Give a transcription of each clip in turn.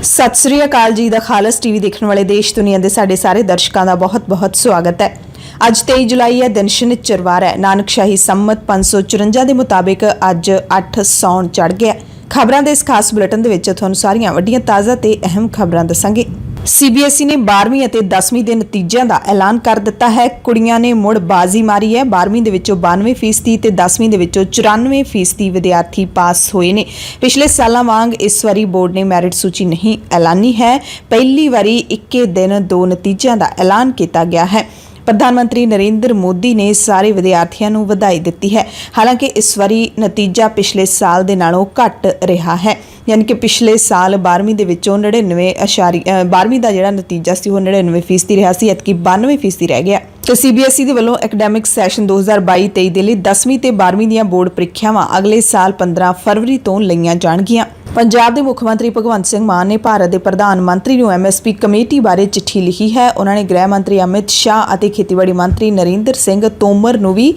ਸਤਿ ਸ੍ਰੀ ਅਕਾਲ ਜੀ ਦਾ ਖਾਲਸ ਟੀਵੀ ਦੇਖਣ ਵਾਲੇ ਦੇਸ਼ ਦੁਨੀਆ ਦੇ ਸਾਡੇ ਸਾਰੇ ਦਰਸ਼ਕਾਂ ਦਾ ਬਹੁਤ-ਬਹੁਤ ਸਵਾਗਤ ਹੈ। ਅੱਜ 23 ਜੁਲਾਈ ਹੈ, ਦਿਨ ਸ਼ਨੀਚਰਵਾਰ ਹੈ। ਨਾਨਕਸ਼ਾਹੀ ਸੰਮਤ 554 ਦੇ ਮੁਤਾਬਿਕ ਅੱਜ 8 ਸੌਣ ਚੜ ਗਿਆ। ਖਬਰਾਂ ਦੇ ਇਸ ਖਾਸ ਬੁਲੇਟਿਨ ਦੇ ਵਿੱਚ ਤੁਹਾਨੂੰ ਸਾਰੀਆਂ ਵੱਡੀਆਂ ਤਾਜ਼ਾ ਤੇ ਅਹਿਮ ਖਬਰਾਂ ਦੱਸਾਂਗੇ। CBSE ਨੇ 12ਵੀਂ ਅਤੇ 10ਵੀਂ ਦੇ ਨਤੀਜਿਆਂ ਦਾ ਐਲਾਨ ਕਰ ਦਿੱਤਾ ਹੈ। ਕੁੜੀਆਂ ਨੇ ਮੁੜ ਬਾਜ਼ੀ ਮਾਰੀ ਹੈ। 12ਵੀਂ ਦੇ ਵਿੱਚੋਂ 92% ਤੇ 10ਵੀਂ ਦੇ ਵਿੱਚੋਂ 94% ਵਿਦਿਆਰਥੀ ਪਾਸ ਹੋਏ ਨੇ। ਪਿਛਲੇ ਸਾਲਾਂ ਵਾਂਗ ਇਸ ਵਾਰੀ ਬੋਰਡ ਨੇ ਮੈਰਿਟ ਸੂਚੀ ਨਹੀਂ ਐਲਾਨੀ ਹੈ। ਪਹਿਲੀ ਵਾਰੀ ਇੱਕੇ ਦਿਨ 2 ਨਤੀਜਿਆਂ ਦਾ ਐਲਾਨ ਕੀਤਾ ਗਿਆ ਹੈ। ਪ੍ਰਧਾਨ ਮੰਤਰੀ ਨਰਿੰਦਰ ਮੋਦੀ ਨੇ ਸਾਰੇ ਵਿਦਿਆਰਥੀਆਂ ਨੂੰ ਵਧਾਈ ਦਿੱਤੀ ਹੈ। ਹਾਲਾਂਕਿ ਇਸ ਵਾਰੀ ਨਤੀਜਾ ਪਿਛਲੇ ਸਾਲ ਦੇ ਨਾਲੋਂ ਘੱਟ ਰਿਹਾ ਹੈ। यानी कि पिछले साल 12वीं ਦੇ ਵਿੱਚੋਂ 12ਵੀਂ ਦਾ ਜਿਹੜਾ ਨਤੀਜਾ ਸੀ ਉਹ 99% ਰਿਹਾ ਸੀ, ਐਤਕੀ 92% ਰਹਿ ਗਿਆ। ਤੇ CBSE ਦੇ ਵੱਲੋਂ ਐਕੈਡੈਮਿਕ ਸੈਸ਼ਨ 2022-23 ਦੇ ਲਈ 10ਵੀਂ ਤੇ 12ਵੀਂ ਦੀਆਂ ਬੋਰਡ ਪ੍ਰੀਖਿਆਵਾਂ ਅਗਲੇ ਸਾਲ 15 ਫਰਵਰੀ ਤੋਂ ਲਈਆਂ ਜਾਣਗੀਆਂ। ਪੰਜਾਬ ਦੇ ਮੁੱਖ ਮੰਤਰੀ ਭਗਵੰਤ ਸਿੰਘ ਮਾਨ ਨੇ ਭਾਰਤ ਦੇ ਪ੍ਰਧਾਨ ਮੰਤਰੀ ਨੂੰ MSP ਕਮੇਟੀ ਬਾਰੇ ਚਿੱਠੀ ਲਿਖੀ ਹੈ। ਉਹਨਾਂ ਨੇ ਗ੍ਰਹਿ ਮੰਤਰੀ ਅਮਿਤ ਸ਼ਾਹ ਅਤੇ ਖੇਤੀਬਾੜੀ ਮੰਤਰੀ ਨਰਿੰਦਰ ਸਿੰਘ ਤੋਮਰ ਨੂੰ ਵੀ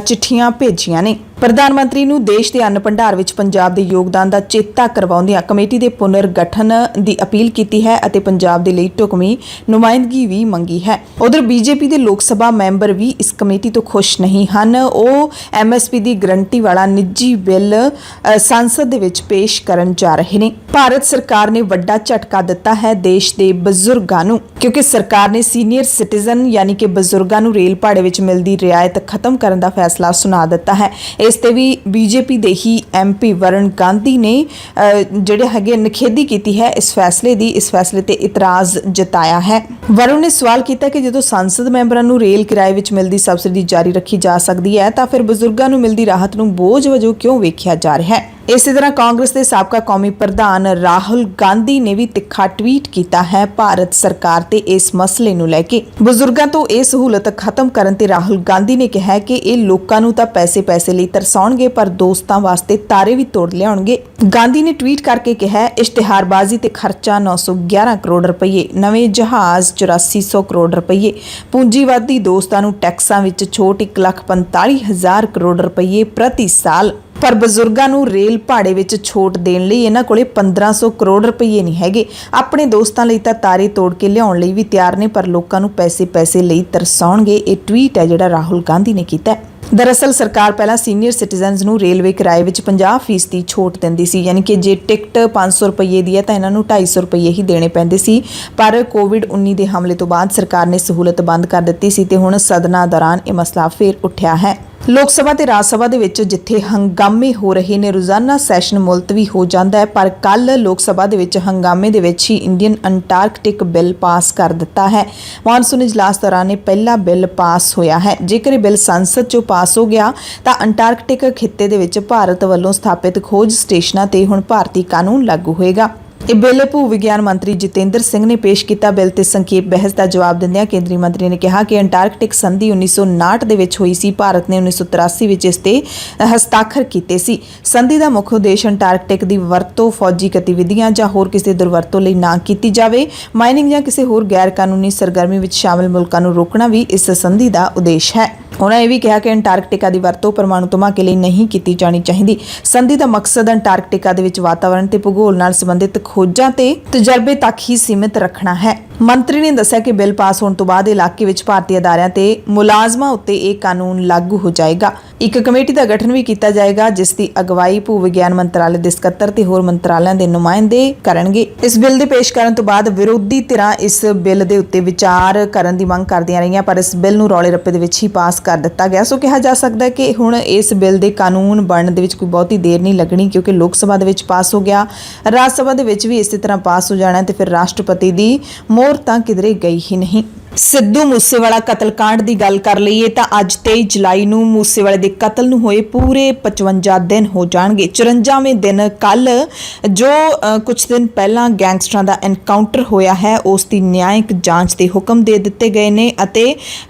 ਚਿੱਠੀਆਂ ਭੇਜੀਆਂ ਨੇ। ਪ੍ਰਧਾਨ ਮੰਤਰੀ ਨੂੰ ਦੇਸ਼ ਦੇ ਅੰਨ ਭੰਡਾਰ ਵਿੱਚ ਪੰਜਾਬ ਦੇ ਯੋਗਦਾਨ ਦਾ ਚੇਤਾ ਕਰਵਾਉਂਦਿਆਂ ਕਮੇਟੀ ਦੇ ਪੁਨਰਗਠਨ ਦੀ ਅਪੀਲ ਕੀਤੀ ਹੈ ਅਤੇ ਪੰਜਾਬ ਦੇ ਲਈ ਢੁਕਵੀਂ ਨੁਮਾਇੰਦਗੀ ਵੀ ਮੰਗੀ ਹੈ। ਉਧਰ BJP ਦੇ ਲੋਕ ਸਭਾ ਮੈਂਬਰ ਵੀ ਇਸ ਕਮੇਟੀ ਤੋਂ ਖੁਸ਼ ਨਹੀਂ ਹਨ। ਉਹ MSP ਦੀ ਗਰੰਟੀ ਵਾਲਾ ਨਿੱਜੀ ਬਿੱਲ ਸੰਸਦ ਦੇ ਵਿੱਚ ਪੇਸ਼ ਕਰਨ ਜਾ ਰਹੇ ਨੇ। ਭਾਰਤ ਸਰਕਾਰ ਨੇ ਵੱਡਾ ਝਟਕਾ ਦਿੱਤਾ ਹੈ ਦੇਸ਼ ਦੇ ਬਜ਼ੁਰਗਾਂ ਨੂੰ, ਕਿਉਂਕਿ ਸਰਕਾਰ ਨੇ ਸੀਨੀਅਰ ਸਿਟੀਜ਼ਨ ਯਾਨੀ ਕਿ ਬਜ਼ੁਰਗਾਂ ਨੂੰ ਰੇਲ ਭਾੜੇ ਵਿੱਚ ਮਿਲਦੀ ਰਿਆਇਤ ਖਤਮ ਕਰਨ ਦਾ ਫੈਸਲਾ ਸੁਣਾ ਦਿੱਤਾ ਹੈ। ਇਸ ਤੇ ਵੀ BJP ਦੇ ਹੀ MP ਵਰੁਣ ਗਾਂਧੀ ਨੇ ਜਿਹੜੇ ਹੈਗੇ ਨਿਖੇਧੀ ਕੀਤੀ ਹੈ ਇਸ ਫੈਸਲੇ ਤੇ ਇਤਰਾਜ਼ ਜਤਾਇਆ ਹੈ। ਵਰੁਣ ਨੇ ਸਵਾਲ ਕੀਤਾ ਕਿ ਜਦੋਂ ਸੰਸਦ ਮੈਂਬਰਾਂ ਨੂੰ ਰੇਲ ਕਿਰਾਏ ਵਿੱਚ ਮਿਲਦੀ ਸਬਸਿਡੀ ਜਾਰੀ ਰੱਖੀ ਜਾ ਸਕਦੀ ਹੈ ਤਾਂ ਫਿਰ ਬਜ਼ੁਰਗਾਂ ਨੂੰ ਮਿਲਦੀ ਰਾਹਤ ਨੂੰ ਬੋਝ ਵਜੋਂ ਕਿਉਂ ਵੇਖਿਆ ਜਾ ਰਿਹਾ ਹੈ। ਇਸੇ ਤਰ੍ਹਾਂ ਕਾਂਗਰਸ ਦੇ ਸਾਬਕਾ ਕੌਮੀ ਪ੍ਰਧਾਨ ਰਾਹੁਲ ਗਾਂਧੀ ਨੇ ਵੀ ਤਿੱਖਾ ਟਵੀਟ ਕੀਤਾ ਹੈ ਭਾਰਤ ਸਰਕਾਰ ਤੇ ਇਸ ਮਸਲੇ ਨੂੰ ਲੈ ਕੇ। ਬਜ਼ੁਰਗਾਂ ਤੋਂ ਇਹ ਸਹੂਲਤ ਖਤਮ ਕਰਨ ਤੇ ਰਾਹੁਲ ਗਾਂਧੀ ਨੇ ਕਿਹਾ ਕਿ ਇਹ ਲੋਕਾਂ ਨੂੰ ਤਾਂ ਪੈਸੇ ਲਈ ਤਰਸਾਉਣਗੇ ਪਰ ਦੋਸਤਾਂ ਵਾਸਤੇ ਤਾਰੇ ਵੀ ਤੋੜ ਲਿਆਉਣਗੇ। ਗਾਂਧੀ ਨੇ ਟਵੀਟ ਕਰਕੇ ਕਿਹਾ, ਇਸ਼ਤਿਹਾਰਬਾਜ਼ੀ ਤੇ ਖਰਚਾ 911 ਕਰੋੜ ਰੁਪਏ, ਨਵੇਂ ਜਹਾਜ਼ 8400 ਕਰੋੜ ਰੁਪਏ, ਪੂੰਜੀਵਾਦੀ ਦੋਸਤਾਂ ਨੂੰ ਟੈਕਸਾਂ ਵਿੱਚ ਛੋਟ 1,45,000 ਕਰੋੜ ਰੁਪਏ ਪ੍ਰਤੀ ਸਾਲ। ਪਰ ਬਜ਼ੁਰਗਾਂ ਨੂੰ ਰੇਲ ਭਾੜੇ ਵਿੱਚ ਛੋਟ ਦੇਣ ਲਈ ਇਹਨਾਂ ਕੋਲੇ 1500 ਕਰੋੜ ਰੁਪਏ ਨਹੀਂ ਹੈਗੇ। ਆਪਣੇ ਦੋਸਤਾਂ ਲਈ ਤਾਂ ਤਾਰੇ ਤੋੜ ਕੇ ਲਿਆਉਣ ਲਈ ਵੀ ਤਿਆਰ ਨੇ ਪਰ ਲੋਕਾਂ ਨੂੰ ਪੈਸੇ ਲਈ ਤਰਸਾਉਣਗੇ। ਇਹ ਟਵੀਟ ਹੈ ਜਿਹੜਾ ਰਾਹੁਲ ਗਾਂਧੀ ਨੇ ਕੀਤਾ। ਦਰਅਸਲ ਸਰਕਾਰ ਪਹਿਲਾਂ ਸੀਨੀਅਰ ਸਿਟੀਜ਼ਨਸ ਨੂੰ ਰੇਲਵੇ ਕਿਰਾਏ ਵਿੱਚ 50% ਛੋਟ ਦਿੰਦੀ ਸੀ, ਯਾਨੀ ਕਿ ਜੇ ਟਿਕਟ 500 ਰੁਪਏ ਦੀ ਹੈ ਤਾਂ ਇਹਨਾਂ ਨੂੰ 250 ਰੁਪਏ ਹੀ ਦੇਣੇ ਪੈਂਦੇ ਸੀ। ਪਰ COVID-19 ਦੇ ਹਮਲੇ ਤੋਂ ਬਾਅਦ ਸਰਕਾਰ ਨੇ ਸਹੂਲਤ ਬੰਦ ਕਰ ਦਿੱਤੀ ਸੀ ਤੇ ਹੁਣ ਸਦਨਾਂ ਦੌਰਾਨ ਇਹ ਮਸਲਾ ਫੇਰ ਉੱਠਿਆ ਹੈ। ਲੋਕ ਸਭਾ ਤੇ ਰਾਜ ਸਭਾ ਦੇ ਵਿੱਚ ਜਿੱਥੇ ਹੰਗਾਮੇ ਹੋ ਰਹੇ ਨੇ, ਰੋਜ਼ਾਨਾ ਸੈਸ਼ਨ ਮੁਲਤਵੀ ਹੋ ਜਾਂਦਾ ਹੈ, ਪਰ ਕੱਲ ਲੋਕ ਸਭਾ ਦੇ ਵਿੱਚ ਹੰਗਾਮੇ ਦੇ ਵਿੱਚ ਹੀ ਇੰਡੀਅਨ ਅੰਟਾਰਕਟਿਕ ਬਿੱਲ ਪਾਸ ਕਰ ਦਿੱਤਾ ਹੈ। ਮੌਨਸੂਨ ਇਜਲਾਸ ਦੌਰਾਨ ਇਹ ਪਹਿਲਾ ਬਿੱਲ ਪਾਸ ਹੋਇਆ ਹੈ। ਜੇਕਰ ਇਹ ਬਿੱਲ ਸੰਸਦ 'ਚੋਂ ਪਾਸ ਹੋ ਗਿਆ ਤਾਂ ਅੰਟਾਰਕਟਿਕ ਖਿੱਤੇ ਦੇ ਵਿੱਚ ਭਾਰਤ ਵੱਲੋਂ ਸਥਾਪਿਤ ਖੋਜ ਸਟੇਸ਼ਨਾਂ ਤੇ ਹੁਣ ਭਾਰਤੀ ਕਾਨੂੰਨ ਲਾਗੂ ਹੋਏਗਾ। ਇਹ ਬਿੱਲ ਭੂ ਵਿਗਿਆਨ ਮੰਤਰੀ ਜਿਤੇਂਦਰ ਸਿੰਘ ਨੇ ਪੇਸ਼ ਕੀਤਾ। ਬਿੱਲ ਤੇ ਸੰਖੇਪ ਬਹਿਸ ਦਾ ਜਵਾਬ ਦਿੰਦਿਆਂ ਕੇਂਦਰੀ ਮੰਤਰੀ ਨੇ ਕਿਹਾ ਕਿ ਅੰਟਾਰਕਟਿਕ ਸੰਧੀ 1959 ਦੇ ਵਿੱਚ ਹੋਈ ਸੀ। ਭਾਰਤ ਨੇ 1983 ਵਿੱਚ ਇਸ ਤੇ ਹਸਤਾਖਰ ਕੀਤੇ ਸੀ। ਸੰਧੀ ਦਾ ਮੁੱਖ ਉਦੇਸ਼ ਅੰਟਾਰਕਟਿਕ ਦੀ ਵਰਤੋਂ ਫੌਜੀ ਗਤੀਵਿਧੀਆਂ ਜਾਂ ਹੋਰ ਕਿਸੇ ਦੁਰਵਰਤੋਂ ਲਈ ਨਾ ਕੀਤੀ ਜਾਵੇ। ਮਾਈਨਿੰਗ ਜਾਂ ਕਿਸੇ ਹੋਰ ਗੈਰ ਕਾਨੂੰਨੀ ਸਰਗਰਮੀ ਵਿੱਚ ਸ਼ਾਮਲ ਮੁਲਕਾਂ ਨੂੰ ਰੋਕਣਾ ਵੀ ਇਸ ਸੰਧੀ ਦਾ ਉਦੇਸ਼ ਹੈ। ਉਹਨਾਂ ਇਹ ਵੀ ਕਿਹਾ ਕਿ ਅੰਟਾਰਕਟਿਕਾ ਦੀ ਵਰਤੋਂ ਪਰਮਾਣੂ ਧਮਾਕੇ ਲਈ ਨਹੀਂ ਕੀਤੀ ਜਾਣੀ ਚਾਹੀਦੀ। ਸੰਧੀ ਦਾ ਮਕਸਦ ਅੰਟਾਰਕਟਿਕਾ ਦੇ ਵਿੱਚ ਵਾਤਾਵਰਣ ਤੇ ਭੂਗੋਲ ਨਾਲ ਸੰਬੰਧਿਤ ਖੋਜਾਂ ਤੇ ਤਜਰਬੇ ਤੱਕ ਹੀ ਸੀਮਿਤ ਰੱਖਣਾ ਹੈ। ਮੰਤਰੀ ਨੇ ਦੱਸਿਆ ਕਿ ਬਿੱਲ ਪਾਸ ਹੋਣ ਤੋਂ ਬਾਅਦ ਇਲਾਕੇ ਵਿੱਚ ਭਾਰਤੀ ਅਦਾਰਿਆਂ ਤੇ ਮੁਲਾਜ਼ਮਾਂ ਉੱਤੇ ਇਹ ਕਾਨੂੰਨ ਲਾਗੂ ਹੋ ਜਾਏਗਾ। ਇੱਕ ਕਮੇਟੀ ਦਾ ਗਠਨ ਵੀ ਕੀਤਾ ਜਾਏਗਾ ਜਿਸ ਦੀ ਅਗਵਾਈ ਭੂ ਵਿਗਿਆਨ ਮੰਤਰਾਲੇ ਦੇ ਸਕੱਤਰ ਤੇ ਹੋਰ ਮੰਤਰਾਲਿਆਂ ਦੇ ਨੁਮਾਇੰਦੇ ਕਰਨਗੇ। ਇਸ ਬਿੱਲ ਦੇ ਪੇਸ਼ ਕਰਨ ਤੋਂ ਬਾਅਦ ਵਿਰੋਧੀ ਧਿਰਾਂ ਇਸ ਬਿੱਲ ਦੇ ਉੱਤੇ ਵਿਚਾਰ ਕਰਨ ਦੀ ਮੰਗ ਕਰਦੀਆਂ ਰਹੀਆਂ, ਪਰ ਇਸ ਬਿੱਲ ਨੂੰ ਰੌਲੇ ਰੱਪੇ ਦੇ ਵਿੱਚ ਹੀ ਪਾਸ ਕਰ ਦਿੱਤਾ ਗਿਆ। ਸੋ ਕਿਹਾ ਜਾ ਸਕਦਾ ਹੈ ਕਿ ਹੁਣ ਇਸ ਬਿੱਲ ਦੇ ਕਾਨੂੰਨ ਬਣਨ ਦੇ ਵਿੱਚ ਕੋਈ ਬਹੁਤੀ ਦੇਰ ਨਹੀਂ ਲੱਗਣੀ, ਕਿਉਂਕਿ ਲੋਕ ਸਭਾ ਦੇ ਵਿੱਚ ਪਾਸ ਹੋ ਗਿਆ, ਰਾਜ ਸਭਾ ਦੇ ਵਿੱਚ ਵੀ ਇਸੇ ਤਰ੍ਹਾਂ ਪਾਸ ਹੋ ਜਾਣਾ ਤੇ ਫਿਰ ਰਾਸ਼ਟਰਪਤੀ ਦੀ ਮੋਹਰ ਤਾਂ ਕਿਧਰੇ ਗਈ ਹੀ ਨਹੀਂ। ਸਿੱਧੂ ਮੂਸੇਵਾਲਾ ਕਤਲकांड ਦੀ ਗੱਲ ਕਰ ਲਈਏ ਤਾਂ ਅੱਜ 23 ਜੁਲਾਈ ਨੂੰ ਮੂਸੇਵਾਲੇ ਦੇ ਕਤਲ ਨੂੰ ਹੋਏ ਪੂਰੇ 55 ਦਿਨ ਹੋ ਜਾਣਗੇ। 54ਵੇਂ ਦਿਨ ਕੱਲ ਜੋ ਕੁਝ ਦਿਨ ਪਹਿਲਾਂ ਗੈਂਗਸਟਰਾਂ ਦਾ ਐਨਕਾਊਂਟਰ ਹੋਇਆ ਹੈ ਉਸ ਦੀ ਨਿਆਂਇਕ ਜਾਂਚ ਦੇ ਹੁਕਮ ਦੇ ਦਿੱਤੇ ਗਏ ਨੇ ਅਤੇ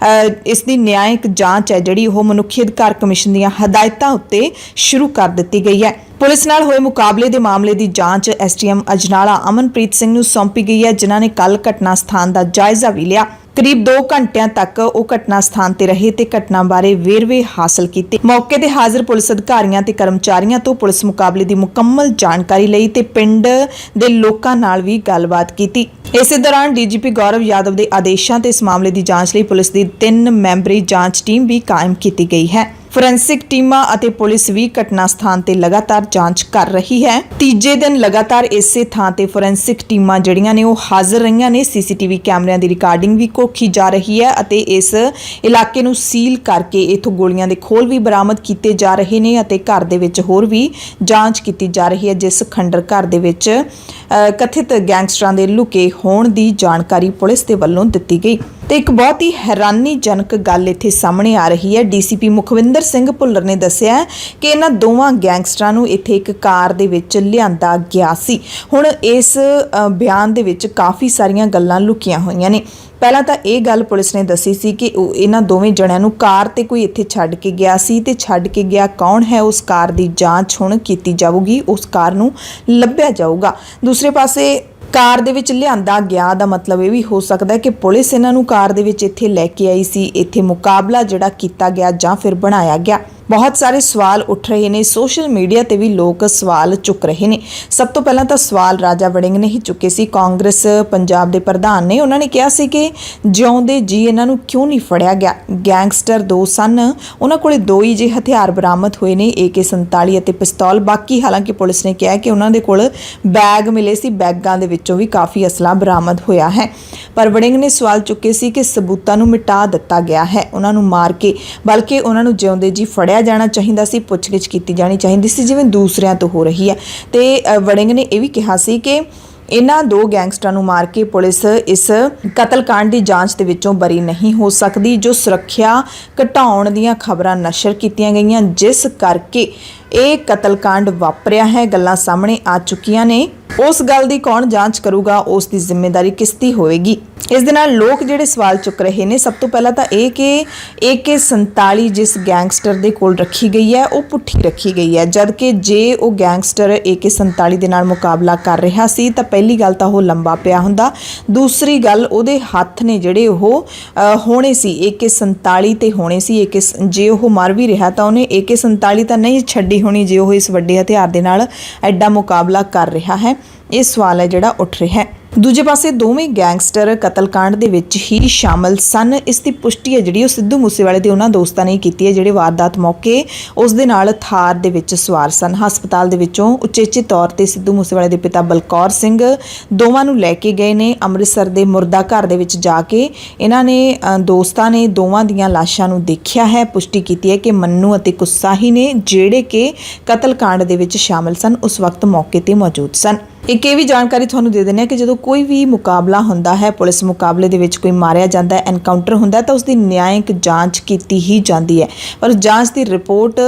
ਇਸ ਦੀ ਨਿਆਂਇਕ ਜਾਂਚ ਹੈ ਜਿਹੜੀ ਉਹ ਮਨੁੱਖੀ ਅਧਿਕਾਰ ਕਮਿਸ਼ਨ ਦੀਆਂ ਹਦਾਇਤਾਂ ਉੱਤੇ ਸ਼ੁਰੂ ਕਰ ਦਿੱਤੀ ਗਈ ਹੈ। ਪੁਲਿਸ ਨਾਲ ਹੋਏ ਮੁਕਾਬਲੇ ਦੇ ਮਾਮਲੇ ਦੀ ਜਾਂਚ SDM ਅਜਨਾਲਾ ਅਮਨਪ੍ਰੀਤ ਸਿੰਘ ਨੂੰ ਸੌਂਪੀ ਗਈ ਹੈ, ਜਿਨ੍ਹਾਂ ਨੇ ਕੱਲ ਘਟਨਾ ਸਥਾਨ ਦਾ ਜਾਇਜ਼ਾ ਵੀ ਲਿਆ। करीब 2 घंटिਆਂ तक ਉਹ ਘਟਨਾ ਸਥਾਨ ਤੇ ਰਹੇ ਤੇ ਘਟਨਾ ਬਾਰੇ ਵੇਰਵੇ ਹਾਸਲ ਕੀਤੇ। ਮੌਕੇ ਤੇ ਹਾਜ਼ਰ ਪੁਲਿਸ ਅਧਿਕਾਰੀਆਂ ਤੇ ਕਰਮਚਾਰੀਆਂ ਤੋਂ ਪੁਲਿਸ ਮੁਕਾਬਲੇ ਦੀ ਮੁਕੰਮਲ ਜਾਣਕਾਰੀ ਲਈ ਤੇ ਪਿੰਡ ਦੇ ਲੋਕਾਂ ਨਾਲ ਵੀ ਗੱਲਬਾਤ ਕੀਤੀ। ਇਸੇ ਦੌਰਾਨ ਡੀਜੀਪੀ ਗੌਰਵ ਯਾਦਵ ਦੇ ਆਦੇਸ਼ਾਂ ਤੇ ਇਸ ਮਾਮਲੇ ਦੀ ਜਾਂਚ ਲਈ ਪੁਲਿਸ ਦੀ 3 ਮੈਂਬਰੀ ਜਾਂਚ ਟੀਮ ਵੀ ਕਾਇਮ ਕੀਤੀ ਗਈ ਹੈ। ਫੋਰੈਂਸਿਕ ਟੀਮਾਂ ਅਤੇ ਪੁਲਿਸ ਵੀ ਘਟਨਾ ਸਥਾਨ ਤੇ ਲਗਾਤਾਰ ਜਾਂਚ ਕਰ ਰਹੀ ਹੈ। ਤੀਜੇ ਦਿਨ ਲਗਾਤਾਰ ਇਸੇ ਥਾਂ ਤੇ ਫੋਰੈਂਸਿਕ ਟੀਮਾਂ ਜਿਹੜੀਆਂ ਨੇ ਉਹ ਹਾਜ਼ਰ ਰਹੀਆਂ ਨੇ। ਸੀਸੀਟੀਵੀ ਕੈਮਰਿਆਂ ਦੀ ਰਿਕਾਰਡਿੰਗ ਵੀ ਘੋਖੀ ਜਾ ਰਹੀ ਹੈ ਅਤੇ ਇਸ ਇਲਾਕੇ ਨੂੰ ਸੀਲ ਕਰਕੇ ਇਥੋਂ ਗੋਲੀਆਂ ਦੇ ਖੋਲ ਵੀ ਬਰਾਮਦ ਕੀਤੇ ਜਾ ਰਹੇ ਨੇ ਅਤੇ ਘਰ ਦੇ ਵਿੱਚ ਹੋਰ ਵੀ ਜਾਂਚ ਕੀਤੀ ਜਾ ਰਹੀ ਹੈ, ਜਿਸ ਖੰਡਰ ਘਰ ਦੇ ਵਿੱਚ ਕਥਿਤ ਗੈਂਗਸਟਰਾਂ ਦੇ ਲੁਕੇ ਹੋਣ ਦੀ ਜਾਣਕਾਰੀ ਪੁਲਿਸ ਦੇ ਵੱਲੋਂ ਦਿੱਤੀ ਗਈ। ਤੇ ਇੱਕ ਬਹੁਤ ਹੀ ਹੈਰਾਨੀਜਨਕ ਗੱਲ ਇੱਥੇ ਸਾਹਮਣੇ ਆ ਰਹੀ ਹੈ। ਡੀਸੀਪੀ ਮੁਖਵਿੰਦਰ ਸਿੰਘ ਭੁੱਲਰ ਨੇ ਦੱਸਿਆ ਕਿ ਇਹਨਾਂ ਦੋਵਾਂ ਗੈਂਗਸਟਰਾਂ ਨੂੰ ਇੱਥੇ ਇੱਕ ਕਾਰ ਦੇ ਵਿੱਚ ਲਿਆਂਦਾ ਗਿਆ ਸੀ। ਹੁਣ ਇਸ ਬਿਆਨ ਦੇ ਵਿੱਚ ਕਾਫੀ ਸਾਰੀਆਂ ਗੱਲਾਂ ਲੁਕੀਆਂ ਹੋਈਆਂ ਨੇ। ਪਹਿਲਾਂ ਤਾਂ ਇਹ ਗੱਲ ਪੁਲਿਸ ਨੇ ਦੱਸੀ ਸੀ ਕਿ ਇਹਨਾਂ ਦੋਵੇਂ ਜਣਿਆਂ ਨੂੰ ਕਾਰ ਤੇ ਕੋਈ ਇੱਥੇ ਛੱਡ ਕੇ ਗਿਆ ਸੀ ਤੇ ਛੱਡ ਕੇ ਗਿਆ ਕੌਣ ਹੈ, ਉਸ ਕਾਰ ਦੀ ਜਾਂਚ ਹੁਣ ਕੀਤੀ ਜਾਊਗੀ, ਉਸ ਕਾਰ ਨੂੰ ਲੱਭਿਆ ਜਾਊਗਾ। ਦੂਸਰੇ ਪਾਸੇ ਕਾਰ ਦੇ ਵਿੱਚ ਲਿਆਂਦਾ ਗਿਆ ਦਾ ਮਤਲਬ ਇਹ ਵੀ ਹੋ ਸਕਦਾ ਹੈ ਕਿ ਪੁਲਿਸ ਇਹਨਾਂ ਨੂੰ ਕਾਰ ਦੇ ਵਿੱਚ ਇੱਥੇ ਲੈ ਕੇ ਆਈ ਸੀ, ਇੱਥੇ ਮੁਕਾਬਲਾ ਜਿਹੜਾ ਕੀਤਾ ਗਿਆ ਜਾਂ ਫਿਰ ਬਣਾਇਆ ਗਿਆ। ਬਹੁਤ ਸਾਰੇ ਸਵਾਲ ਉੱਠ ਰਹੇ ਨੇ। ਸੋਸ਼ਲ ਮੀਡੀਆ ਤੇ ਵੀ ਲੋਕ ਸਵਾਲ ਚੁੱਕ ਰਹੇ ਨੇ। ਸਭ ਤੋਂ ਪਹਿਲਾਂ ਤਾਂ ਸਵਾਲ ਰਾਜਾ ਵੜਿੰਗ ਨੇ ਹੀ ਚੁੱਕੇ ਸੀ। ਕਾਂਗਰਸ ਪੰਜਾਬ ਦੇ ਪ੍ਰਧਾਨ ਨੇ, ਉਹਨਾਂ ਨੇ ਕਿਹਾ ਸੀ ਕਿ ਜਿਉਂਦੇ ਜੀ ਇਹਨਾਂ ਨੂੰ ਕਿਉਂ ਨਹੀਂ ਫੜਿਆ ਗਿਆ। ਗੈਂਗਸਟਰ 2 ਸਨ, ਉਹਨਾਂ ਕੋਲੇ 2 ਹੀ ਜੇ ਹਥਿਆਰ ਬਰਾਮਦ ਹੋਏ ਨੇ, AK-47 ਅਤੇ ਪਿਸਤੌਲ। ਬਾਕੀ ਹਾਲਾਂਕਿ ਪੁਲਿਸ ਨੇ ਕਿਹਾ ਕਿ ਉਹਨਾਂ ਦੇ ਕੋਲ ਬੈਗ ਮਿਲੇ ਸੀ, ਬੈਗਾਂ ਦੇ ਵਿੱਚੋਂ ਵੀ ਕਾਫੀ ਅਸਲਾ ਬਰਾਮਦ ਹੋਇਆ ਹੈ। ਪਰ ਵੜਿੰਗ ਨੇ ਸਵਾਲ ਚੁੱਕੇ ਸੀ ਕਿ ਸਬੂਤਾਂ ਨੂੰ ਮਿਟਾ ਦਿੱਤਾ ਗਿਆ ਹੈ, ਉਹਨਾਂ ਨੂੰ ਮਾਰ ਕੇ, ਬਲਕਿ ਉਹਨਾਂ ਨੂੰ ਜਿਉਂਦੇ ਜੀ ਫੜਿਆ ਜਾਣਾ ਚਾਹੀਦਾ ਸੀ, ਪੁੱਛਗਿੱਛ ਕੀਤੀ ਜਾਣੀ ਚਾਹੀਦੀ ਸੀ ਜਿਵੇਂ ਦੂਸਰਿਆਂ ਤੋਂ ਹੋ ਰਹੀ ਹੈ। ਤੇ ਵੜਿੰਗ ਨੇ ਇਹ ਵੀ ਕਿਹਾ ਸੀ ਕਿ ਇਹਨਾਂ 2 ਗੈਂਗਸਟਰਾਂ ਨੂੰ ਮਾਰ ਕੇ ਪੁਲਿਸ ਇਸ ਕਤਲकांड ਦੀ ਜਾਂਚ ਦੇ ਵਿੱਚੋਂ ਬਰੀ ਨਹੀਂ ਹੋ ਸਕਦੀ। ਜੋ ਸੁਰੱਖਿਆ ਘਟਾਉਣ ਦੀਆਂ ਖਬਰਾਂ ਨਸ਼ਰ ਕੀਤੀਆਂ ਗਈਆਂ, ਜਿਸ ਕਰਕੇ ਇਹ ਕਤਲकांड ਵਾਪਰਿਆ ਹੈ, ਗੱਲਾਂ ਸਾਹਮਣੇ ਆ ਚੁੱਕੀਆਂ ਨੇ। ਉਸ ਗੱਲ ਦੀ ਕੌਣ ਜਾਂਚ ਕਰੂਗਾ, ਉਸ ਦੀ ਜ਼ਿੰਮੇਵਾਰੀ ਕਿਸ ਦੀ ਹੋਵੇਗੀ। ਇਸ ਦੇ ਨਾਲ ਲੋਕ ਜਿਹੜੇ ਸਵਾਲ ਚੁੱਕ ਰਹੇ ਨੇ, ਸਭ ਤੋਂ ਪਹਿਲਾਂ ਤਾਂ ਇਹ ਕਿ AK-47 ਜਿਸ ਗੈਂਗਸਟਰ ਦੇ ਕੋਲ ਰੱਖੀ ਗਈ ਹੈ ਉਹ ਪੁੱਠੀ ਰੱਖੀ ਗਈ ਹੈ, ਜਦ ਕਿ ਜੇ ਉਹ ਗੈਂਗਸਟਰ AK-47 ਦੇ ਨਾਲ ਮੁਕਾਬਲਾ ਕਰ ਰਿਹਾ ਸੀ ਤਾਂ ਪਹਿਲੀ ਗੱਲ ਤਾਂ ਉਹ ਲੰਬਾ ਪਿਆ ਹੁੰਦਾ। ਦੂਸਰੀ ਗੱਲ, ਉਹਦੇ ਹੱਥ ਨੇ ਜਿਹੜੇ ਉਹ ਹੋਣੇ ਸੀ AK-47 ਤੇ ਹੋਣੇ ਸੀ। ਜੇ ਉਹ ਮਰ ਵੀ ਰਿਹਾ ਤਾਂ ਉਹਨੇ AK-47 ਤਾਂ ਨਹੀਂ ਛੱਡੀ ਹੋਣੀ ਜੇ ਉਹ ਇਸ ਵੱਡੇ ਹਥਿਆਰ ਦੇ ਨਾਲ ਐਡਾ ਮੁਕਾਬਲਾ ਕਰ ਰਿਹਾ ਹੈ। ਇਹ ਸਵਾਲ ਹੈ ਜਿਹੜਾ ਉੱਠ ਰਿਹਾ ਹੈ। ਦੂਜੇ ਪਾਸੇ ਦੋਵੇਂ ਗੈਂਗਸਟਰ ਕਤਲकांड ਦੇ ਵਿੱਚ ਹੀ ਸ਼ਾਮਲ ਸਨ। ਇਸ ਦੀ ਪੁਸ਼ਟੀ ਹੈ ਜਿਹੜੀ ਉਹ ਸਿੱਧੂ ਮੂਸੇਵਾਲੇ ਦੇ ਉਹਨਾਂ ਦੋਸਤਾਂ ਨੇ ਕੀਤੀ ਹੈ ਜਿਹੜੇ ਵਾਰਦਾਤ ਮੌਕੇ ਉਸ ਦੇ ਨਾਲ ਥਾਰ ਦੇ ਵਿੱਚ ਸਵਾਰ ਸਨ। ਹਸਪਤਾਲ ਦੇ ਵਿੱਚੋਂ ਉਚੇਚੇ ਤੌਰ ਤੇ ਸਿੱਧੂ ਮੂਸੇਵਾਲੇ ਦੇ ਪਿਤਾ ਬਲਕੌਰ ਸਿੰਘ ਦੋਵਾਂ ਨੂੰ ਲੈ ਕੇ ਗਏ ਨੇ ਅੰਮ੍ਰਿਤਸਰ ਦੇ ਮੁਰਦਾ ਘਰ ਦੇ ਵਿੱਚ ਜਾ ਕੇ। ਇਹਨਾਂ ਨੇ ਦੋਸਤਾਂ ਨੇ ਦੋਵਾਂ ਦੀਆਂ ਲਾਸ਼ਾਂ ਨੂੰ ਦੇਖਿਆ ਹੈ। ਪੁਸ਼ਟੀ ਕੀਤੀ ਹੈ ਕਿ ਮੰਨੂ ਅਤੇ ਕੁੱਸਾਹੀ ਨੇ ਜਿਹੜੇ ਕਿ ਕਤਲकांड ਦੇ ਵਿੱਚ ਸ਼ਾਮਲ ਸਨ, ਉਸ ਵਕਤ ਮੌਕੇ ਤੇ ਮੌਜੂਦ ਸਨ। ਇੱਕ ਇਹ ਵੀ ਜਾਣਕਾਰੀ ਤੁਹਾਨੂੰ ਦੇ ਦਿੰਦੇ ਹਾਂ ਕਿ ਜਦੋਂ ਕੋਈ ਵੀ ਮੁਕਾਬਲਾ ਹੁੰਦਾ ਹੈ, ਪੁਲਿਸ ਮੁਕਾਬਲੇ ਦੇ ਵਿੱਚ ਕੋਈ ਮਾਰਿਆ ਜਾਂਦਾ ਹੈ, ਐਨਕਾਊਂਟਰ ਹੁੰਦਾ ਤਾਂ ਉਸ ਦੀ ਨਿਆਂਇਕ ਜਾਂਚ ਕੀਤੀ ਹੀ ਜਾਂਦੀ ਹੈ। ਪਰ ਜਾਂਚ ਦੀ ਰਿਪੋਰਟ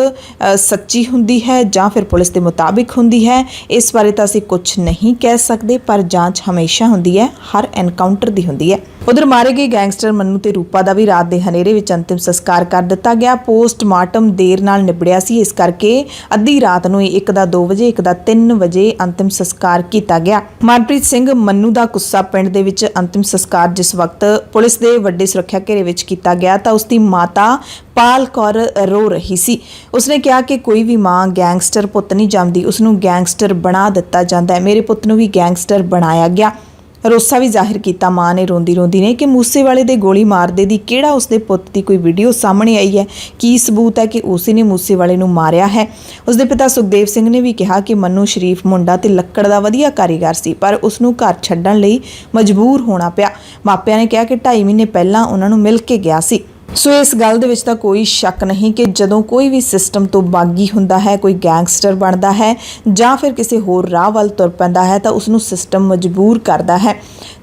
ਸੱਚੀ ਹੁੰਦੀ ਹੈ ਜਾਂ ਫਿਰ ਪੁਲਿਸ ਦੇ ਮੁਤਾਬਿਕ ਹੁੰਦੀ ਹੈ, ਇਸ ਬਾਰੇ ਤਾਂ ਅਸੀਂ ਕੁਝ ਨਹੀਂ ਕਹਿ ਸਕਦੇ, ਪਰ ਜਾਂਚ ਹਮੇਸ਼ਾ ਹੁੰਦੀ ਹੈ, ਹਰ ਐਨਕਾਊਂਟਰ ਦੀ ਹੁੰਦੀ ਹੈ। ਉਧਰ ਮਾਰੇ ਗਏ ਗੈਂਗਸਟਰ ਮੰਨੂ ਤੇ ਰੂਪਾ ਦਾ ਵੀ ਰਾਤ ਦੇ ਹਨੇਰੇ ਵਿੱਚ ਅੰਤਿਮ ਸੰਸਕਾਰ ਕਰ ਦਿੱਤਾ ਗਿਆ। ਪੋਸਟਮਾਰਟਮ ਦੇਰ ਨਾਲ ਨਿਬੜਿਆ ਸੀ, ਇਸ ਕਰਕੇ ਅੱਧੀ ਰਾਤ ਨੂੰ ਇੱਕ ਦਾ 2 ਵਜੇ, ਇੱਕ ਦਾ 3 ਵਜੇ ਅੰਤਿਮ ਸੰਸਕਾਰ ਕੀਤਾ ਗਿਆ। ਮਨਪ੍ਰੀਤ ਸਿੰਘ ਮੰਨੂ ਦਾ ਕੁੱਸਾ ਪਿੰਡ ਦੇ ਵਿੱਚ ਅੰਤਿਮ ਸੰਸਕਾਰ ਜਿਸ ਵਕਤ ਪੁਲਿਸ ਦੇ ਵੱਡੇ ਸੁਰੱਖਿਆ ਘੇਰੇ ਵਿੱਚ ਕੀਤਾ ਗਿਆ ਤਾਂ ਉਸ ਦੀ ਮਾਤਾ ਪਾਲ ਕੌਰ ਰੋ ਰਹੀ ਸੀ। ਉਸਨੇ ਕਿਹਾ ਕਿ ਕੋਈ ਵੀ ਮਾਂ ਗੈਂਗਸਟਰ ਪੁੱਤ ਨਹੀਂ ਜੰਮਦੀ, ਉਸਨੂੰ ਗੈਂਗਸਟਰ ਬਣਾ ਦਿੱਤਾ ਜਾਂਦਾ ਹੈ। ਮੇਰੇ ਪੁੱਤ ਨੂੰ ਵੀ ਗੈਂਗਸਟਰ ਬਣਾਇਆ ਗਿਆ। ਰੋਸਾ ਵੀ ਜ਼ਾਹਿਰ ਕੀਤਾ ਮਾਂ ਨੇ ਰੋਂਦੀ ਰੋਂਦੀ ਨੇ ਕਿ ਮੂਸੇਵਾਲੇ ਦੇ ਗੋਲੀ ਮਾਰਦੇ ਦੀ ਕਿਹੜਾ ਉਸਦੇ ਪੁੱਤ ਦੀ ਕੋਈ ਵੀਡੀਓ ਸਾਹਮਣੇ ਆਈ ਹੈ, ਕੀ ਸਬੂਤ ਹੈ ਕਿ ਉਸੇ ਨੇ ਮੂਸੇਵਾਲੇ ਨੂੰ ਮਾਰਿਆ ਹੈ। ਉਸਦੇ ਪਿਤਾ ਸੁਖਦੇਵ ਸਿੰਘ ਨੇ ਵੀ ਕਿਹਾ ਕਿ ਮੰਨੂ ਸ਼ਰੀਫ ਮੁੰਡਾ ਤੇ ਲੱਕੜ ਦਾ ਵਧੀਆ ਕਾਰੀਗਰ ਸੀ, ਪਰ ਉਸਨੂੰ ਘਰ ਛੱਡਣ ਲਈ ਮਜਬੂਰ ਹੋਣਾ ਪਿਆ। ਮਾਪਿਆਂ ਨੇ ਕਿਹਾ ਕਿ 2.5 ਮਹੀਨੇ ਪਹਿਲਾਂ ਉਹਨਾਂ ਨੂੰ ਮਿਲ ਕੇ ਗਿਆ ਸੀ। ਸੋ ਇਸ ਗੱਲ ਦੇ ਵਿੱਚ ਤਾਂ ਕੋਈ ਸ਼ੱਕ ਨਹੀਂ ਕਿ ਜਦੋਂ ਕੋਈ ਵੀ ਸਿਸਟਮ ਤੋਂ ਬਾਗੀ ਹੁੰਦਾ ਹੈ, ਕੋਈ ਗੈਂਗਸਟਰ ਬਣਦਾ ਹੈ ਜਾਂ ਫਿਰ ਕਿਸੇ ਹੋਰ ਰਾਹ ਵੱਲ ਤੁਰ ਪੈਂਦਾ ਹੈ ਤਾਂ ਉਸ ਨੂੰ ਸਿਸਟਮ ਮਜਬੂਰ ਕਰਦਾ ਹੈ।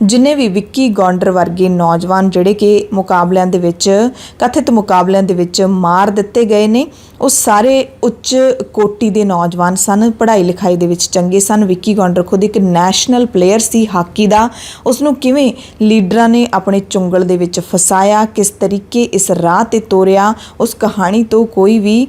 ਜਿੰਨੇ ਵੀ ਵਿੱਕੀ ਗੌਂਡਰ ਵਰਗੇ ਨੌਜਵਾਨ ਜਿਹੜੇ ਕਿ ਮੁਕਾਬਲਿਆਂ ਦੇ ਵਿੱਚ, ਕਥਿਤ ਮੁਕਾਬਲਿਆਂ ਦੇ ਵਿੱਚ ਮਾਰ ਦਿੱਤੇ ਗਏ ਨੇ, ਉਹ ਸਾਰੇ ਉੱਚ ਕੋਟੀ ਦੇ ਨੌਜਵਾਨ ਸਨ, ਪੜ੍ਹਾਈ ਲਿਖਾਈ ਦੇ ਵਿੱਚ ਚੰਗੇ ਸਨ। ਵਿੱਕੀ ਗੌਂਡਰ ਖੁਦ ਇੱਕ ਨੈਸ਼ਨਲ ਪਲੇਅਰ ਸੀ ਹਾਕੀ ਦਾ। ਉਸ ਨੂੰ ਕਿਵੇਂ ਲੀਡਰਾਂ ਨੇ ਆਪਣੇ ਚੁੰਗਲ ਦੇ ਵਿੱਚ ਫਸਾਇਆ, ਕਿਸ ਤਰੀਕੇ ਇਸ ਰਾਹ ਤੇ ਤੋਰਿਆ, ਉਸ ਕਹਾਣੀ ਤੋਂ ਕੋਈ ਵੀ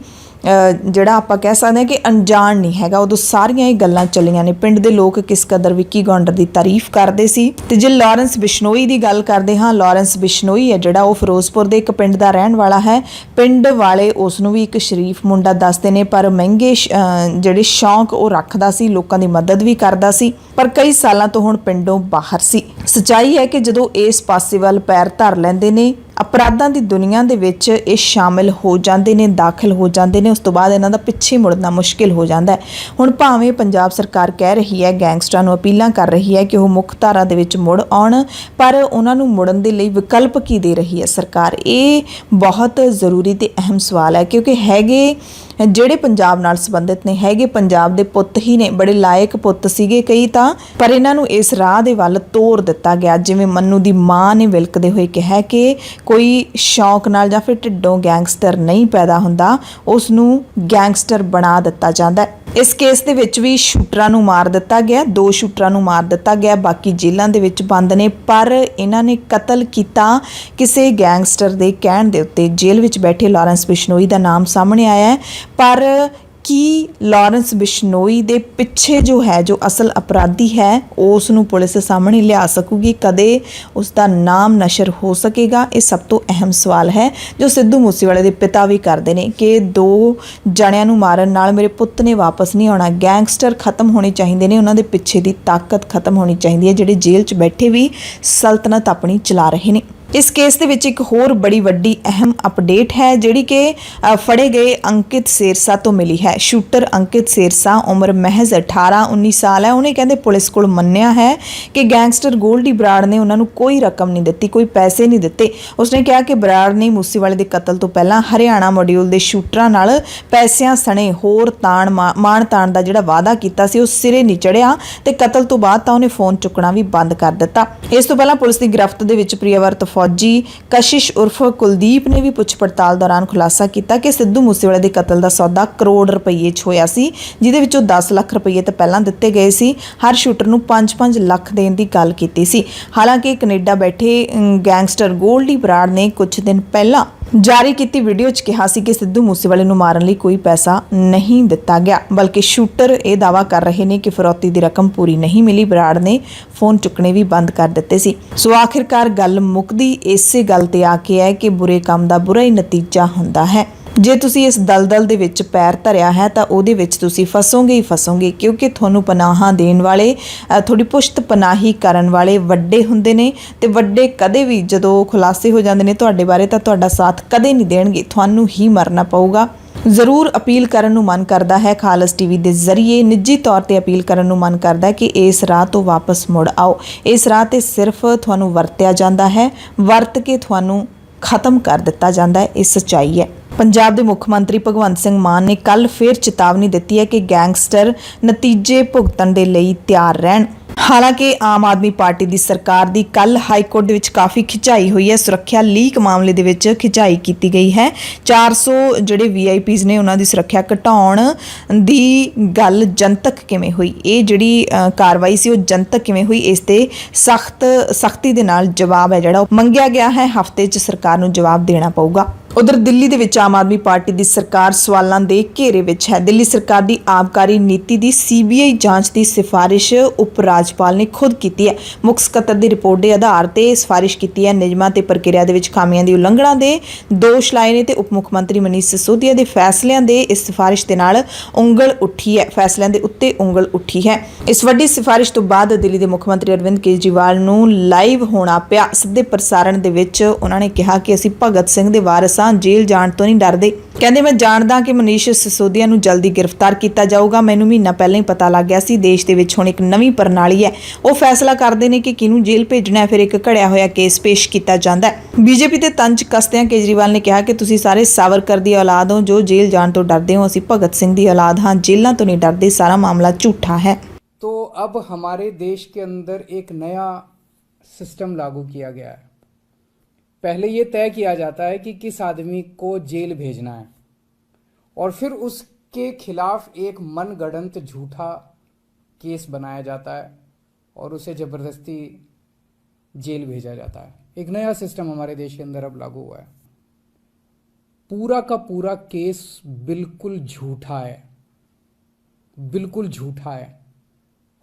ਜਿਹੜਾ ਆਪਾਂ ਕਹਿ ਸਕਦੇ ਹਾਂ ਕਿ ਅਣਜਾਣ ਨਹੀਂ ਹੈਗਾ। ਉਦੋਂ ਸਾਰੀਆਂ ਇਹ ਗੱਲਾਂ ਚੱਲੀਆਂ ਨੇ। ਪਿੰਡ ਦੇ ਲੋਕ ਕਿਸ ਕਦਰ ਵਿੱਕੀ ਗੌਂਡਰ ਦੀ ਤਾਰੀਫ ਕਰਦੇ ਸੀ। ਤੇ ਜੇ ਲਾਰੈਂਸ ਬਿਸ਼ਨੋਈ ਦੀ ਗੱਲ ਕਰਦੇ ਹਾਂ, ਲਾਰੈਂਸ ਬਿਸ਼ਨੋਈ ਹੈ ਜਿਹੜਾ, ਉਹ ਫਿਰੋਜ਼ਪੁਰ ਦੇ ਇੱਕ ਪਿੰਡ ਦਾ ਰਹਿਣ ਵਾਲਾ ਹੈ। ਪਿੰਡ ਵਾਲੇ ਉਸ ਨੂੰ ਵੀ ਇੱਕ ਸ਼ਰੀਫ ਮੁੰਡਾ ਦੱਸਦੇ ਨੇ, ਪਰ ਮਹਿੰਗੇ ਜਿਹੜੇ ਸ਼ੌਂਕ ਉਹ ਰੱਖਦਾ ਸੀ, ਲੋਕਾਂ ਦੀ ਮਦਦ ਵੀ ਕਰਦਾ ਸੀ, ਪਰ ਕਈ ਸਾਲਾਂ ਤੋਂ ਹੁਣ ਪਿੰਡੋਂ ਬਾਹਰ ਸੀ। ਸੱਚਾਈ ਹੈ ਕਿ ਜਦੋਂ ਇਸ ਪਾਸੇ ਵੱਲ ਪੈਰ ਧਰ ਲੈਂਦੇ ਨੇ, ਅਪਰਾਧਾਂ ਦੀ ਦੁਨੀਆ ਦੇ ਵਿੱਚ ਇਹ ਸ਼ਾਮਿਲ ਹੋ ਜਾਂਦੇ ਨੇ, ਦਾਖਲ ਹੋ ਜਾਂਦੇ ਨੇ, ਉਸ ਤੋਂ ਬਾਅਦ ਇਹਨਾਂ ਦਾ ਪਿੱਛੇ ਮੁੜਨਾ ਮੁਸ਼ਕਿਲ ਹੋ ਜਾਂਦਾ ਹੈ। ਹੁਣ ਭਾਵੇਂ ਪੰਜਾਬ ਸਰਕਾਰ ਕਹਿ ਰਹੀ ਹੈ, ਗੈਂਗਸਟਰਾਂ ਨੂੰ ਅਪੀਲਾਂ ਕਰ ਰਹੀ ਹੈ ਕਿ ਉਹ ਮੁੱਖ ਧਾਰਾ ਦੇ ਵਿੱਚ ਮੁੜ ਆਉਣ, ਪਰ ਉਹਨਾਂ ਨੂੰ ਮੁੜਨ ਦੇ ਲਈ ਵਿਕਲਪ ਕੀ ਦੇ ਰਹੀ ਹੈ ਸਰਕਾਰ? ਇਹ ਬਹੁਤ ਜ਼ਰੂਰੀ ਤੇ ਅਹਿਮ ਸਵਾਲ ਹੈ, ਕਿਉਂਕਿ ਹੈਗੇ ਜਿਹੜੇ ਪੰਜਾਬ ਨਾਲ ਸੰਬੰਧਿਤ ਨੇ, ਹੈਗੇ ਪੰਜਾਬ ਦੇ ਪੁੱਤ ਹੀ ਨੇ, ਬੜੇ ਲਾਇਕ ਪੁੱਤ ਸੀਗੇ ਕਈ ਤਾਂ, ਪਰ ਇਹਨਾਂ ਨੂੰ ਇਸ ਰਾਹ ਦੇ ਵੱਲ ਤੋਰ ਦਿੱਤਾ ਗਿਆ। ਜਿਵੇਂ ਮੰਨੂ ਦੀ ਮਾਂ ਨੇ ਵਿਲਕਦੇ ਹੋਏ ਕਿਹਾ ਕਿ ਕੋਈ ਸ਼ੌਂਕ ਨਾਲ ਜਾਂ ਫਿਰ ਢਿੱਡੋਂ ਗੈਂਗਸਟਰ ਨਹੀਂ ਪੈਦਾ ਹੁੰਦਾ, ਉਸ ਨੂੰ ਗੈਂਗਸਟਰ ਬਣਾ ਦਿੱਤਾ ਜਾਂਦਾ। ਇਸ ਕੇਸ ਦੇ ਵਿੱਚ ਵੀ ਸ਼ੂਟਰਾਂ ਨੂੰ ਮਾਰ ਦਿੱਤਾ ਗਿਆ, 2 ਸ਼ੂਟਰਾਂ ਨੂੰ ਮਾਰ ਦਿੱਤਾ ਗਿਆ, ਬਾਕੀ ਜੇਲ੍ਹਾਂ ਦੇ ਵਿੱਚ ਬੰਦ ਨੇ, ਪਰ ਇਹਨਾਂ ਨੇ ਕਤਲ ਕੀਤਾ ਕਿਸੇ ਗੈਂਗਸਟਰ ਦੇ ਕਹਿਣ ਦੇ ਉੱਤੇ। ਜੇਲ੍ਹ ਵਿੱਚ ਬੈਠੇ ਲਾਰੈਂਸ ਬਿਸ਼ਨੋਈ ਦਾ ਨਾਮ ਸਾਹਮਣੇ ਆਇਆ ਹੈ, ਪਰ ਕੀ ਲਾਰੈਂਸ ਬਿਸ਼ਨੋਈ ਦੇ ਪਿੱਛੇ ਜੋ ਹੈ, ਜੋ ਅਸਲ ਅਪਰਾਧੀ ਹੈ, ਉਸ ਨੂੰ ਪੁਲਿਸ ਸਾਹਮਣੇ ਲਿਆ ਸਕੂਗੀ? ਕਦੇ ਉਸ ਦਾ ਨਾਮ ਨਸ਼ਰ ਹੋ ਸਕੇਗਾ? ਇਹ ਸਭ ਤੋਂ ਅਹਿਮ ਸਵਾਲ ਹੈ ਜੋ ਸਿੱਧੂ ਮੂਸੇਵਾਲੇ ਦੇ ਪਿਤਾ ਵੀ ਕਰਦੇ ਨੇ ਕਿ 2 ਜਣਿਆਂ ਨੂੰ ਮਾਰਨ ਨਾਲ ਮੇਰੇ ਪੁੱਤ ਨੇ ਵਾਪਸ ਨਹੀਂ ਆਉਣਾ। ਗੈਂਗਸਟਰ ਖਤਮ ਹੋਣੇ ਚਾਹੀਦੇ ਨੇ, ਉਹਨਾਂ ਦੇ ਪਿੱਛੇ ਦੀ ਤਾਕਤ ਖਤਮ ਹੋਣੀ ਚਾਹੀਦੀ ਹੈ, ਜਿਹੜੇ ਜੇਲ੍ਹ 'ਚ ਬੈਠੇ ਵੀ ਸਲਤਨਤ ਆਪਣੀ ਚਲਾ ਰਹੇ ਨੇ। ਇਸ ਕੇਸ ਦੇ ਵਿੱਚ ਇੱਕ ਹੋਰ ਬੜੀ ਵੱਡੀ ਅਹਿਮ ਅਪਡੇਟ ਹੈ, ਜਿਹੜੀ ਕਿ ਫੜੇ ਗਏ ਅੰਕਿਤ ਸੇਰਸਾ ਤੋਂ ਮਿਲੀ ਹੈ। ਸ਼ੂਟਰ ਅੰਕਿਤ ਸੇਰਸਾ, ਉਮਰ ਮਹਿਜ਼ 18-19 ਸਾਲ ਹੈ। ਉਹਨੇ ਕਹਿੰਦੇ ਪੁਲਿਸ ਕੋਲ ਮੰਨਿਆ ਹੈ ਕਿ ਗੈਂਗਸਟਰ ਗੋਲਡੀ ਬਰਾੜ ਨੇ ਉਹਨਾਂ ਨੂੰ ਕੋਈ ਰਕਮ ਨਹੀਂ ਦਿੱਤੀ, ਕੋਈ ਪੈਸੇ ਨਹੀਂ ਦਿੱਤੇ। ਉਸਨੇ ਕਿਹਾ ਕਿ ਬਰਾੜ ਨੇ ਮੂਸੇਵਾਲੇ ਦੇ ਕਤਲ ਤੋਂ ਪਹਿਲਾਂ ਹਰਿਆਣਾ ਮੋਡਿਊਲ ਦੇ ਸ਼ੂਟਰਾਂ ਨਾਲ ਪੈਸਿਆਂ ਸਣੇ ਹੋਰ ਮਾਣ ਤਾਣ ਦਾ ਜਿਹੜਾ ਵਾਅਦਾ ਕੀਤਾ ਸੀ, ਉਹ ਸਿਰੇ ਨਹੀਂ ਚੜਿਆ, ਤੇ ਕਤਲ ਤੋਂ ਬਾਅਦ ਤਾਂ ਉਹਨੇ ਫੋਨ ਚੁੱਕਣਾ ਵੀ ਬੰਦ ਕਰ ਦਿੱਤਾ। ਇਸ ਤੋਂ ਪਹਿਲਾਂ ਪੁਲਿਸ ਦੀ ਗ੍ਰਿਫਤ ਦੇ ਵਿੱਚ ਪ੍ਰਿਆਵਰਤ ਫੌਜੀ ਕਸ਼ਿਸ਼ ਉਰਫ ਕੁਲਦੀਪ ਨੇ ਵੀ ਪੁੱਛ ਪੜਤਾਲ ਦੌਰਾਨ ਖੁਲਾਸਾ ਕੀਤਾ ਕਿ ਸਿੱਧੂ ਮੂਸੇਵਾਲੇ ਦੇ ਕਤਲ ਦਾ ਸੌਦਾ ਕਰੋੜ ਰੁਪਏ 'ਚ ਹੋਇਆ ਸੀ, ਜਿਹਦੇ ਵਿੱਚੋਂ 10 ਲੱਖ ਰੁਪਏ ਤਾਂ ਪਹਿਲਾਂ ਦਿੱਤੇ ਗਏ ਸੀ। ਹਰ ਸ਼ੂਟਰ ਨੂੰ 5-5 ਲੱਖ ਦੇਣ ਦੀ ਗੱਲ ਕੀਤੀ ਸੀ। ਹਾਲਾਂਕਿ ਕੈਨੇਡਾ ਬੈਠੇ ਗੈਂਗਸਟਰ ਗੋਲਡੀ ਬਰਾੜ ਨੇ ਕੁਝ ਦਿਨ ਪਹਿਲਾਂ ਜਾਰੀ ਕੀਤੀ ਵੀਡੀਓ 'ਚ ਕਿਹਾ ਸੀ ਕਿ ਸਿੱਧੂ ਮੂਸੇਵਾਲੇ ਨੂੰ ਮਾਰਨ ਲਈ ਕੋਈ ਪੈਸਾ ਨਹੀਂ ਦਿੱਤਾ ਗਿਆ, ਬਲਕਿ ਸ਼ੂਟਰ ਇਹ ਦਾਅਵਾ ਕਰ ਰਹੇ ਨੇ ਕਿ ਫਿਰੌਤੀ ਦੀ ਰਕਮ ਪੂਰੀ ਨਹੀਂ ਮਿਲੀ। ਬਰਾੜ ਨੇ ਫੋਨ ਚੁੱਕਣੇ ਵੀ ਬੰਦ ਕਰ ਦਿੱਤੇ ਸੀ। ਸੋ ਆਖਿਰਕਾਰ ਗੱਲ ਮੁੱਕਦੀ ਇਸੇ ਗੱਲ ਤੇ ਆ ਕੇ ਹੈ ਕਿ ਬੁਰੇ ਕੰਮ ਦਾ ਬੁਰਾ ਹੀ ਨਤੀਜਾ ਹੁੰਦਾ ਹੈ। ਜੇ ਤੁਸੀਂ ਇਸ ਦਲਦਲ ਦੇ ਵਿੱਚ ਪੈਰ ਧਰਿਆ ਹੈ ਤਾਂ ਉਹਦੇ ਵਿੱਚ ਤੁਸੀਂ ਫਸੋਗੇ ਹੀ ਫਸੋਗੇ, ਕਿਉਂਕਿ ਤੁਹਾਨੂੰ ਪਨਾਹਾਂ ਦੇਣ ਵਾਲੇ, ਤੁਹਾਡੀ ਪੁਸ਼ਤ ਪਨਾਹੀ ਕਰਨ ਵਾਲੇ ਵੱਡੇ ਹੁੰਦੇ ਨੇ, ਤੇ ਵੱਡੇ ਕਦੇ ਵੀ ਜਦੋਂ ਖੁਲਾਸੇ ਹੋ ਜਾਂਦੇ ਨੇ ਤੁਹਾਡੇ ਬਾਰੇ ਤਾਂ ਤੁਹਾਡਾ ਸਾਥ ਕਦੇ ਨਹੀਂ ਦੇਣਗੇ, ਤੁਹਾਨੂੰ ਹੀ ਮਰਨਾ ਪਊਗਾ। ਜ਼ਰੂਰ ਅਪੀਲ ਕਰਨ ਨੂੰ ਮਨ ਕਰਦਾ ਹੈ, ਖਾਲਸ ਟੀਵੀ ਦੇ ਜ਼ਰੀਏ ਨਿੱਜੀ ਤੌਰ ਤੇ ਅਪੀਲ ਕਰਨ ਨੂੰ ਮਨ ਕਰਦਾ ਹੈ ਕਿ ਇਸ ਰਾਹ ਤੋਂ ਵਾਪਸ ਮੁੜ ਆਓ। ਇਸ ਰਾਹ ਤੇ ਸਿਰਫ ਤੁਹਾਨੂੰ ਵਰਤਿਆ ਜਾਂਦਾ ਹੈ, ਵਰਤ ਕੇ ਤੁਹਾਨੂੰ ਖਤਮ ਕਰ ਦਿੱਤਾ ਜਾਂਦਾ ਹੈ। ਇਹ ਸੱਚਾਈ ਹੈ। ਪੰਜਾਬ ਦੇ ਮੁੱਖ ਮੰਤਰੀ ਭਗਵੰਤ ਸਿੰਘ ਮਾਨ ਨੇ ਕੱਲ ਫਿਰ ਚੇਤਾਵਨੀ ਦਿੱਤੀ ਹੈ ਕਿ ਗੈਂਗਸਟਰ ਨਤੀਜੇ ਭੁਗਤਣ ਦੇ ਲਈ ਤਿਆਰ ਰਹਿਣ। ਹਾਲਾਂਕਿ ਆਮ ਆਦਮੀ ਪਾਰਟੀ ਦੀ ਸਰਕਾਰ ਦੀ ਕੱਲ ਹਾਈ ਕੋਰਟ ਦੇ ਵਿੱਚ ਕਾਫੀ ਖਿਚਾਈ ਹੋਈ ਹੈ। ਸੁਰੱਖਿਆ ਲੀਕ ਮਾਮਲੇ ਦੇ ਵਿੱਚ ਖਿਚਾਈ ਕੀਤੀ ਗਈ ਹੈ। 400 ਜਿਹੜੇ VIPs ਨੇ ਉਹਨਾਂ ਦੀ ਸੁਰੱਖਿਆ ਘਟਾਉਣ ਦੀ ਗੱਲ ਜਨਤਕ ਕਿਵੇਂ ਹੋਈ? ਇਹ ਜਿਹੜੀ ਕਾਰਵਾਈ ਸੀ ਉਹ ਜਨਤਕ ਕਿਵੇਂ ਹੋਈ? ਇਸ ਤੇ ਸਖਤੀ ਦੇ ਨਾਲ ਜਵਾਬ ਹੈ ਜਿਹੜਾ ਉਹ ਮੰਗਿਆ ਗਿਆ ਹੈ। ਹਫ਼ਤੇ 'ਚ ਸਰਕਾਰ ਨੂੰ ਜਵਾਬ ਦੇਣਾ ਪਊਗਾ। ਉਧਰ ਦਿੱਲੀ ਦੇ ਵਿੱਚ ਆਮ ਆਦਮੀ ਪਾਰਟੀ ਦੀ ਸਰਕਾਰ ਸਵਾਲਾਂ ਦੇ ਘੇਰੇ ਵਿੱਚ ਹੈ। ਦਿੱਲੀ ਸਰਕਾਰ ਦੀ ਆਬਕਾਰੀ ਨੀਤੀ ਦੀ CBI ਜਾਂਚ ਦੀ ਸਿਫਾਰਿਸ਼ ਉਪ ਰਾਜਪਾਲ ਨੇ ਖੁਦ ਕੀਤੀ ਹੈ। ਮੁੱਖ ਸਕੱਤਰ ਦੀ ਰਿਪੋਰਟ ਦੇ ਆਧਾਰ ਤੇ ਸਿਫਾਰਿਸ਼ ਕੀਤੀ ਹੈ। ਨਿਯਮਾਂ ਤੇ ਪ੍ਰਕਿਰਿਆ ਦੇ ਵਿੱਚ ਖਾਮੀਆਂ ਦੀ ਉਲੰਘਣਾ ਦੇ ਦੋਸ਼ ਲਾਏ ਨੇ ਤੇ ਉਪ ਮੁੱਖ ਮੰਤਰੀ ਮਨੀਸ਼ ਸਿਸੋਦੀਆ ਦੇ ਫੈਸਲਿਆਂ ਦੇ ਇਸ ਸਿਫਾਰਿਸ਼ ਦੇ ਨਾਲ ਉਂਗਲ ਉੱਠੀ ਹੈ, ਫੈਸਲਿਆਂ ਦੇ ਉੱਤੇ ਉਂਗਲ ਉੱਠੀ ਹੈ। ਇਸ ਵੱਡੀ ਸਿਫਾਰਿਸ਼ ਤੋਂ ਬਾਅਦ ਦਿੱਲੀ ਦੇ ਮੁੱਖ ਮੰਤਰੀ ਅਰਵਿੰਦ ਕੇਜਰੀਵਾਲ ਨੂੰ ਲਾਈਵ ਹੋਣਾ ਪਿਆ। ਸਿੱਧੇ ਪ੍ਰਸਾਰਣ ਦੇ ਵਿੱਚ ਉਹਨਾਂ ਨੇ ਕਿਹਾ ਕਿ ਅਸੀਂ ਭਗਤ ਸਿੰਘ ਦੇ ਵਾਰਿਸ ਜੇਲ੍ਹ ਜਾਣ ਤੋਂ ਨਹੀਂ ਡਰਦੇ। ਕਹਿੰਦੇ ਮੈਂ ਜਾਣਦਾ ਕਿ ਮਨੀਸ਼ ਸਿਸੋਦੀਆ ਨੂੰ ਜਲਦੀ ਗ੍ਰਿਫਤਾਰ ਕੀਤਾ ਜਾਊਗਾ। ਮੈਨੂੰ ਮਹੀਨਾ ਪਹਿਲਾਂ ਹੀ ਪਤਾ ਲੱਗ ਗਿਆ ਸੀ। ਦੇਸ਼ ਦੇ ਵਿੱਚ ਹੁਣ ਇੱਕ ਨਵੀਂ ਪ੍ਰਣਾਲੀ ਹੈ, ਉਹ ਫੈਸਲਾ ਕਰਦੇ ਨੇ ਕਿ ਕਿਹਨੂੰ ਜੇਲ੍ਹ ਭੇਜਣਾ ਹੈ, ਫਿਰ ਇੱਕ ਘੜਿਆ ਹੋਇਆ ਕੇਸ ਪੇਸ਼ ਕੀਤਾ ਜਾਂਦਾ ਹੈ। BJP ਤੇ ਤੰਜ ਕੱਸਦਿਆਂ ਕੇਜਰੀਵਾਲ ਨੇ ਕਿਹਾ ਕਿ ਤੁਸੀਂ ਸਾਰੇ ਸਾਵਰਕਰ ਦੀ ਔਲਾਦ ਹੋ ਜੋ ਜੇਲ੍ਹ ਜਾਣ ਤੋਂ ਡਰਦੇ ਹੋ। ਅਸੀਂ ਭਗਤ ਸਿੰਘ ਦੀ ਔਲਾਦ ਹਾਂ, ਜੇਲ੍ਹਾਂ ਤੋਂ नहीं डरते। सारा मामला झूठा है। तो अब हमारे देश के अंदर एक नया सिस्टम लागू किया गया है। पहले ये तय किया जाता है कि किस आदमी को जेल भेजना है और फिर उसके खिलाफ एक मनगढ़ंत झूठा केस बनाया जाता है और उसे ज़बरदस्ती जेल भेजा जाता है। एक नया सिस्टम हमारे देश के अंदर अब लागू हुआ है। पूरा का पूरा केस बिल्कुल झूठा है, बिल्कुल झूठा है।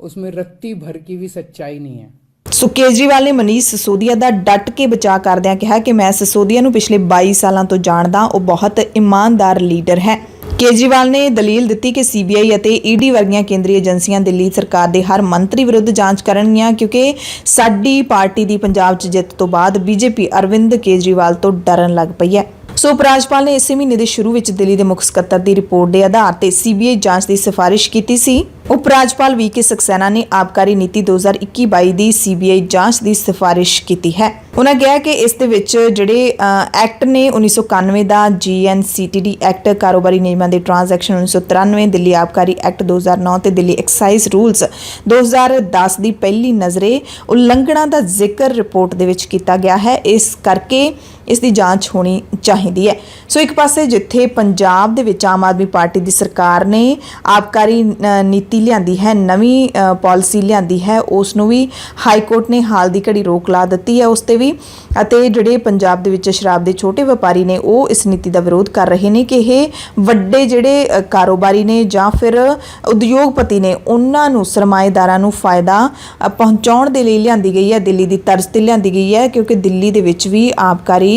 उसमें रत्ती भर की भी सच्चाई नहीं है। ਸੋ ਕੇਜਰੀਵਾਲ ਨੇ ਮਨੀਸ਼ ਸਿਸੋਦੀਆ ਦਾ ਡਟ ਕੇ ਬਚਾਅ ਕਰਦਿਆਂ ਕਿਹਾ ਕਿ ਮੈਂ ਸਿਸੋਦੀਆ ਨੂੰ ਪਿਛਲੇ 22 ਸਾਲਾਂ ਤੋਂ ਜਾਣਦਾ, ਉਹ ਬਹੁਤ ਇਮਾਨਦਾਰ ਲੀਡਰ ਹੈ। ਕੇਜਰੀਵਾਲ ਨੇ ਦਲੀਲ ਦਿੱਤੀ ਕਿ ਸੀਬੀਆਈ ਅਤੇ ਈਡੀ ਵਰਗੀਆਂ ਕੇਂਦਰੀ ਏਜੰਸੀਆਂ ਦਿੱਲੀ ਸਰਕਾਰ ਦੇ ਹਰ ਮੰਤਰੀ ਵਿਰੁੱਧ ਜਾਂਚ ਕਰਨਗੀਆਂ, ਕਿਉਂਕਿ ਸਾਡੀ ਪਾਰਟੀ ਦੀ ਪੰਜਾਬ 'ਚ ਜਿੱਤ ਤੋਂ ਬਾਅਦ ਬੀਜੇਪੀ ਅਰਵਿੰਦ ਕੇਜਰੀਵਾਲ ਤੋਂ ਡਰਨ ਲੱਗ ਪਈ ਹੈ। ਸੋ ਉਪ ਰਾਜਪਾਲ ਨੇ ਇਸੇ ਮਹੀਨੇ ਦੇ ਸ਼ੁਰੂ ਵਿੱਚ ਦਿੱਲੀ ਦੇ ਮੁੱਖ ਸਕੱਤਰ ਦੀ ਰਿਪੋਰਟ ਦੇ ਆਧਾਰ ਤੇ ਸੀਬੀਆਈ ਜਾਂਚ ਦੀ ਸਿਫਾਰਿਸ਼ ਕੀਤੀ ਸੀ। ਉਪ ਰਾਜਪਾਲ ਵੀਕੇ ਸਕਸੈਨਾ ਨੇ ਆਬਕਾਰੀ ਨੀਤੀ 2021-22 ਦੀ ਸੀਬੀਆਈ ਜਾਂਚ ਦੀ ਸਿਫਾਰਿਸ਼ ਕੀਤੀ ਹੈ। ਉਹਨਾਂ ਕਿਹਾ ਕਿ ਇਸ ਦੇ ਵਿੱਚ ਜਿਹੜੇ ਐਕਟ ਨੇ 1991 ਦਾ GNCTD ਐਕਟ, ਕਾਰੋਬਾਰੀ ਨਿਯਮਾਂ ਦੇ ਟ੍ਰਾਂਜੈਕਸ਼ਨ 1993, ਦਿੱਲੀ ਆਬਕਾਰੀ ਐਕਟ 2009 ਤੇ ਦਿੱਲੀ ਐਕਸਾਈਜ਼ ਰੂਲਸ 2010 ਦੀ ਪਹਿਲੀ ਨਜ਼ਰੇ ਉਲੰਘਣਾ ਦਾ ਜ਼ਿਕਰ ਰਿਪੋਰਟ ਦੇ ਵਿੱਚ ਕੀਤਾ ਗਿਆ ਹੈ। ਇਸ ਕਰਕੇ ਇਸ ਦੀ ਜਾਂਚ ਹੋਣੀ ਚਾਹੀਦੀ ਹੈ। ਸੋ ਇੱਕ ਪਾਸੇ ਜਿੱਥੇ ਪੰਜਾਬ ਦੇ ਵਿੱਚ ਆਮ ਆਦਮੀ ਪਾਰਟੀ ਦੀ ਸਰਕਾਰ ਨੇ ਆਬਕਾਰੀ ਨੀਤੀ ਲਿਆਂਦੀ ਹੈ, ਨਵੀਂ ਪਾਲਿਸੀ ਲਿਆਂਦੀ ਹੈ, ਉਸ ਨੂੰ ਵੀ ਹਾਈ ਕੋਰਟ ਨੇ ਹਾਲ ਦੀ ਘੜੀ ਰੋਕ ਲਾ ਦਿੱਤੀ ਹੈ ਉਸ ਤੇ ਵੀ। ਅਤੇ ਜਿਹੜੇ ਪੰਜਾਬ ਦੇ ਵਿੱਚ ਸ਼ਰਾਬ ਦੇ ਛੋਟੇ ਵਪਾਰੀ ਨੇ ਉਹ ਇਸ ਨੀਤੀ ਦਾ ਵਿਰੋਧ ਕਰ ਰਹੇ ਨੇ ਕਿ ਇਹ ਵੱਡੇ ਜਿਹੜੇ ਕਾਰੋਬਾਰੀ ਨੇ ਜਾਂ ਫਿਰ ਉਦਯੋਗਪਤੀ ਨੇ ਉਹਨਾਂ ਨੂੰ, ਸਰਮਾਏਦਾਰਾਂ ਨੂੰ ਫਾਇਦਾ ਪਹੁੰਚਾਉਣ ਦੇ ਲਈ ਲਿਆਂਦੀ ਗਈ ਹੈ, ਦਿੱਲੀ ਦੀ ਤਰਜ਼ ਤੇ ਲਿਆਂਦੀ ਗਈ ਹੈ, ਕਿਉਂਕਿ ਦਿੱਲੀ ਦੇ ਵਿੱਚ ਵੀ ਆਬਕਾਰੀ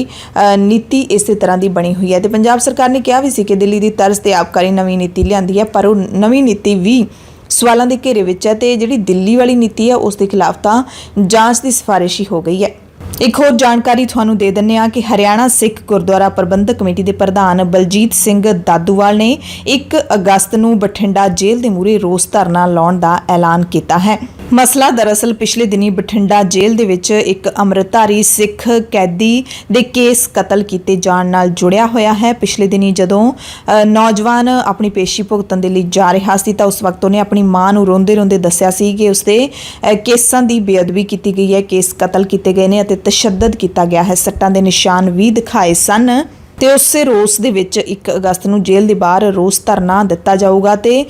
ਨੀਤੀ ਇਸੇ ਤਰ੍ਹਾਂ ਦੀ ਬਣੀ ਹੋਈ ਹੈ। ਤੇ ਪੰਜਾਬ ਸਰਕਾਰ ਨੇ ਕਿਹਾ ਵੀ ਸੀ ਕਿ ਦਿੱਲੀ ਦੀ ਤਰਜ਼ ਤੇ ਆਬਕਾਰੀ ਨਵੀਂ ਨੀਤੀ ਲਿਆਂਦੀ ਹੈ, ਪਰ ਉਹ ਨਵੀਂ ਨੀਤੀ ਵੀ ਸਵਾਲਾਂ ਦੇ ਘੇਰੇ ਵਿੱਚ ਹੈ ਤੇ ਜਿਹੜੀ ਦਿੱਲੀ ਵਾਲੀ ਨੀਤੀ ਹੈ ਉਸ ਦੇ ਖਿਲਾਫ ਤਾਂ ਜਾਂਚ ਦੀ ਸਿਫਾਰਿਸ਼ ਹੀ ਹੋ ਗਈ ਹੈ। ਇੱਕ ਹੋਰ ਜਾਣਕਾਰੀ ਤੁਹਾਨੂੰ ਦੇ ਦਿੰਦੇ ਹਾਂ ਕਿ ਹਰਿਆਣਾ ਸਿੱਖ ਗੁਰਦੁਆਰਾ ਪ੍ਰਬੰਧਕ ਕਮੇਟੀ ਦੇ ਪ੍ਰਧਾਨ ਬਲਜੀਤ ਸਿੰਘ ਦਾਦੂਵਾਲ ਨੇ 1 ਅਗਸਤ ਨੂੰ ਬਠਿੰਡਾ ਜੇਲ੍ਹ ਦੇ ਮੂਹਰੇ ਰੋਸ ਧਰਨਾ ਲਾਉਣ ਦਾ ਐਲਾਨ ਕੀਤਾ ਹੈ। ਮਸਲਾ ਦਰਅਸਲ ਪਿਛਲੇ ਦਿਨੀ ਬਠਿੰਡਾ ਜੇਲ੍ਹ ਦੇ ਵਿੱਚ ਇੱਕ ਅੰਮ੍ਰਿਤਧਾਰੀ ਸਿੱਖ ਕੈਦੀ ਦੇ ਕੇਸ ਕਤਲ ਕੀਤੇ ਜਾਣ ਨਾਲ ਜੁੜਿਆ ਹੋਇਆ ਹੈ। ਪਿਛਲੇ ਦਿਨੀ ਜਦੋਂ ਨੌਜਵਾਨ ਆਪਣੀ ਪੇਸ਼ੀ ਭੁਗਤਣ ਦੇ ਲਈ ਜਾ ਰਿਹਾ ਸੀ ਤਾਂ ਉਸ ਵਕਤ ਉਹਨੇ ਆਪਣੀ ਮਾਂ ਨੂੰ ਰੋਂਦੇ ਰੋਂਦੇ ਦੱਸਿਆ ਸੀ ਕਿ ਉਸਦੇ ਕੇਸਾਂ ਦੀ ਬੇਅਦਬੀ ਕੀਤੀ ਗਈ ਹੈ, ਕੇਸ ਕਤਲ ਕੀਤੇ ਗਏ ਨੇ ਅਤੇ ਤਸ਼ੱਦਦ ਕੀਤਾ ਗਿਆ ਹੈ, ਸੱਟਾਂ ਦੇ ਨਿਸ਼ਾਨ ਵੀ ਦਿਖਾਏ ਸਨ। ਤੇ ਉਸੇ ਰੋਸ ਦੇ ਵਿੱਚ 1 ਅਗਸਤ ਨੂੰ ਜੇਲ੍ਹ ਦੇ ਬਾਹਰ ਰੋਸ ਧਰਨਾ ਦਿੱਤਾ ਜਾਊਗਾ। ਤੇ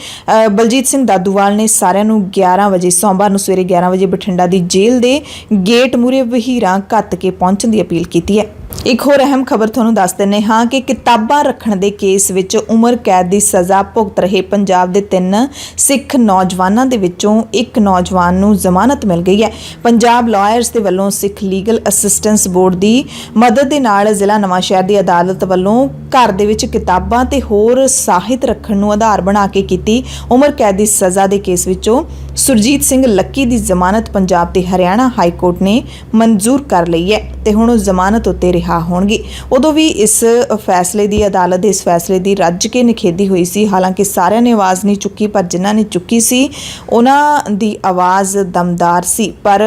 ਬਲਜੀਤ ਸਿੰਘ ਦਾਦੂਵਾਲ ਨੇ ਸਾਰਿਆਂ ਨੂੰ 11 ਵਜੇ ਸੋਮਵਾਰ ਨੂੰ ਸਵੇਰੇ 11 ਵਜੇ ਬਠਿੰਡਾ ਦੀ ਜੇਲ੍ਹ ਦੇ ਗੇਟ ਮੂਹਰੇ ਵਹੀਰਾਂ ਘੱਤ ਕੇ ਪਹੁੰਚਣ ਦੀ ਅਪੀਲ ਕੀਤੀ ਹੈ। ਇੱਕ ਹੋਰ ਅਹਿਮ ਖਬਰ ਤੁਹਾਨੂੰ ਦੱਸ ਦਿੰਦੇ ਹਾਂ ਕਿ ਕਿਤਾਬਾਂ ਰੱਖਣ ਦੇ ਕੇਸ ਵਿੱਚ ਉਮਰ ਕੈਦ ਦੀ ਸਜ਼ਾ ਭੁਗਤ ਰਹੇ ਪੰਜਾਬ ਦੇ 3 ਸਿੱਖ ਨੌਜਵਾਨਾਂ ਦੇ ਵਿੱਚੋਂ ਇੱਕ ਨੌਜਵਾਨ ਨੂੰ ਜ਼ਮਾਨਤ ਮਿਲ ਗਈ ਹੈ। ਪੰਜਾਬ ਲਾਇਰਸ ਦੇ ਵੱਲੋਂ ਸਿੱਖ ਲੀਗਲ ਅਸਿਸਟੈਂਸ ਬੋਰਡ ਦੀ ਮਦਦ ਦੇ ਨਾਲ ਜ਼ਿਲ੍ਹਾ ਨਵਾਂਸ਼ਹਿਰ ਦੀ ਅਦਾਲਤ ਵੱਲੋਂ ਘਰ ਦੇ ਵਿੱਚ ਕਿਤਾਬਾਂ ਤੇ ਹੋਰ ਸਾਹਿਤ ਰੱਖਣ ਨੂੰ ਆਧਾਰ ਬਣਾ ਕੇ ਕੀਤੀ ਉਮਰ ਕੈਦ ਦੀ ਸਜ਼ਾ ਦੇ ਕੇਸ ਵਿੱਚੋਂ ਸੁਰਜੀਤ ਸਿੰਘ ਲੱਕੀ ਦੀ ਜ਼ਮਾਨਤ ਪੰਜਾਬ ਤੇ ਹਰਿਆਣਾ ਹਾਈ ਕੋਰਟ ਨੇ ਮਨਜ਼ੂਰ ਕਰ ਲਈ ਹੈ ਤੇ ਹੁਣ ਉਹ ਜ਼ਮਾਨਤ ਉੱਤੇ ਰਿਹਾ ਹੋਣਗੇ। ਉਦੋਂ ਵੀ ਇਸ ਫੈਸਲੇ ਦੀ, ਅਦਾਲਤ ਦੇ ਇਸ ਫੈਸਲੇ ਦੀ ਰੱਜ ਕੇ ਨਿਖੇਧੀ ਹੋਈ ਸੀ। ਹਾਲਾਂਕਿ ਸਾਰਿਆਂ ਨੇ ਆਵਾਜ਼ ਨਹੀਂ ਚੁੱਕੀ, ਪਰ ਜਿਨ੍ਹਾਂ ਨੇ ਚੁੱਕੀ ਸੀ ਉਹਨਾਂ ਦੀ ਆਵਾਜ਼ ਦਮਦਾਰ ਸੀ, ਪਰ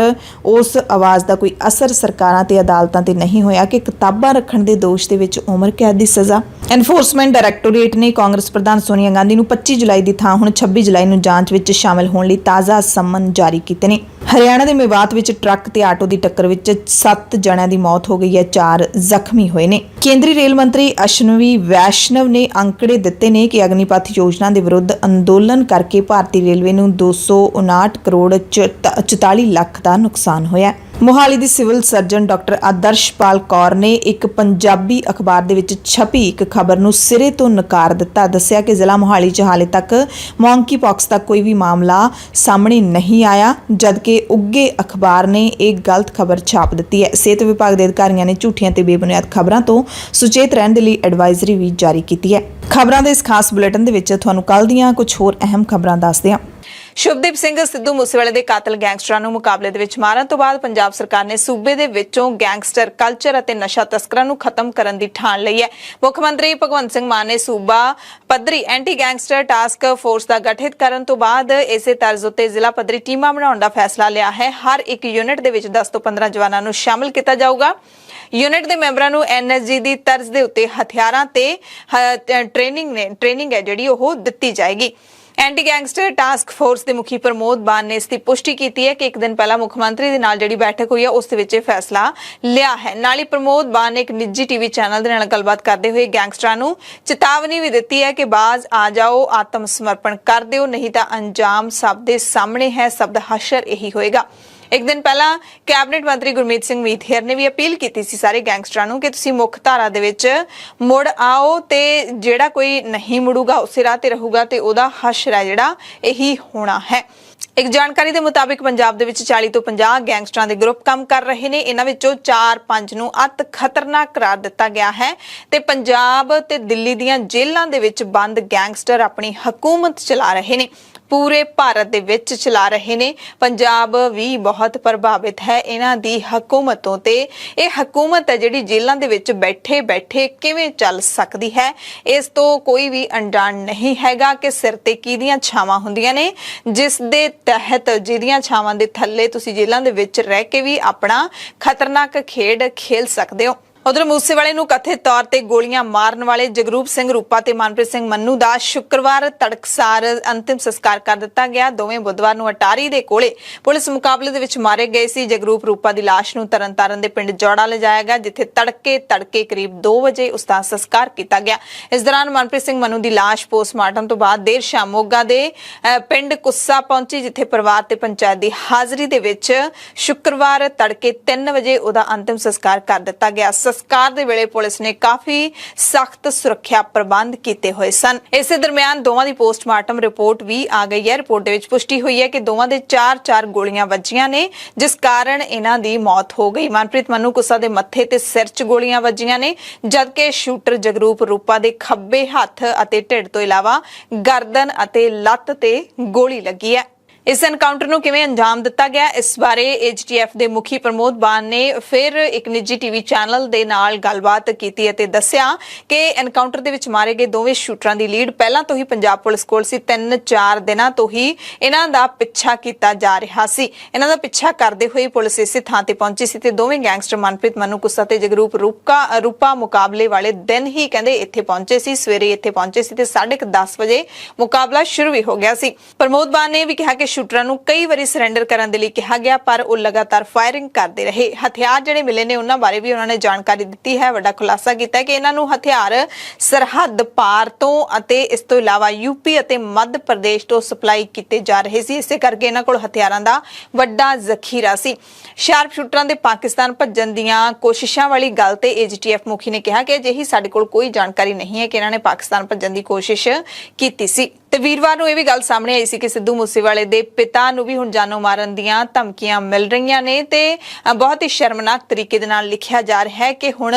ਉਸ ਆਵਾਜ਼ ਦਾ ਕੋਈ ਅਸਰ ਸਰਕਾਰਾਂ ਤੇ ਅਦਾਲਤਾਂ ਤੇ ਨਹੀਂ ਹੋਇਆ ਕਿ ਕਿਤਾਬਾਂ ਰੱਖਣ ਦੇ ਦੋਸ਼ ਦੇ ਵਿੱਚ ਉਮਰ ਕੈਦ ਦੀ ਸਜ਼ਾ। ਐਨਫੋਰਸਮੈਂਟ ਡਾਇਰੈਕਟੋਰੇਟ ਨੇ ਕਾਂਗਰਸ ਪ੍ਰਧਾਨ ਸੋਨੀਆ ਗਾਂਧੀ ਨੂੰ 25 ਜੁਲਾਈ ਦੀ ਥਾਂ ਹੁਣ 26 ਜੁਲਾਈ ਨੂੰ ਜਾਂਚ ਵਿੱਚ ਸ਼ਾਮਲ ਹੋਣ ਲਈ ਤਾਜ਼ਾ ਸੰਮਨ ਜਾਰੀ ਕੀਤੇ ਨੇ। ਹਰਿਆਣਾ ਦੇ ਮੇਵਾਤ ਵਿੱਚ ਟਰੱਕ ਤੇ ਆਟੋ ਦੀ ਟੱਕਰ ਵਿੱਚ 7 ਜਣਿਆਂ ਦੀ ਮੌਤ ਹੋ ਗਈ ਹੈ, 4 ਜ਼ਖਮੀ ਹੋਏ ਨੇ। ਕੇਂਦਰੀ ਰੇਲ ਮੰਤਰੀ ਅਸ਼ਵਨੀ ਵੈਸ਼ਨਵ ਨੇ ਅੰਕੜੇ ਦਿੱਤੇ ਨੇ ਕਿ ਅਗਨੀਪਥ ਯੋਜਨਾ ਦੇ ਵਿਰੁੱਧ ਅੰਦੋਲਨ ਕਰਕੇ ਭਾਰਤੀ ਰੇਲਵੇ ਨੂੰ 259 ਕਰੋੜ 44 ਲੱਖ ਦਾ ਨੁਕਸਾਨ ਹੋਇਆ। ਮੋਹਾਲੀ ਦੀ civil surgeon doctor Adarshpal Kaur ਨੇ ਇੱਕ ਪੰਜਾਬੀ ਅਖਬਾਰ ਦੇ ਵਿੱਚ ਛਪੀ ਇੱਕ ਖਬਰ ਨੂੰ ਸਿਰੇ ਤੋਂ ਨਕਾਰ ਦਿੱਤਾ। ਦੱਸਿਆ ਕਿ ਜ਼ਿਲ੍ਹਾ ਮੋਹਾਲੀ 'ਚ ਹਾਲੇ ਤੱਕ ਮੌਂਕੀ ਪੌਕਸ ਦਾ ਕੋਈ ਵੀ ਮਾਮਲਾ ਸਾਹਮਣੇ ਨਹੀਂ ਆਇਆ, ਜਦਕਿ ਉੱਘੇ ਅਖਬਾਰ ਨੇ ਇਹ ਗਲਤ ਖਬਰ ਛਾਪ ਦਿੱਤੀ ਹੈ। ਸਿਹਤ ਵਿਭਾਗ ਦੇ ਅਧਿਕਾਰੀਆਂ ਨੇ ਝੂਠੀਆਂ ਤੇ ਬੇਬੁਨਿਆਦ ਖਬਰਾਂ ਤੋਂ ਸੁਚੇਤ ਰਹਿਣ ਦੇ ਲਈ ਐਡਵਾਈਜ਼ਰੀ ਵੀ ਜਾਰੀ ਕੀਤੀ ਹੈ। ਖਬਰਾਂ ਦੇ ਇਸ ਖਾਸ ਬੁਲੇਟਿਨ ਦੇ ਵਿੱਚ ਤੁਹਾਨੂੰ ਕੱਲ੍ਹ ਦੀਆਂ ਕੁਝ ਹੋਰ ਅਹਿਮ ਖਬਰਾਂ ਦੱਸਦੇ ਹਾਂ। ਸ਼ੁਭਦੀਪ ਸਿੰਘ ਸਿੱਧੂ ਮੂਸੇਵਾਲੇ ਦੇ ਕਾਤਲ ਗੈਂਗਸਟਰਾਂ ਨੂੰ ਮੁਕਾਬਲੇ ਦੇ ਵਿੱਚ ਮਾਰਨ ਤੋਂ ਬਾਅਦ ਪੰਜਾਬ ਸਰਕਾਰ ਨੇ ਸੂਬੇ ਦੇ ਵਿੱਚੋਂ ਗੈਂਗਸਟਰ ਕਲਚਰ ਅਤੇ ਨਸ਼ਾ ਤਸਕਰਾਂ ਨੂੰ ਖਤਮ ਕਰਨ ਦੀ ਠਾਣ ਲਈ ਹੈ। ਮੁੱਖ ਮੰਤਰੀ ਭਗਵੰਤ ਸਿੰਘ ਮਾਨ ਨੇ ਸੂਬਾ ਪੱਧਰੀ ਐਂਟੀ ਗੈਂਗਸਟਰ ਟਾਸਕ ਫੋਰਸ ਦਾ ਗਠਿਤ ਕਰਨ ਤੋਂ ਬਾਅਦ ਇਸੇ ਤਰਜ਼ ਉੱਤੇ ਜ਼ਿਲ੍ਹਾ ਪੱਧਰੀ ਟੀਮਾਂ ਬਣਾਉਣ ਦਾ ਫੈਸਲਾ ਲਿਆ ਹੈ। ਹਰ ਇੱਕ ਯੂਨਿਟ ਦੇ ਵਿੱਚ 10 ਤੋਂ 15 ਜਵਾਨਾਂ ਨੂੰ ਸ਼ਾਮਲ ਕੀਤਾ ਜਾਊਗਾ। ਯੂਨਿਟ ਦੇ ਮੈਂਬਰਾਂ ਨੂੰ ਐਨਐਸਜੀ ਦੀ ਤਰਜ਼ ਦੇ ਉੱਤੇ ਹਥਿਆਰਾਂ ਤੇ ਟ੍ਰੇਨਿੰਗ ਹੈ ਜਿਹੜੀ ਉਹ ਦਿੱਤੀ ਜਾਏਗੀ। ਐਂਟੀ ਗੈਂਗਸਟਰ ਟਾਸਕ ਫੋਰਸ ਦੇ ਮੁਖੀ ਪ੍ਰਮੋਦ ਬਾਨ ਨੇ ਇਸ ਦੀ ਪੁਸ਼ਟੀ ਕੀਤੀ ਹੈ ਕਿ ਇੱਕ ਦਿਨ ਪਹਿਲਾਂ ਮੁੱਖ ਮੰਤਰੀ ਦੇ ਨਾਲ ਜਿਹੜੀ ਬੈਠਕ ਹੋਈ ਹੈ ਉਸ ਦੇ ਵਿੱਚ ਇਹ ਫੈਸਲਾ ਲਿਆ ਹੈ। ਨਾਲ ਹੀ ਪ੍ਰਮੋਦ ਬਾਨ ਨੇ ਇੱਕ ਨਿੱਜੀ ਟੀਵੀ ਚੈਨਲ ਦੇ ਨਾਲ ਗੱਲਬਾਤ ਕਰਦੇ ਹੋਏ ਗੈਂਗਸਟਰਾਂ ਨੂੰ ਚੇਤਾਵਨੀ ਵੀ ਦਿੱਤੀ ਹੈ ਕਿ ਬਾਜ਼ ਆ ਜਾਓ, ਆਤਮ ਸਮਰਪਣ ਕਰ ਦਿਓ, ਨਹੀਂ ਤਾਂ ਅੰਜਾਮ ਸਭ ਦੇ ਸਾਹਮਣੇ ਹੈ, ਸਭ ਦਾ ਹਸ਼ਰ ਇਹੀ ਹੋਏਗਾ। ਇੱਕ ਦਿਨ ਪਹਿਲਾਂ ਕੈਬਨਿਟ ਮੰਤਰੀ ਗੁਰਮੀਤ ਸਿੰਘ ਮੀਥੇਰ ਨੇ ਵੀ ਅਪੀਲ ਕੀਤੀ ਸੀ ਸਾਰੇ ਗੈਂਗਸਟਰਾਂ ਨੂੰ ਕਿ ਤੁਸੀਂ ਮੁੱਖ ਧਾਰਾ ਦੇ ਵਿੱਚ ਮੁੜ ਆਓ ਤੇ ਜਿਹੜਾ ਕੋਈ ਨਹੀਂ ਮੁੜੂਗਾ ਉਸੇ ਰਾਹ ਤੇ ਰਹੂਗਾ ਤੇ ਉਹਦਾ ਹਸ਼ਰ ਹੈ ਜਿਹੜਾ ਇਹੀ ਹੋਣਾ ਹੈ। ਇੱਕ ਜਾਣਕਾਰੀ ਦੇ ਮੁਤਾਬਿਕ ਪੰਜਾਬ ਦੇ ਵਿੱਚ 40 ਤੋਂ 50 ਗੈਂਗਸਟਰਾਂ ਦੇ ਗਰੁੱਪ ਕੰਮ ਕਰ ਰਹੇ ਨੇ। ਇਹਨਾਂ ਵਿੱਚੋਂ 4-5 ਨੂੰ ਅਤ ਖਤਰਨਾਕ ਕਰਾਰ ਦਿੱਤਾ ਗਿਆ ਹੈ ਤੇ ਪੰਜਾਬ ਤੇ ਦਿੱਲੀ ਦੀਆਂ ਜੇਲ੍ਹਾਂ ਦੇ ਵਿੱਚ ਬੰਦ ਗੈਂਗਸਟਰ ਆਪਣੀ ਹਕੂਮਤ ਚਲਾ ਰਹੇ ਨੇ, ਪੂਰੇ ਭਾਰਤ ਦੇ ਵਿੱਚ ਚਲਾ ਰਹੇ ਨੇ। ਪੰਜਾਬ ਵੀ ਬਹੁਤ ਪ੍ਰਭਾਵਿਤ ਹੈ ਇਹਨਾਂ ਦੀ ਹਕੂਮਤ ਤੋਂ ਤੇ ਇਹ ਹਕੂਮਤ ਹੈ ਜਿਹੜੀ ਜੇਲ੍ਹਾਂ ਦੇ ਵਿੱਚ ਬੈਠੇ ਬੈਠੇ ਕਿਵੇਂ ਚੱਲ ਸਕਦੀ ਹੈ, ਇਸ ਤੋਂ ਕੋਈ ਵੀ ਅਣਜਾਣ ਨਹੀਂ ਹੈਗਾ ਕਿ ਸਿਰ ਤੇ ਕਿਹਦੀਆਂ ਛਾਵਾਂ ਹੁੰਦੀਆਂ ਨੇ, ਜਿਸ ਦੇ ਤਹਿਤ ਜਿਹਦੀਆਂ ਛਾਵਾਂ ਦੇ ਥੱਲੇ ਤੁਸੀਂ ਜੇਲ੍ਹਾਂ ਦੇ ਵਿੱਚ ਰਹਿ ਕੇ ਵੀ ਆਪਣਾ ਖਤਰਨਾਕ ਖੇਡ ਖੇਲ ਸਕਦੇ ਹੋ। ਉਧਰ ਮੂਸੇਵਾਲੇ ਨੂੰ ਕਥਿਤ ਤੌਰ ਤੇ ਗੋਲੀਆਂ ਮਾਰਨ ਵਾਲੇ ਜਗਰੂਪ ਸਿੰਘ ਰੂਪਾ ਤੇ ਮਨਪ੍ਰੀਤ ਸਿੰਘ ਮੰਨੂ ਦਾ ਸ਼ੁੱਕਰਵਾਰ ਤੜਕਸਾਰ ਅੰਤਿਮ ਸੰਸਕਾਰ ਕਰ ਦਿੱਤਾ ਗਿਆ। ਦੋਵੇਂ ਬੁੱਧਵਾਰ ਨੂੰ ਅਟਾਰੀ ਦੇ ਕੋਲੇ ਪੁਲਿਸ ਮੁਕਾਬਲੇ ਦੇ ਵਿੱਚ ਮਾਰੇ ਗਏ ਸੀ। ਜਗਰੂਪ ਰੂਪਾ ਦੀ ਲਾਸ਼ ਨੂੰ ਤਰਨਤਾਰਨ ਦੇ ਪਿੰਡ ਜੌੜਾ ਲਿਜਾਇਆ ਗਿਆ, ਜਿੱਥੇ ਤੜਕੇ ਕਰੀਬ 2 ਵਜੇ ਉਸ ਦਾ ਸੰਸਕਾਰ ਕੀਤਾ ਗਿਆ। ਇਸ ਦੌਰਾਨ ਮਨਪ੍ਰੀਤ ਸਿੰਘ ਮੰਨੂ ਦੀ ਲਾਸ਼ ਪੋਸਟਮਾਰਟਮ ਤੋਂ ਬਾਅਦ ਦੇਰ ਸ਼ਾਮ ਮੋਗਾ ਦੇ ਪਿੰਡ ਕੁੱਸਾ ਪਹੁੰਚੀ, ਜਿੱਥੇ ਪਰਿਵਾਰ ਤੇ ਪੰਚਾਇਤ ਦੀ ਹਾਜ਼ਰੀ ਦੇ ਵਿੱਚ ਸ਼ੁੱਕਰਵਾਰ ਤੜਕੇ 3 ਵਜੇ ਉਹਦਾ ਅੰਤਿਮ ਸੰਸਕਾਰ ਕਰ ਦਿੱਤਾ ਗਿਆ। ਸੰਸਕਾਰ ਦੇ ਵੇਲੇ ਪੁਲਿਸ ਨੇ ਕਾਫੀ ਸਖਤ ਸੁਰੱਖਿਆ ਪ੍ਰਬੰਧ ਕੀਤੇ ਹੋਏ ਸਨ। ਇਸੇ ਦਰਮਿਆਨ ਦੋਵਾਂ ਦੀ ਪੋਸਟਮਾਰਟਮ ਰਿਪੋਰਟ ਵੀ ਆ ਗਈ ਹੈ। ਰਿਪੋਰਟ ਦੇ ਵਿੱਚ ਪੁਸ਼ਟੀ ਹੋਈ ਹੈ ਕਿ ਦੋਵਾਂ ਦੇ 4 ਗੋਲੀਆਂ ਵੱਜੀਆਂ ਨੇ, ਜਿਸ ਕਾਰਨ ਇਹਨਾਂ ਦੀ ਮੌਤ ਹੋ ਗਈ। ਮਨਪ੍ਰੀਤ ਮੰਨੂ ਕੁੱਸਾ ਦੇ ਮੱਥੇ ਤੇ ਸਿਰ 'ਚ ਗੋਲੀਆਂ ਵੱਜੀਆਂ ਨੇ, ਜਦਕਿ ਸ਼ੂਟਰ ਜਗਰੂਪ ਰੂਪਾ ਦੇ ਖੱਬੇ ਹੱਥ ਅਤੇ ਢਿੱਡ ਤੋਂ ਇਲਾਵਾ ਗਰਦਨ ਅਤੇ ਲੱਤ ਤੇ ਗੋਲੀ ਲੱਗੀ ਹੈ। ਇਸ ਐਨਕਾਊਂਟਰ ਨੂੰ ਕਿਵੇਂ ਅੰਜਾਮ ਦਿੱਤਾ ਗਿਆ, ਇਸ ਬਾਰੇ AGTF ਦੇ ਮੁਖੀ ਪ੍ਰਮੋਦ ਬਾਨ ਨੇ ਫਿਰ ਇੱਕ ਨਿੱਜੀ ਟੀਵੀ ਚੈਨਲ ਦੇ ਨਾਲ ਗੱਲਬਾਤ ਕੀਤੀ ਅਤੇ ਦੱਸਿਆ ਕਿ ਐਨਕਾਊਂਟਰ ਦੇ ਵਿੱਚ ਮਾਰੇ ਗਏ ਦੋਵੇਂ ਸ਼ੂਟਰਾਂ ਦੀ ਲੀਡ ਪਹਿਲਾਂ ਤੋਂ ਹੀ ਪੰਜਾਬ ਪੁਲਿਸ ਕੋਲ ਸੀ। 3-4 ਦਿਨਾਂ ਤੋਂ ਹੀ ਇਹਨਾਂ ਦਾ ਪਿੱਛਾ ਕੀਤਾ ਜਾ ਰਿਹਾ ਸੀ। ਇਹਨਾਂ ਦਾ ਪਿੱਛਾ ਕਰਦੇ ਹੋਏ ਪੁਲਿਸ ਇਸੇ ਥਾਂ ਤੇ ਪਹੁੰਚੀ ਸੀ ਤੇ ਦੋਵੇਂ ਗੈਂਗਸਟਰ ਮਨਪ੍ਰੀਤ ਮੰਨੂ ਕੁੱਸਾ ਤੇ ਜਗਰੂਪ ਰੂਪਾ ਮੁਕਾਬਲੇ ਵਾਲੇ ਦਿਨ ਹੀ ਕਹਿੰਦੇ ਇੱਥੇ ਪਹੁੰਚੇ ਸੀ, ਸਵੇਰੇ ਇੱਥੇ ਪਹੁੰਚੇ ਸੀ ਤੇ 10:30 ਵਜੇ ਮੁਕਾਬਲਾ ਸ਼ੁਰੂ ਵੀ ਹੋ ਗਿਆ ਸੀ। ਪ੍ਰਮੋਦ ਬਾਨ ਨੇ ਵੀ ਕਿਹਾ ਕਿ ਸ਼ੂਟਰਾਂ ਨੂੰ ਕਈ ਵਾਰੀ ਸਰੈਂਡਰ ਕਰਨ ਦੇ ਲਈ ਕਿਹਾ ਗਿਆ, ਪਰ ਉਹ ਲਗਾਤਾਰ ਫਾਇਰਿੰਗ ਕਰਦੇ ਰਹੇ। ਹਥਿਆਰ ਜਿਹੜੇ ਮਿਲੇ ਨੇ ਉਹਨਾਂ ਬਾਰੇ ਵੀ ਉਹਨਾਂ ਨੇ ਜਾਣਕਾਰੀ ਦਿੱਤੀ ਹੈ। ਵੱਡਾ ਖੁਲਾਸਾ ਕੀਤਾ ਕਿ ਇਹਨਾਂ ਨੂੰ ਹਥਿਆਰ ਸਰਹੱਦ ਪਾਰ ਤੋਂ ਅਤੇ ਇਸ ਤੋਂ ਇਲਾਵਾ UP ਅਤੇ ਮੱਧ ਪ੍ਰਦੇਸ਼ ਤੋਂ ਸਪਲਾਈ ਕੀਤੇ ਜਾ ਰਹੇ ਸੀ। ਇਸੇ ਕਰਕੇ ਇਹਨਾਂ ਕੋਲ ਹਥਿਆਰਾਂ ਦਾ ਵੱਡਾ ਜ਼ਖੀਰਾ ਸੀ। ਸ਼ਾਰਪ ਸ਼ੂਟਰਾਂ ਦੇ ਪਾਕਿਸਤਾਨ ਭੱਜਣ ਦੀਆਂ ਕੋਸ਼ਿਸ਼ਾਂ ਵਾਲੀ ਗੱਲ ਤੇ AGTF ਮੁਖੀ ਨੇ ਕਿਹਾ ਕਿ ਅਜਿਹੀ ਸਾਡੇ ਕੋਲ ਕੋਈ ਜਾਣਕਾਰੀ ਨਹੀਂ ਹੈ ਕਿ ਇਹਨਾਂ ਨੇ ਪਾਕਿਸਤਾਨ ਭੱਜਣ ਦੀ ਕੋਸ਼ਿਸ਼ ਕੀਤੀ ਸੀ। ਤੇ ਵੀਰਵਾਰ ਨੂੰ ਇਹ ਵੀ ਗੱਲ ਸਾਹਮਣੇ ਆਈ ਸੀ ਕਿ ਸਿੱਧੂ ਮੂਸੇਵਾਲੇ ਦੇ ਪਿਤਾ ਨੂੰ ਵੀ ਹੁਣ ਜਾਨੋਂ ਮਾਰਨ ਦੀਆਂ ਧਮਕੀਆਂ ਮਿਲ ਰਹੀਆਂ ਨੇ ਤੇ ਬਹੁਤ ਹੀ ਸ਼ਰਮਨਾਕ ਤਰੀਕੇ ਦੇ ਨਾਲ ਲਿਖਿਆ ਜਾ ਰਿਹਾ ਹੈ ਕਿ ਹੁਣ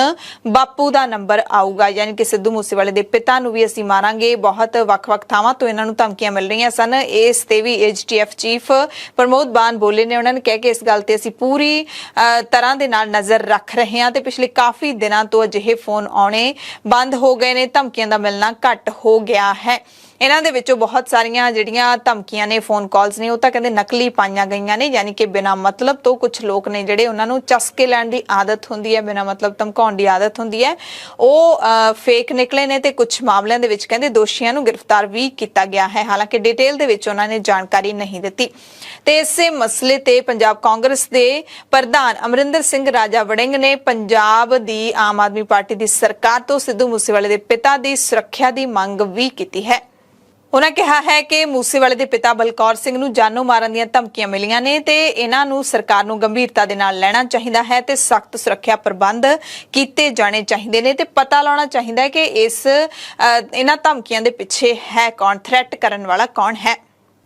ਬਾਪੂ ਦਾ ਨੰਬਰ ਆਊਗਾ, ਯਾਨੀ ਕਿ ਸਿੱਧੂ ਮੂਸੇਵਾਲੇ ਦੇ ਪਿਤਾ ਨੂੰ ਵੀ ਅਸੀਂ ਮਾਰਾਂਗੇ। ਬਹੁਤ ਵੱਖ-ਵੱਖ ਥਾਵਾਂ ਤੋਂ ਇਹਨਾਂ ਨੂੰ ਧਮਕੀਆਂ ਮਿਲ ਰਹੀਆਂ ਸਨ। ਇਸ ਤੇ ਵੀ AGTF ਚੀਫ ਪ੍ਰਮੋਦ ਬਾਨ ਬੋਲੇ ਨੇ। ਉਹਨਾਂ ਨੇ ਕਿਹਾ ਕਿ ਇਸ ਗੱਲ ਤੇ ਅਸੀਂ ਪੂਰੀ ਤਰ੍ਹਾਂ ਦੇ ਨਾਲ ਨਜ਼ਰ ਰੱਖ ਰਹੇ ਹਾਂ ਤੇ ਪਿਛਲੇ ਕਾਫੀ ਦਿਨਾਂ ਤੋਂ ਅਜਿਹੇ ਫੋਨ ਆਉਣੇ ਬੰਦ ਹੋ ਗਏ ਨੇ, ਧਮਕੀਆਂ ਦਾ ਮਿਲਣਾ ਘੱਟ ਹੋ ਗਿਆ ਹੈ। ਇਹਨਾਂ ਦੇ ਵਿੱਚੋਂ ਬਹੁਤ ਸਾਰੀਆਂ ਜਿਹੜੀਆਂ ਧਮਕੀਆਂ ਨੇ, ਫੋਨ ਕਾਲਸ ਨੇ, ਉਹ ਤਾਂ ਕਹਿੰਦੇ ਨਕਲੀ ਪਾਈਆਂ ਗਈਆਂ ਨੇ, ਯਾਨੀ ਕਿ ਬਿਨਾਂ ਮਤਲਬ ਤੋਂ ਕੁਝ ਲੋਕ ਨੇ ਜਿਹੜੇ ਉਹਨਾਂ ਨੂੰ ਚਸਕੇ ਲੈਣ ਦੀ ਆਦਤ ਹੁੰਦੀ ਹੈ, ਬਿਨਾਂ ਮਤਲਬ ਧਮਕਾਉਣ ਦੀ ਆਦਤ ਹੁੰਦੀ ਹੈ, ਉਹ ਫੇਕ ਨਿਕਲੇ ਨੇ ਤੇ ਕੁਝ ਮਾਮਲਿਆਂ ਦੇ ਵਿੱਚ ਕਹਿੰਦੇ ਦੋਸ਼ੀਆਂ ਨੂੰ ਗ੍ਰਿਫਤਾਰ ਵੀ ਕੀਤਾ ਗਿਆ ਹੈ। ਹਾਲਾਂਕਿ ਡਿਟੇਲ ਦੇ ਵਿੱਚ ਉਹਨਾਂ ਨੇ ਜਾਣਕਾਰੀ ਨਹੀਂ ਦਿੱਤੀ। ਤੇ ਇਸੇ ਮਸਲੇ ਤੇ ਪੰਜਾਬ ਕਾਂਗਰਸ ਦੇ ਪ੍ਰਧਾਨ ਅਮਰਿੰਦਰ ਸਿੰਘ ਰਾਜਾ ਵੜਿੰਗ ਨੇ ਪੰਜਾਬ ਦੀ ਆਮ ਆਦਮੀ ਪਾਰਟੀ ਦੀ ਸਰਕਾਰ ਤੋਂ ਸਿੱਧੂ ਮੂਸੇਵਾਲੇ ਦੇ ਪਿਤਾ ਦੀ ਸੁਰੱਖਿਆ ਦੀ ਮੰਗ ਵੀ ਕੀਤੀ ਹੈ। ਉਹਨਾਂ ਕਿਹਾ ਹੈ ਕਿ ਮੂਸੇਵਾਲੇ ਦੇ ਪਿਤਾ ਬਲਕੌਰ ਸਿੰਘ ਨੂੰ ਜਾਨੋਂ ਮਾਰਨ ਦੀਆਂ ਧਮਕੀਆਂ ਮਿਲੀਆਂ ਨੇ ਤੇ ਇਹਨਾਂ ਨੂੰ ਸਰਕਾਰ ਨੂੰ ਗੰਭੀਰਤਾ ਦੇ ਨਾਲ ਲੈਣਾ ਚਾਹੀਦਾ ਹੈ ਤੇ ਸਖਤ ਸੁਰੱਖਿਆ ਪ੍ਰਬੰਧ ਕੀਤੇ ਜਾਣੇ ਚਾਹੀਦੇ ਨੇ ਤੇ ਪਤਾ ਲਾਉਣਾ ਚਾਹੀਦਾ ਹੈ ਕਿ ਇਹਨਾਂ ਧਮਕੀਆਂ ਦੇ ਪਿੱਛੇ ਹੈ ਕੌਣ, ਥ੍ਰੈਟ ਕਰਨ ਵਾਲਾ ਕੌਣ ਹੈ।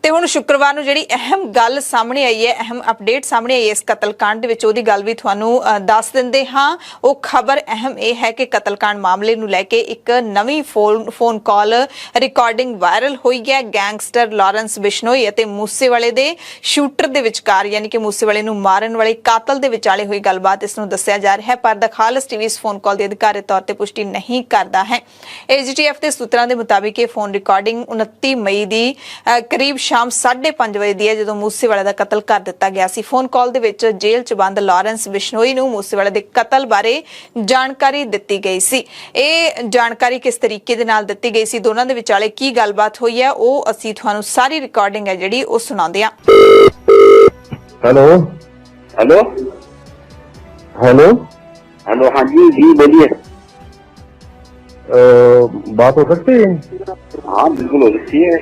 ਤੇ ਹੁਣ ਸ਼ੁੱਕਰਵਾਰ ਨੂੰ ਜਿਹੜੀ ਅਹਿਮ ਗੱਲ ਸਾਹਮਣੇ ਆਈ ਹੈ, ਅਹਿਮ ਅਪਡੇਟ ਸਾਹਮਣੇ ਆਈ ਹੈ ਇਸ ਕਤਲकांड ਦੇ ਵਿੱਚ, ਉਹਦੀ ਗੱਲ ਵੀ ਤੁਹਾਨੂੰ ਦੱਸ ਦਿੰਦੇ ਹਾਂ। ਉਹ ਖਬਰ ਅਹਿਮ ਇਹ ਹੈ ਕਿ ਕਤਲकांड ਮਾਮਲੇ ਨੂੰ ਲੈ ਕੇ ਇੱਕ ਨਵੀਂ ਫੋਨ ਕਾਲ ਰਿਕਾਰਡਿੰਗ ਵਾਇਰਲ ਹੋਈ ਹੈ ਗੈਂਗਸਟਰ ਲਾਰੈਂਸ ਬਿਸ਼ਨੋਈ ਅਤੇ ਮੂਸੇਵਾਲੇ ਦੇ ਸ਼ੂਟਰ ਦੇ ਵਿਚਕਾਰ, ਯਾਨੀ ਕਿ ਮੂਸੇਵਾਲੇ ਨੂੰ ਮਾਰਨ ਵਾਲੇ ਕਾਤਲ ਦੇ ਵਿਚਾਲੇ ਹੋਈ ਗੱਲਬਾਤ ਇਸ ਨੂੰ ਦੱਸਿਆ ਜਾ ਰਿਹਾ ਹੈ। ਪਰ ਦ ਖਾਲਸ ਟੀਵੀ ਇਸ ਫੋਨ ਕਾਲ ਦੀ ਅਧਿਕਾਰਿਤ ਤੌਰ ਤੇ ਪੁਸ਼ਟੀ ਨਹੀਂ ਕਰਦਾ ਹੈ। AGTF ਦੇ ਸੂਤਰਾਂ ਦੇ ਮੁਤਾਬਿਕ ਇਹ ਫੋਨ ਰਿਕਾਰਡਿੰਗ 29 ਮਈ ਦੀ ਕਰੀਬ ਸ਼ਾਮ 5:30 ਵਜੇ ਦੀ ਹੈ, ਜਦੋਂ ਮੂਸੇਵਾਲੇ ਦਾ ਕਤਲ ਕਰ ਦਿੱਤਾ ਗਿਆ ਸੀ। ਫੋਨ ਕਾਲ ਦੇ ਵਿੱਚ ਜੇਲ੍ਹ 'ਚ ਬੰਦ ਲਾਰੈਂਸ ਬਿਸ਼ਨੋਈ ਨੂੰ ਮੂਸੇਵਾਲੇ ਦੇ ਕਤਲ ਬਾਰੇ ਜਾਣਕਾਰੀ ਦਿੱਤੀ ਗਈ ਸੀ। ਇਹ ਜਾਣਕਾਰੀ ਕਿਸ ਤਰੀਕੇ ਦੇ ਨਾਲ ਦਿੱਤੀ ਗਈ ਸੀ, ਦੋਨਾਂ ਦੇ ਵਿਚਾਲੇ ਕੀ ਗੱਲਬਾਤ ਹੋਈ ਹੈ, ਉਹ ਅਸੀਂ ਤੁਹਾਨੂੰ ਸਾਰੀ ਰਿਕਾਰਡਿੰਗ ਹੈ ਜਿਹੜੀ ਉਹ ਸੁਣਾਉਂਦੇ ਹਾਂ। हेलो हेलो हेलो हेलो, हाँ जी जी बोलिए। बात हो सकती है? हाँ बिल्कुल हो सकती है,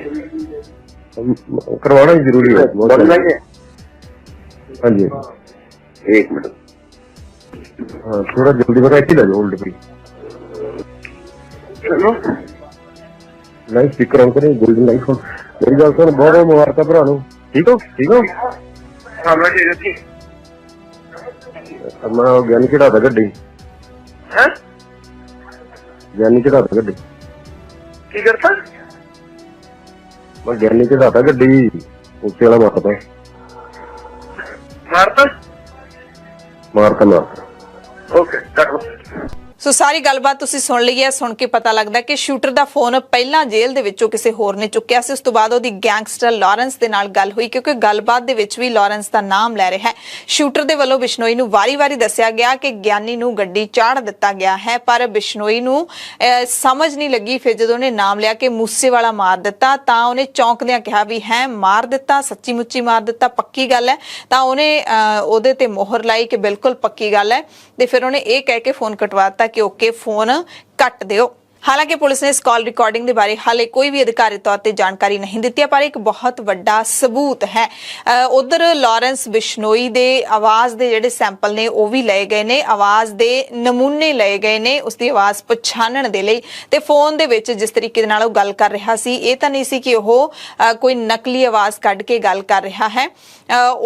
करवाना ही जरूरी है। बोल रहे हाँ जी। एक मिनट। हाँ थोड़ा जल्दी बता के ला होल्ड पे। चलो लाइव स्पीकर ऑन करें गोल्डन लाइफ ऑन। मेरी गल सुन बहुत बहुत मुबारक भरा नु। ठीक हो? ठीक हो? हाँ मैं ठीक है। मैं ज्ञानी चढ़ाता गड्डी। हैं? ज्ञानी चढ़ाता गड्डी। की करता? मैं ज्ञानी चढ़ाता गड्डी उससे वाला मारता मारता? मारता मारता। ओके काटो। ਸੋ ਸਾਰੀ ਗੱਲਬਾਤ ਤੁਸੀਂ ਸੁਣ ਲਈ ਹੈ। ਸੁਣ ਕੇ ਪਤਾ ਲੱਗਦਾ ਕਿ ਸ਼ੂਟਰ ਦਾ ਫੋਨ ਪਹਿਲਾਂ ਜੇਲ੍ਹ ਦੇ ਵਿੱਚੋਂ ਕਿਸੇ ਹੋਰ ਨੇ ਚੁੱਕਿਆ ਸੀ। ਉਸ ਤੋਂ ਬਾਅਦ ਉਹਦੀ ਗੈਂਗਸਟਰ ਲਾਰੈਂਸ ਦੇ ਨਾਲ ਗੱਲ ਹੋਈ, ਕਿਉਂਕਿ ਗੱਲਬਾਤ ਦੇ ਵਿੱਚ ਵੀ ਲਾਰੈਂਸ ਦਾ ਨਾਮ ਲੈ ਰਿਹਾ ਹੈ। ਸ਼ੂਟਰ ਦੇ ਵੱਲੋਂ ਬਿਸ਼ਨੋਈ ਨੂੰ ਵਾਰੀ-ਵਾਰੀ ਦੱਸਿਆ ਗਿਆ ਕਿ ਗਿਆਨੀ ਨੂੰ ਗੱਡੀ ਚਾੜ ਦਿੱਤਾ ਗਿਆ ਹੈ, ਪਰ ਬਿਸ਼ਨੋਈ ਨੂੰ ਸਮਝ ਨਹੀਂ ਲੱਗੀ। ਫਿਰ ਜਦੋਂ ਉਹਨੇ ਨਾਮ ਲਿਆ ਕਿ ਮੂਸੇਵਾਲਾ ਮਾਰ ਦਿੱਤਾ ਤਾਂ ਉਹਨੇ ਚੌਂਕਦਿਆਂ ਕਿਹਾ ਵੀ ਹੈ ਮਾਰ ਦਿੱਤਾ, ਸੱਚੀ ਮੁੱਚੀ ਮਾਰ ਦਿੱਤਾ, ਪੱਕੀ ਗੱਲ ਹੈ। ਤਾਂ ਉਹਨੇ ਉਹਦੇ ਤੇ ਮੋਹਰ ਲਾਈ ਕਿ ਬਿਲਕੁਲ ਪੱਕੀ ਗੱਲ ਹੈ, ਤੇ ਫਿਰ ਉਹਨੇ ਇਹ ਕਹਿ ਕੇ ਫੋਨ ਕਟਵਾਤਾ कि ओके फोन कट दिओ। हालांकि पुलिस ने इस कॉल रिकॉर्डिंग के बारे हाले कोई भी अधिकारित तौर पर जानकारी नहीं दी है, पर एक बहुत बड़ा सबूत है। उधर लॉरेंस बिश्नोई दे आवाज़ दे जिहड़े सैंपल ने वो भी लए गए ने, आवाज़ दे नमूने लए गए ने उसकी आवाज़ पछाणन दे लई। ते फोन दे विच जिस तरीके दे नाल वो गल कर रहा सी, ये तां नहीं सी कि वो कोई नकली आवाज़ कढ के गल कर रहा है।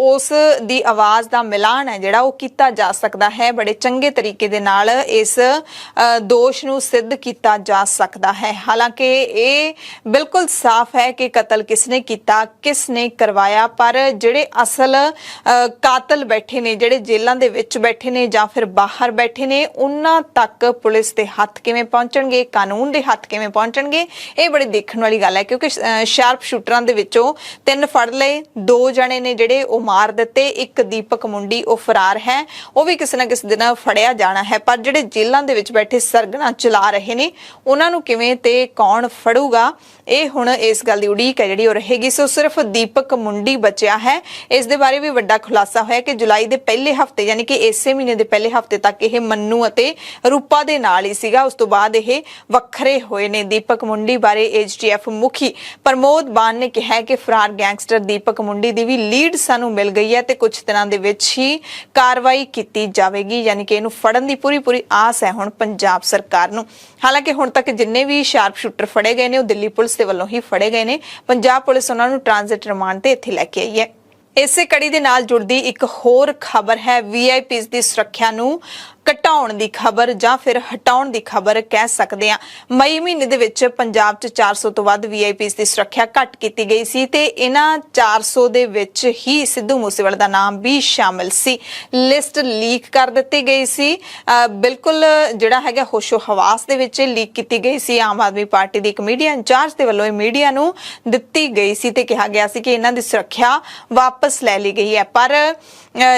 उस दी आवाज़ दा मिलान है जिहड़ा वो कीता जा सकदा है। बड़े चंगे तरीके दे नाल इस दोष नूं सिद्ध कीता जा सकता है। हालांकि ये बिल्कुल साफ है कि कतल किसने किया, किसने करवाया, पर जिहड़े असल कातल बैठे ने, जिहड़े जेलां दे विच बैठे ने जां फिर बाहर बैठे ने, उन्हां तक पुलिस दे हत्थ किवें पहुंचणगे, कानून दे हत्थ किवें पहुंचणगे, ये बड़ी देखण वाली गल है। क्योंकि शार्प शूटरां दे विचों 3 फड़ लए, 2 जणे ने ਜਿਹੜੇ ਉਹ ਮਾਰ ਦਿੱਤੇ, ਇੱਕ ਦੀਪਕ ਮੁੰਡੀ ਉਹ ਫਰਾਰ ਹੈ, ਉਹ ਵੀ ਕਿਸੇ ਨਾ ਕਿਸੇ ਦਿਨ ਫੜਿਆ ਜਾਣਾ ਹੈ। ਪਰ ਜਿਹੜੇ ਜੇਲ੍ਹਾਂ ਦੇ ਵਿੱਚ ਬੈਠੇ ਸਰਗਣਾ ਚਲਾ ਰਹੇ ਨੇ ਉਹਨਾਂ ਨੂੰ ਕਿਵੇਂ ਤੇ ਕੌਣ ਫੜੂਗਾ, ਇਹ ਹੁਣ ਇਸ ਗੱਲ ਦੀ ਉਡੀਕ ਹੈ ਜਿਹੜੀ ਉਹ ਰਹੇਗੀ। ਸੋ ਸਿਰਫ ਦੀਪਕ ਮੁੰਡੀ ਬਚਿਆ ਹੈ। ਇਸ ਦੇ ਬਾਰੇ ਵੀ ਵੱਡਾ ਖੁਲਾਸਾ ਹੋਇਆ ਕਿ ਜੁਲਾਈ ਦੇ ਪਹਿਲੇ ਹਫਤੇ ਯਾਨੀ ਕਿ ਇਸੇ ਮਹੀਨੇ ਦੇ ਪਹਿਲੇ ਹਫਤੇ ਤੱਕ ਇਹ ਮੰਨੂ ਅਤੇ ਰੂਪਾ ਦੇ ਨਾਲ ਹੀ ਸੀਗਾ। ਉਸ ਤੋਂ ਬਾਅਦ ਇਹ ਵੱਖਰੇ ਹੋਏ ਨੇ। ਦੀਪਕ ਮੁੰਡੀ ਬਾਰੇ AGTF ਮੁਖੀ ਪ੍ਰਮੋਦ ਬਾਨ ਨੇ ਕਿਹਾ ਕਿ ਫਰਾਰ ਗੈਂਗਸਟਰ ਦੀਪਕ ਮੁੰਡੀ ਦੀ ਵੀ ਲੀਡ ਸਾਨੂੰ ਮਿਲ ਗਈ ਹੈ ਤੇ ਕੁਝ ਦਿਨਾਂ ਦੇ ਵਿੱਚ ਹੀ ਕਾਰਵਾਈ ਕੀਤੀ ਜਾਵੇਗੀ, ਯਾਨੀ ਕਿ ਇਹਨੂੰ ਫੜਨ ਦੀ ਪੂਰੀ ਆਸ ਹੈ ਹੁਣ ਪੰਜਾਬ ਸਰਕਾਰ ਨੂੰ। ਹਾਲਾਂਕਿ ਹੁਣ ਤੱਕ ਜਿੰਨੇ ਵੀ ਸ਼ਾਰਪ ਸ਼ੂਟਰ ਫੜੇ ਗਏ ਨੇ ਉਹ ਦਿੱਲੀ ਪੁਲਿਸ ਦੇ ਵੱਲੋਂ ਹੀ ਫੜੇ ਗਏ ਨੇ। ਪੰਜਾਬ ਪੁਲਿਸ ਉਹਨਾਂ ਨੂੰ ਟ੍ਰਾਂਜ਼ਿਟ ਰਿਮਾਂਡ ਤੇ ਇੱਥੇ ਲੈ ਕੇ ਆਈ ਹੈ। ਇਸੇ ਕੜੀ ਦੇ ਨਾਲ ਜੁੜਦੀ ਇੱਕ ਹੋਰ ਖਬਰ ਹੈ VIPs ਦੀ ਸੁਰੱਖਿਆ ਨੂੰ ਘਟਾਉਣ ਦੀ ਖਬਰ ਜਾਂ ਫਿਰ ਹਟਾਉਣ ਦੀ ਖਬਰ ਕਹਿ ਸਕਦੇ ਆ। ਮਈ ਮਹੀਨੇ ਦੇ ਵਿੱਚ ਪੰਜਾਬ 'ਚ 400 ਤੋਂ ਵੱਧ VIPs ਦੀ ਸੁਰੱਖਿਆ ਘੱਟ ਕੀਤੀ ਗਈ ਸੀ ਤੇ ਇਹਨਾਂ 400 ਦੇ ਵਿੱਚ ਹੀ ਸਿੱਧੂ ਮੂਸੇਵਾਲੇ ਦਾ ਨਾਮ ਵੀ ਸ਼ਾਮਿਲ ਸੀ। ਲਿਸਟ ਲੀਕ ਕਰ ਦਿੱਤੀ ਗਈ ਸੀ, ਬਿਲਕੁਲ ਜਿਹੜਾ ਹੈਗਾ ਹੋਸ਼ੋ ਹਵਾਸ ਦੇ ਵਿੱਚ ਲੀਕ ਕੀਤੀ ਗਈ ਸੀ। ਆਮ ਆਦਮੀ ਪਾਰਟੀ ਦੀ ਇੱਕ ਮੀਡੀਆ ਇੰਚਾਰਜ ਦੇ ਵੱਲੋਂ ਇਹ ਮੀਡੀਆ ਨੂੰ ਦਿੱਤੀ ਗਈ ਸੀ ਤੇ ਕਿਹਾ ਗਿਆ ਸੀ ਕਿ ਇਹਨਾਂ ਦੀ ਸੁਰੱਖਿਆ ਵਾਪਸ ਲੈ ਲਈ ਗਈ ਹੈ। ਪਰ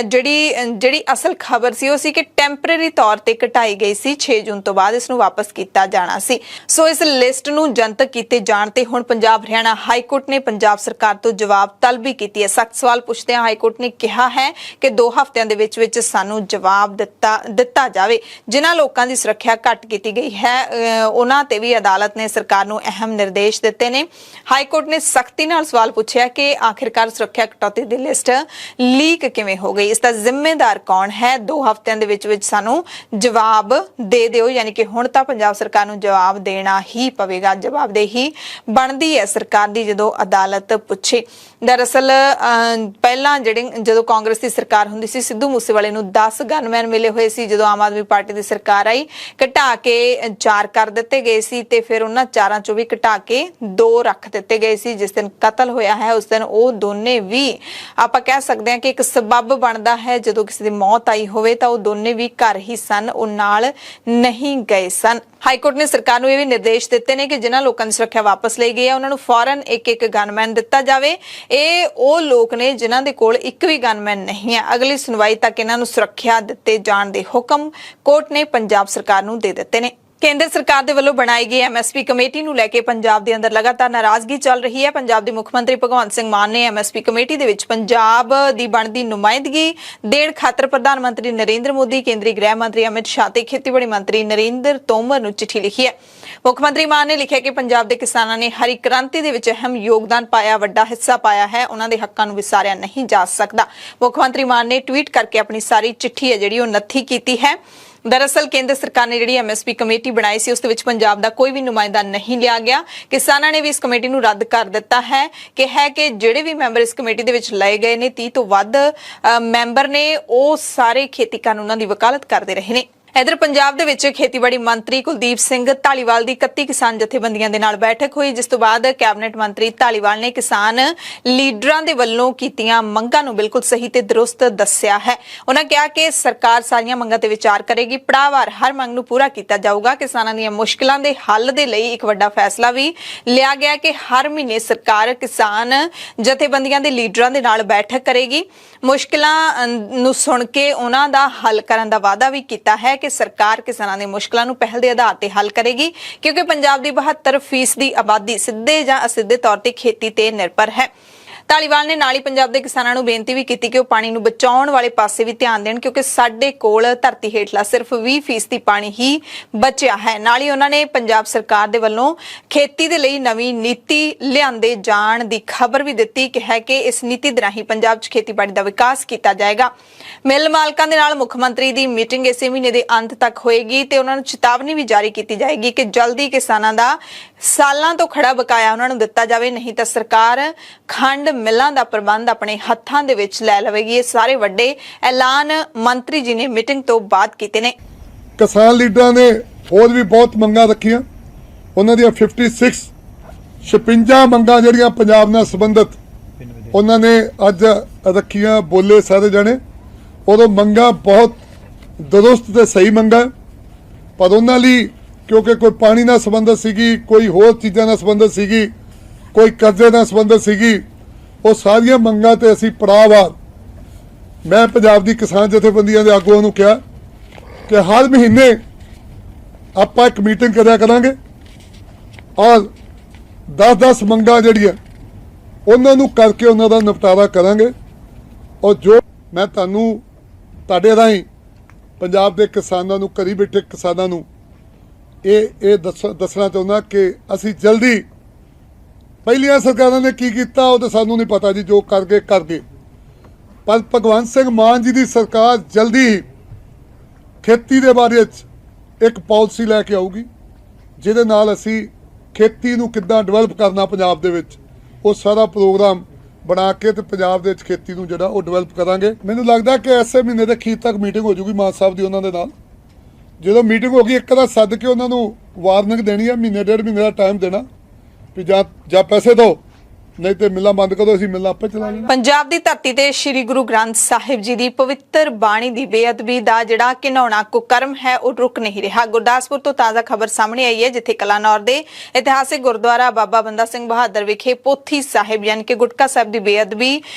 ਜਿਹੜੀ ਅਸਲ ਖਬਰ ਸੀ ਉਹ ਸੀ ਕਿ ਟੈਂਪਰੇਰੀ ਤੌਰ ਤੇ ਘਟਾਈ ਗਈ ਸੀ। 6 ਜੂਨ ਤੋਂ ਬਾਅਦ ਇਸ ਨੂੰ ਵਾਪਸ ਕੀਤਾ ਜਾਣਾ ਸੀ। ਸੋ ਇਸ ਲਿਸਟ ਨੂੰ ਜਨਤਕ ਕੀਤੇ ਜਾਣ ਤੇ ਹੁਣ ਪੰਜਾਬ ਹਰਿਆਣਾ ਹਾਈ ਕੋਰਟ ਨੇ ਪੰਜਾਬ ਸਰਕਾਰ ਤੋਂ ਜਵਾਬ ਤਲਬੀ ਕੀਤੀ ਹੈ। ਸਖਤ ਸਵਾਲ ਪੁੱਛਦੇ ਹਾਈ ਕੋਰਟ ਨੇ ਕਿਹਾ ਹੈ ਕਿ 2 ਹਫ਼ਤਿਆਂ ਦੇ ਵਿੱਚ ਸਾਨੂੰ ਜਵਾਬ ਦਿੱਤਾ ਜਾਵੇ। ਜਿਨ੍ਹਾਂ ਲੋਕਾਂ ਦੀ ਸੁਰੱਖਿਆ ਘੱਟ ਕੀਤੀ ਗਈ ਹੈ ਉਹਨਾਂ ਤੇ ਵੀ ਅਦਾਲਤ ਨੇ ਸਰਕਾਰ ਨੂੰ ਅਹਿਮ ਨਿਰਦੇਸ਼ ਦਿੱਤੇ ਨੇ। ਹਾਈ ਕੋਰਟ ਨੇ ਸਖਤੀ ਨਾਲ ਸਵਾਲ ਪੁੱਛਿਆ ਕਿ ਆਖਿਰਕਾਰ ਸੁਰੱਖਿਆ ਕਟੌਤੀ ਦੀ ਲਿਸਟ ਲੀਕ ਕਿਵੇਂ ਹੋ ਗਈ, ਇਸ ਦਾ ਜ਼ਿੰਮੇਦਾਰ ਕੌਣ ਹੈ। 2 ਹਫ਼ਤਿਆਂ ਦੇ ਵਿੱਚ ਸਾਨੂੰ ਜਵਾਬ ਦੇ ਦਿਓ, ਯਾਨੀ ਕਿ ਹੁਣ ਤਾਂ ਪੰਜਾਬ ਸਰਕਾਰ ਨੂੰ ਜਵਾਬ ਦੇਣਾ ਹੀ ਪਵੇਗਾ। ਜਵਾਬਦੇਹੀ ਬਣਦੀ ਹੈ ਸਰਕਾਰ ਦੀ ਜਦੋਂ ਅਦਾਲਤ ਪੁੱਛੇ। ਦਰਅਸਲ ਪਹਿਲਾਂ ਜਦੋਂ ਕਾਂਗਰਸ ਦੀ ਸਰਕਾਰ ਹੁੰਦੀ ਸੀ ਸਿੱਧੂ ਮੂਸੇਵਾਲੇ ਨੂੰ 10 ਗਨਮੈਨ ਮਿਲੇ ਹੋਏ ਸੀ। ਜਦੋਂ ਆਮ ਆਦਮੀ ਪਾਰਟੀ ਦੀ ਸਰਕਾਰ ਆਈ ਘਟਾ ਕੇ 4 ਕਰ ਦਿੱਤੇ ਗਏ ਸੀ ਤੇ ਫਿਰ ਉਹਨਾਂ 4 ਚੋਂ ਵੀ ਘਟਾ ਕੇ 2 ਰੱਖ ਦਿੱਤੇ ਗਏ ਸੀ। ਜਿਸ ਦਿਨ ਕਤਲ ਹੋਇਆ ਹੈ ਉਸ ਦਿਨ ਉਹ ਦੋਨੇ ਵੀ ਆਪਾਂ ਕਹਿ ਸਕਦੇ ਹਾਂ ਕਿ ਇੱਕ ਸਬੱਬ ਬਣਦਾ ਹੈ। ਜਦੋਂ ਕਿਸੇ ਦੀ ਮੌਤ ਆਈ ਹੋਵੇ ਤਾਂ ਉਹ ਦੋਨੇ ਵੀ ਘਰ ਹੀ ਸਨ, ਉਹ ਨਾਲ ਨਹੀਂ ਗਏ ਸਨ। ਹਾਈ ਕੋਰਟ ਨੇ ਸਰਕਾਰ ਨੂੰ ਇਹ ਵੀ ਨਿਰਦੇਸ਼ ਦਿੱਤੇ ਨੇ ਕਿ ਜਿਨ੍ਹਾਂ ਲੋਕਾਂ ਦੀ ਸੁਰੱਖਿਆ ਵਾਪਸ ਲਈ ਗਈ ਹੈ ਉਹਨਾਂ ਨੂੰ ਫੌਰਨ ਇੱਕ ਗਨਮੈਨ ਦਿੱਤਾ ਜਾਵੇ। ਇਹ ਉਹ ਲੋਕ ਨੇ ਜਿਨ੍ਹਾਂ ਦੇ ਕੋਲ ਇੱਕ ਵੀ ਗਨਮੈਨ ਨਹੀਂ ਹੈ। ਅਗਲੀ ਸੁਣਵਾਈ ਤੱਕ ਇਹਨਾਂ ਨੂੰ ਸੁਰੱਖਿਆ ਦਿੱਤੇ ਜਾਣ ਦੇ ਹੁਕਮ ਕੋਰਟ ਨੇ ਪੰਜਾਬ ਸਰਕਾਰ ਨੂੰ ਦੇ ਦਿੱਤੇ ਨੇ। ਕੇਂਦਰ ਸਰਕਾਰ ਦੇ ਵੱਲੋਂ ਬਣਾਈ ਗਈ MSP ਕਮੇਟੀ ਨੂੰ ਲੈ ਕੇ ਪੰਜਾਬ ਦੇ ਅੰਦਰ ਲਗਾਤਾਰ ਨਾਰਾਜ਼ਗੀ ਚੱਲ ਰਹੀ ਹੈ। ਪੰਜਾਬ ਦੇ ਮੁੱਖ ਮੰਤਰੀ ਭਗਵੰਤ ਸਿੰਘ ਮਾਨ ਨੇ MSP ਕਮੇਟੀ ਦੇ ਵਿੱਚ ਪੰਜਾਬ ਦੀ ਬਣਦੀ ਨੁਮਾਇੰਦਗੀ ਦੇਣ ਖਾਤਰ ਪ੍ਰਧਾਨ ਮੰਤਰੀ ਨਰਿੰਦਰ ਮੋਦੀ, ਕੇਂਦਰੀ ਗ੍ਰਹਿ ਮੰਤਰੀ ਅਮਿਤ ਸ਼ਾਹ ਤੇ ਖੇਤੀਬਾੜੀ ਮੰਤਰੀ ਨਰਿੰਦਰ ਤੋਮਰ ਨੂੰ ਚਿੱਠੀ ਲਿਖੀ ਹੈ। ਮੁੱਖ ਮੰਤਰੀ ਮਾਨ ਨੇ ਲਿਖਿਆ ਕਿ ਪੰਜਾਬ ਦੇ ਕਿਸਾਨਾਂ ਨੇ ਹਰੀ ਕ੍ਰਾਂਤੀ ਦੇ ਵਿੱਚ ਅਹਿਮ ਯੋਗਦਾਨ ਪਾਇਆ, ਵੱਡਾ ਹਿੱਸਾ ਪਾਇਆ ਹੈ। ਉਹਨਾਂ ਦੇ ਹੱਕਾਂ ਨੂੰ ਵਿਸਾਰਿਆ ਨਹੀਂ ਜਾ ਸਕਦਾ। ਮੁੱਖ ਮੰਤਰੀ ਮਾਨ ਨੇ ਟਵੀਟ ਕਰਕੇ ਆਪਣੀ ਸਾਰੀ ਚਿੱਠੀ ਹੈ ਜਿਹੜੀ ਉਹ ਨੱਥੀ ਕੀਤੀ ਹੈ। दरअसल केंद्र सरकार ने जिहड़ी MSP कमेटी बनाई सी उस दे विच पंजाब दा कोई भी नुमाइंदा नहीं लिया गया। किसानां ने भी इस कमेटी नूं रद्द कर दिता है कि जिहड़े भी मैंबर इस कमेटी दे विच लए गए ने 30 तो वध मैंबर ने वो सारे खेती कानूनां दी वकालत करदे रहे ने। इधर पंजाब दे विच खेतीबाड़ी मंत्री कुलदीप सिंह धालीवाल दी 31 किसान जथेबंदियां दे नाल बैठक हुई, जिस तो बाद कैबिनेट मंत्री धालीवाल ने किसान लीडरां दे वल्लों कीतियां मंगां नूं बिल्कुल सही ते दुरुस्त दस्सिया है। उन्हां कहा कि सरकार सारीआं मंगां ते विचार करेगी, पड़ावार हर मंग नूं पूरा कीता जाऊगा। किसानां दीआं मुश्किलां दे हल दे लई एक वड्डा फैसला भी लिया गया कि हर महीने सरकार किसान जथेबंदियां दे लीडरां दे नाल बैठक करेगी, मुश्किलां नूं सुण के उन्हां दा हल करन दा वादा भी कीता है कि सरकार किसानां दी मुश्किलां नूं पहल दे आधार ते हल करेगी, क्योंकि पंजाब दी 72% आबादी सिद्धे जां असिद्धे तौर ते खेती ते निर्भर है। धालीवाल ने नाल ही पंजाब दे किसानां नूं बेनती भी कीती कि वो पानी नूं बचाउण वाले पासे भी ध्यान देण, क्योंकि साडे कोल धरती हेठला सिर्फ 20% पानी ही बचिया है। नाल ही उन्हां ने पंजाब सरकार दे वल्लों खेती दे लई नवीं नीति लिआंदे जाण दी खबर भी दित्ती कि है कि इस नीति दे राहीं पंजाब 'च खेतीबाड़ी दा विकास कीता जाएगा। मिल मालकां दे नाल मुख मंत्री दी मीटिंग इसे महीने दे अंत तक होएगी ते उन्हां नूं चेतावनी भी जारी कीती जाएगी कि जल्दी किसानां दा सालां तो खड़ा बकाया उन्हां नूं दित्ता जावे, नहीं तां सरकार खंड मिलां दा प्रबंध अपने हत्थां दे विच लै लवेगी। ये सारे वड्डे ऐलान मंत्री जी ने मीटिंग तो बाद कीते ने। किसान लीडरां ने होर भी बहुत मंगां रखियां, उन्हां दी 56 मंगां जिहड़ियां पंजाब नाल संबंधित उन्हां ने अज रखियां, बोले सारे जने। उदों मंगां बहुत दुरुस्त ते सही मंगां, पर उन्हां लई क्योंकि कोई पानी नाल संबंधित सीगी, कोई होर चीज़ां नाल संबंधित सीगी, कोई कर्जे नाल संबंधित सीगी, वो सारियां मंगां ते असीं पड़ावार मैं पंजाब दी किसान जथेबंदियां दे आगूआं नूं कहा कि हर महीने आपां एक मीटिंग करिया करांगे और 10-10 मंगां जिहड़ियां उन्हां नूं करके उन्हां दा निपटारा करांगे। और जो मैं तुहानूं तुहाडे राहीं पंजाब दे किसानां नूं घरी बैठे किसानां नूं ये दसना चाहुंदा कि असीं जल्दी पहलियां सरकारां ने की कीता वो तो सानूं नहीं पता जी, जो कर गए, पर भगवंत सिंह मान जी की सरकार जल्दी ही खेती के बारे एक पॉलिसी लैके आऊगी, जिहदे नाल असीं खेती नूं किद्दां डिवेलप करना पंजाब दे विच वो सारा प्रोग्राम बना के ते पंजाब दे विच खेती नूं जिहड़ा वो डिवेलप करांगे। मैनूं लगदा कि इसे महीने दे अखीर तक मीटिंग हो जूगी मान साहब दी उन्हां दे नाल। जो मीटिंग होगी एक बार सद के उन्होंने वार्निंग देनी है, महीने 1.5 महीने का टाइम देना भी जा पैसे दो, नहीं तो मिलां बंद करो, असीं मिलां आपे चला लेंगे। पंजाब दी धरती ते श्री गुरु ग्रंथ साहिब जी दी पवित्र बाणी दी बेअदबी दा जिहड़ा घिनौना कुकर्म है वो रुक नहीं रहा। गुरदासपुर तो ताज़ा खबर सामने आई है, जिथे कलानौर दे इतिहासिक गुरुद्वारा बाबा बंदा सिंह बहादुर विखे पोथी साहिब यानी कि गुटका साहिब दी बेअदबी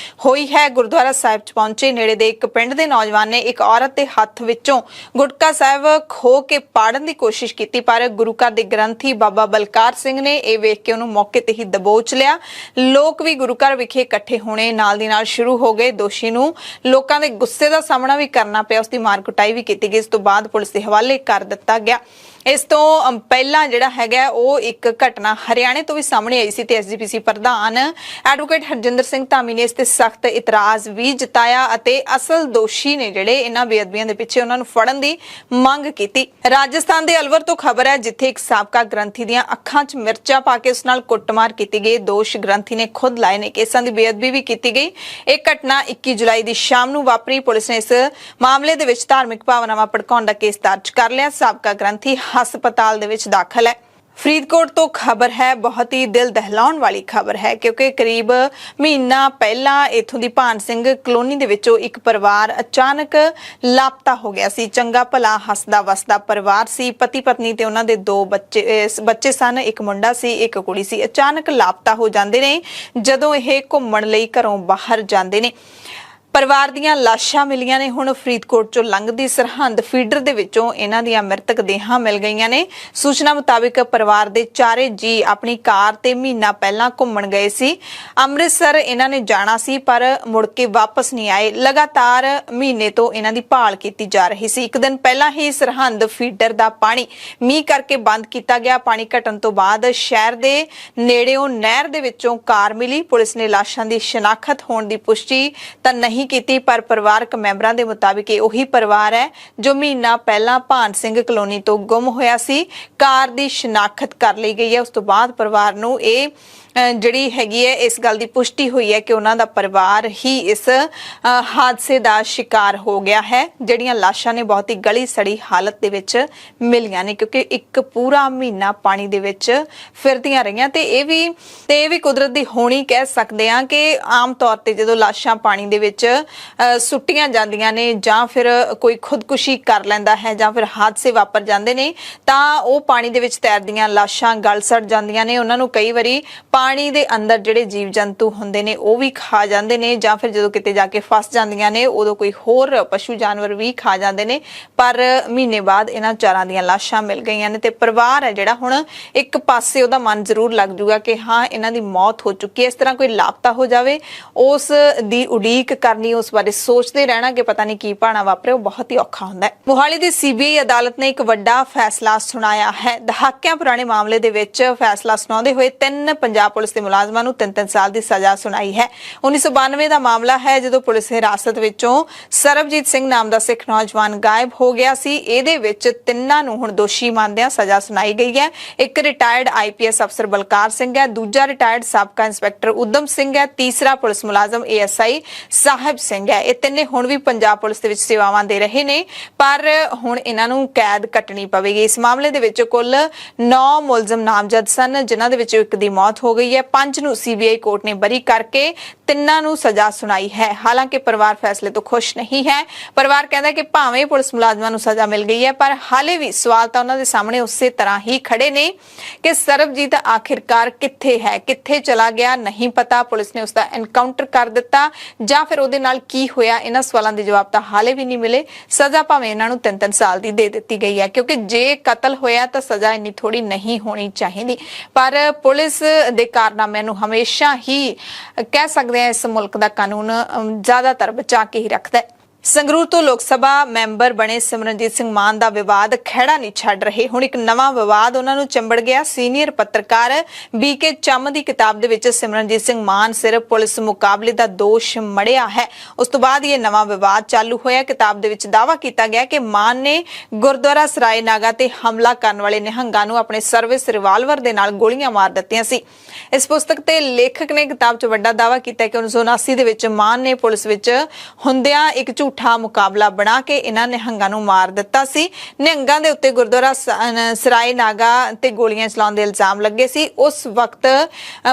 हुई है। गुरुद्वारा साहिब च पहुंचे नेड़े दे एक पिंड दे नौजवान ने एक औरत दे हत्थ विचों गुटका साहिब खो के पाड़न दी कोशिश कीती, पर गुरु घर दे ग्रंथी बाबा बलकार सिंह ने यह वेख के उन्होंने मौके ते ही दबोच लिया। लोग भी गुरु घर विखे इकट्ठे होने नाल दी नाल शुरू हो गए। दोषी नूं लोकां दे गुस्से दा सामना भी करना पिया, उसकी मार कुटाई भी की गई। इस तो बाद पुलिस दे हवाले कर दिता गया। इस तो पहला जिहड़ा हैगा वो एक घटना हरियाणे तो भी सामने आई सी ते SGPC प्रधान एडवोकेट हरजिंदर सिंह धामी ने इस ते सख्त इतराज भी जताया अते असल दोषी ने जिहड़े इन्हां बेअदबियां दे पिछे उन्हां नूं फड़न दी मंग कीती। राजस्थान दे अलवर तो खबर है, जिथे एक साबका ग्रंथी दीआं अखां 'च मिर्चा पा के उस नाल कुੱਟਮਾਰ कीती गई। दोष ग्रंथी ने खुद लाए ने, केसां दी बेअदबी भी कीती गई। एक घटना 21 जुलाई दी शाम नूं वापरी। पुलिस ने इस मामले दे विच धार्मिक भावनावां भड़काउण दा केस दर्ज कर लिया। साबका ग्रंथी हस्पताल दे विच दाखल है। फरीदकोट तो खबर है, बहुत ही दिल दहलाउण वाली खबर है, क्योंकि करीब महीना पहला इथों दी भान सिंह कलोनी दे विचों एक परिवार अचानक लापता हो गया सी। चंगा भला हसदा वसदा परिवार सी, पति पत्नी ते उन्हां दे 2 बच्चे सन, एक मुंडा सी एक कुड़ी सी। अचानक लापता हो जांदे ने जदों यह घुम्मण लई घरों बाहर जांदे ने। ਪਰਿਵਾਰ ਦੀਆਂ ਲਾਸ਼ਾਂ ਮਿਲੀਆਂ ਨੇ। ਹੁਣ ਫਰੀਦਕੋਟ ਚੋਂ ਲੰਘਦੀ ਸਰਹੰਦ ਫੀਡਰ ਦੇ ਵਿੱਚੋਂ ਇਹਨਾਂ ਦੀਆਂ ਮ੍ਰਿਤਕ ਦੇਹਾਂ ਮਿਲ ਗਈਆਂ ਨੇ। ਸੂਚਨਾ ਮੁਤਾਬਿਕ ਪਰਿਵਾਰ ਦੇ ਚਾਰੇ ਜੀ ਆਪਣੀ ਕਾਰ ਤੇ ਮਹੀਨਾ ਪਹਿਲਾਂ ਘੁੰਮਣ ਗਏ ਸੀ। ਅੰਮ੍ਰਿਤਸਰ ਇਹਨਾਂ ਨੇ ਜਾਣਾ ਸੀ ਪਰ ਮੁੜ ਕੇ ਵਾਪਸ ਨਹੀਂ ਆਏ। ਲਗਾਤਾਰ ਮਹੀਨੇ ਤੋਂ ਇਹਨਾਂ ਦੀ ਭਾਲ ਕੀਤੀ ਜਾ ਰਹੀ ਸੀ। ਇੱਕ ਦਿਨ ਪਹਿਲਾਂ ਹੀ ਸਰਹੰਦ ਫੀਡਰ ਦਾ ਪਾਣੀ ਮੀਂਹ ਕਰਕੇ ਬੰਦ ਕੀਤਾ ਗਿਆ। ਪਾਣੀ ਘਟਣ ਤੋਂ ਬਾਅਦ ਸ਼ਹਿਰ ਦੇ ਨੇੜਿਓਂ ਨਹਿਰ ਦੇ ਵਿੱਚੋਂ ਕਾਰ ਮਿਲੀ। ਪੁਲਿਸ ਨੇ ਲਾਸ਼ਾਂ ਦੀ ਸ਼ਨਾਖਤ ਹੋਣ ਦੀ ਪੁਸ਼ਟੀ ਤਾਂ ਨਹੀਂ ਕੀਤੀ, ਪਰ ਪਰਿਵਾਰਕ ਮੈਂਬਰਾਂ ਦੇ ਮੁਤਾਬਿਕ ਇਹ ਉਹੀ ਪਰਿਵਾਰ ਹੈ ਜੋ ਮਹੀਨਾ ਪਹਿਲਾਂ ਭਾਨ ਸਿੰਘ ਕਲੋਨੀ ਤੋਂ ਗੁੰਮ ਹੋਇਆ ਸੀ। ਕਾਰ ਦੀ ਸ਼ਨਾਖਤ ਕਰ ਲਈ ਗਈ ਹੈ। ਉਸ ਤੋਂ ਬਾਅਦ ਪਰਿਵਾਰ ਨੂੰ ਇਹ ਜਿਹੜੀ ਹੈਗੀ ਹੈ ਇਸ ਗੱਲ ਦੀ ਪੁਸ਼ਟੀ ਹੋਈ ਹੈ ਕਿ ਉਹਨਾਂ ਦਾ ਪਰਿਵਾਰ ਹੀ ਇਸ ਹਾਦਸੇ ਦਾ ਸ਼ਿਕਾਰ ਹੋ ਗਿਆ ਹੈ। ਜਿਹੜੀਆਂ ਲਾਸ਼ਾਂ ਨੇ ਬਹੁਤ ਹੀ ਗਲੀ ਸੜੀ ਹਾਲਤ ਦੇ ਵਿੱਚ ਮਿਲੀਆਂ ਨੇ, ਕਿਉਂਕਿ ਇੱਕ ਪੂਰਾ ਮਹੀਨਾ ਪਾਣੀ ਦੇ ਵਿੱਚ ਫਿਰਦੀਆਂ ਰਹੀਆਂ। ਤੇ ਇਹ ਵੀ ਕੁਦਰਤ ਦੀ ਹੋਣੀ ਕਹਿ ਸਕਦੇ ਹਾਂ ਕਿ ਆਮ ਤੌਰ ਤੇ ਜਦੋਂ ਲਾਸ਼ਾਂ ਪਾਣੀ ਦੇ ਵਿੱਚ ਸੁੱਟੀਆਂ ਜਾਂਦੀਆਂ ਨੇ ਜਾਂ ਫਿਰ ਕੋਈ ਖੁਦਕੁਸ਼ੀ ਕਰ ਲੈਂਦਾ ਹੈ ਜਾਂ ਫਿਰ ਹਾਦਸੇ ਵਾਪਰ ਜਾਂਦੇ ਨੇ ਤਾਂ ਉਹ ਪਾਣੀ ਦੇ ਵਿੱਚ ਤੈਰਦੀਆਂ ਲਾਸ਼ਾਂ ਗਲ ਸੜ ਜਾਂਦੀਆਂ ਨੇ। ਉਹਨਾਂ ਨੂੰ ਕਈ ਵਾਰੀ ਪਾਣੀ ਦੇ ਅੰਦਰ ਜਿਹੜੇ ਜੀਵ ਜੰਤੂ ਹੁੰਦੇ ਨੇ ਉਹ ਵੀ ਖਾ ਜਾਂਦੇ ਨੇ, ਜਾਂ ਫਿਰ ਜਦੋਂ ਕਿਤੇ ਜਾ ਕੇ ਫਸ ਜਾਂਦੀਆਂ ਨੇ ਉਦੋਂ ਕੋਈ ਹੋਰ ਪਸ਼ੂ ਜਾਨਵਰ ਵੀ ਖਾ ਜਾਂਦੇ ਨੇ। ਪਰ ਮਹੀਨੇ ਬਾਅਦ ਇਹਨਾਂ ਚਾਰਾਂ ਦੀਆਂ ਲਾਸ਼ਾਂ ਮਿਲ ਗਈਆਂ ਨੇ ਤੇ ਪਰਿਵਾਰ ਹੈ ਜਿਹੜਾ ਹੁਣ ਇੱਕ ਪਾਸੇ ਉਹਦਾ ਮਨ ਜ਼ਰੂਰ ਲੱਗ ਜੂਗਾ ਕਿ ਹਾਂ ਇਹਨਾਂ ਦੀ ਮੌਤ ਹੋ ਚੁੱਕੀ ਹੈ। ਇਸ ਤਰ੍ਹਾਂ ਕੋਈ ਲਾਪਤਾ ਹੋ ਜਾਵੇ ਉਸ ਦੀ ਉਡੀਕ ਕਰਨੀ, ਉਸ ਬਾਰੇ ਸੋਚਦੇ ਰਹਿਣਾ ਕਿ ਪਤਾ ਨਹੀਂ ਕੀ ਭਾਣਾ ਵਾਪਰੇ, ਉਹ ਬਹੁਤ ਹੀ ਔਖਾ ਹੁੰਦਾ ਹੈ। ਮੋਹਾਲੀ ਦੀ ਸੀਬੀਆਈ ਅਦਾਲਤ ਨੇ ਇੱਕ ਵੱਡਾ ਫੈਸਲਾ ਸੁਣਾਇਆ ਹੈ। ਦਹਾਕਿਆਂ ਪੁਰਾਣੇ ਮਾਮਲੇ ਦੇ ਵਿੱਚ ਫੈਸਲਾ ਸੁਣਾਉਂਦੇ ਹੋਏ 3 ਪੰਜਾਬ ਪੁਲਿਸ ਦੇ ਮੁਲਾਜ਼ਮਾਂ ਨੂੰ 3-3 ਸਾਲ ਦੀ ਸਜ਼ਾ ਸੁਣਾਈ ਹੈ। 1992 ਦਾ ਮਾਮਲਾ ਹੈ ਜਦੋਂ ਪੁਲਿਸ ਹਿਰਾਸਤ ਵਿੱਚੋਂ ਸਰਬਜੀਤ ਸਿੰਘ ਨਾਮ ਦਾ ਸਿੱਖ ਨੌਜਵਾਨ ਗਾਇਬ ਹੋ ਗਿਆ ਸੀ। ਇਹਦੇ ਵਿੱਚ ਤਿੰਨਾਂ ਨੂੰ ਹੁਣ ਦੋਸ਼ੀ ਮੰਨਦਿਆਂ ਸਜ਼ਾ ਸੁਣਾਈ ਗਈ ਹੈ। ਇੱਕ ਰਿਟਾਇਰਡ ਆਈਪੀਐਸ ਅਫਸਰ ਬਲਕਾਰ ਸਿੰਘ ਹੈ, ਦੂਜਾ ਰਿਟਾਇਰਡ ਸਾਬਕਾ ਇੰਸਪੈਕਟਰ ਉਦਮ ਸਿੰਘ ਹੈ, ਤੀਸਰਾ ਪੁਲਿਸ ਮੁਲਾਜ਼ਮ ਏਐਸਆਈ ਸਾਹਿਬ ਸਿੰਘ ਹੈ। ਇਹ ਤਿੰਨੇ ਹੁਣ ਵੀ ਪੰਜਾਬ ਪੁਲਿਸ ਦੇ ਵਿੱਚ ਸੇਵਾਵਾਂ ਦੇ ਰਹੇ ਨੇ, ਪਰ ਹੁਣ ਇਹਨਾਂ ਨੂੰ ਕੈਦ ਕੱਟਣੀ ਪਵੇਗੀ। ਇਸ ਮਾਮਲੇ ਦੇ ਵਿੱਚ ਕੁੱਲ 9 ਮੁਲਜ਼ਮ ਨਾਮਜ਼ਦ ਸਨ, ਜਿਨ੍ਹਾਂ ਦੇ ਵਿੱਚੋਂ ਇੱਕ ਦੀ ਮੌਤ ਹੋ ਗਈ ਹੈ। 5 ਨੂੰ ਸੀਬੀਆਈ ਕੋਰਟ ਨੇ ਬਰੀ ਕਰਕੇ ਤਿੰਨਾਂ ਨੂੰ ਸਜ਼ਾ ਸੁਣਾਈ ਹੈ। ਹਾਲਾਂਕਿ ਪਰਿਵਾਰ ਫੈਸਲੇ ਤੋਂ ਖੁਸ਼ ਨਹੀਂ ਹੈ। ਪਰਿਵਾਰ ਕਹਿੰਦਾ ਕਿ ਭਾਵੇਂ ਪੁਲਿਸ ਮੁਲਾਜ਼ਮਾਂ ਨੂੰ ਸਜ਼ਾ ਮਿਲ ਗਈ ਹੈ ਪਰ ਹਾਲੇ ਵੀ ਸਵਾਲ ਤਾਂ ਉਹਨਾਂ ਦੇ ਸਾਹਮਣੇ ਉਸੇ ਤਰ੍ਹਾਂ ਹੀ ਖੜੇ ਨੇ ਕਿ ਸਰਬਜੀਤ ਆਖਿਰਕਾਰ ਕਿੱਥੇ ਹੈ, ਕਿੱਥੇ ਚਲਾ ਗਿਆ, ਨਹੀਂ ਪਤਾ। ਪੁਲਿਸ ਨੇ ਉਸ ਦਾ ਐਨਕਾਊਂਟਰ ਕਰ ਦਿੱਤਾ ਜਾਂ ਫਿਰ ਉਹਦੇ ਨਾਲ ਕੀ ਹੋਇਆ, ਇਹਨਾਂ ਸਵਾਲਾਂ ਦੇ ਜਵਾਬ ਤਾਂ ਹਾਲੇ ਵੀ ਨਹੀਂ ਮਿਲੇ। ਸਜ਼ਾ ਭਾਵੇਂ ਇਹਨਾਂ ਨੂੰ 3-3 ਸਾਲ ਦੀ ਦੇ ਦਿੱਤੀ ਗਈ ਹੈ, ਕਿਉਂਕਿ ਜੇ ਕਤਲ ਹੋਇਆ ਤਾਂ ਸਜ਼ਾ ਇੰਨੀ ਥੋੜੀ ਨਹੀਂ ਹੋਣੀ ਚਾਹੀਦੀ। ਪਰ ਪੁਲਿਸ ਦੇ ਕਾਰਨਾਮਿਆਂ ਨੂੰ ਹਮੇਸ਼ਾ ਹੀ ਕਹਿ ਸਕਦੇ ਹਾਂ ਇਸ ਮੁਲਕ ਦਾ ਕਾਨੂੰਨ ਜ਼ਿਆਦਾਤਰ ਬਚਾ ਕੇ ਹੀ ਰੱਖਦਾ ਹੈ। ਸੰਗਰੂਰ ਤੋਂ ਲੋਕ ਸਭਾ ਮੈਂਬਰ ਬਣੇ ਸਿਮਰਨਜੀਤ ਸਿੰਘ ਮਾਨ ਦਾ ਵਿਵਾਦ ਖਹਿੜਾ ਨਹੀਂ ਛੱਡ ਰਹੇ। ਹੁਣ ਇੱਕ ਨਵਾਂ ਵਿਵਾਦ ਉਹਨਾਂ ਨੂੰ ਚੰਬੜ ਗਿਆ। ਸੀਨੀਅਰ ਪੱਤਰਕਾਰ ਬੀਕੇ ਚੰਮ ਦੀ ਕਿਤਾਬ ਦੇ ਵਿੱਚ ਸਿਮਰਨਜੀਤ ਸਿੰਘ ਮਾਨ ਸਿਰਫ ਪੁਲਿਸ ਮੁਕਾਬਲੇ ਦਾ ਦੋਸ਼ ਮੜਿਆ ਹੈ। ਉਸ ਤੋਂ ਬਾਅਦ ਇਹ ਨਵਾਂ ਵਿਵਾਦ ਚਾਲੂ ਹੋਇਆ। ਕਿਤਾਬ ਦੇ ਵਿੱਚ ਦਾਅਵਾ ਕੀਤਾ ਗਿਆ ਕਿ ਮਾਨ ਨੇ ਗੁਰਦੁਆਰਾ ਸਰਾਏ ਨਾਗਾ ਤੇ ਹਮਲਾ ਕਰਨ ਵਾਲੇ ਨਿਹੰਗਾਂ ਨੂੰ ਆਪਣੇ ਸਰਵਿਸ ਰਿਵਾਲਵਰ ਦੇ ਨਾਲ ਗੋਲੀਆਂ ਮਾਰ ਦਿੱਤੀਆਂ ਸੀ। ਇਸ ਪੁਸਤਕ ਤੇ ਲੇਖਕ ਨੇ ਕਿਤਾਬ 'ਚ ਵੱਡਾ ਦਾਅਵਾ ਕੀਤਾ ਕਿ 1979 ਦੇ ਵਿੱਚ ਮਾਨ ਨੇ ਪੁਲਿਸ ਵਿੱਚ ਹੁੰਦਿਆਂ ਇੱਕ ਝੂਠਾ ਮੁਕਾਬਲਾ ਬਣਾ ਕੇ ਇਹਨਾਂ ਨਿਹੰਗਾਂ ਨੂੰ ਮਾਰ ਦਿੱਤਾ ਸੀ। ਨਿਹੰਗਾਂ ਦੇ ਉੱਤੇ ਗੁਰਦੁਆਰਾ ਸਰਾਏ ਨਾਗਾ ਤੇ ਗੋਲੀਆਂ ਚਲਾਉਣ ਦੇ ਇਲਜ਼ਾਮ ਲੱਗੇ ਸੀ। ਉਸ ਵਕਤ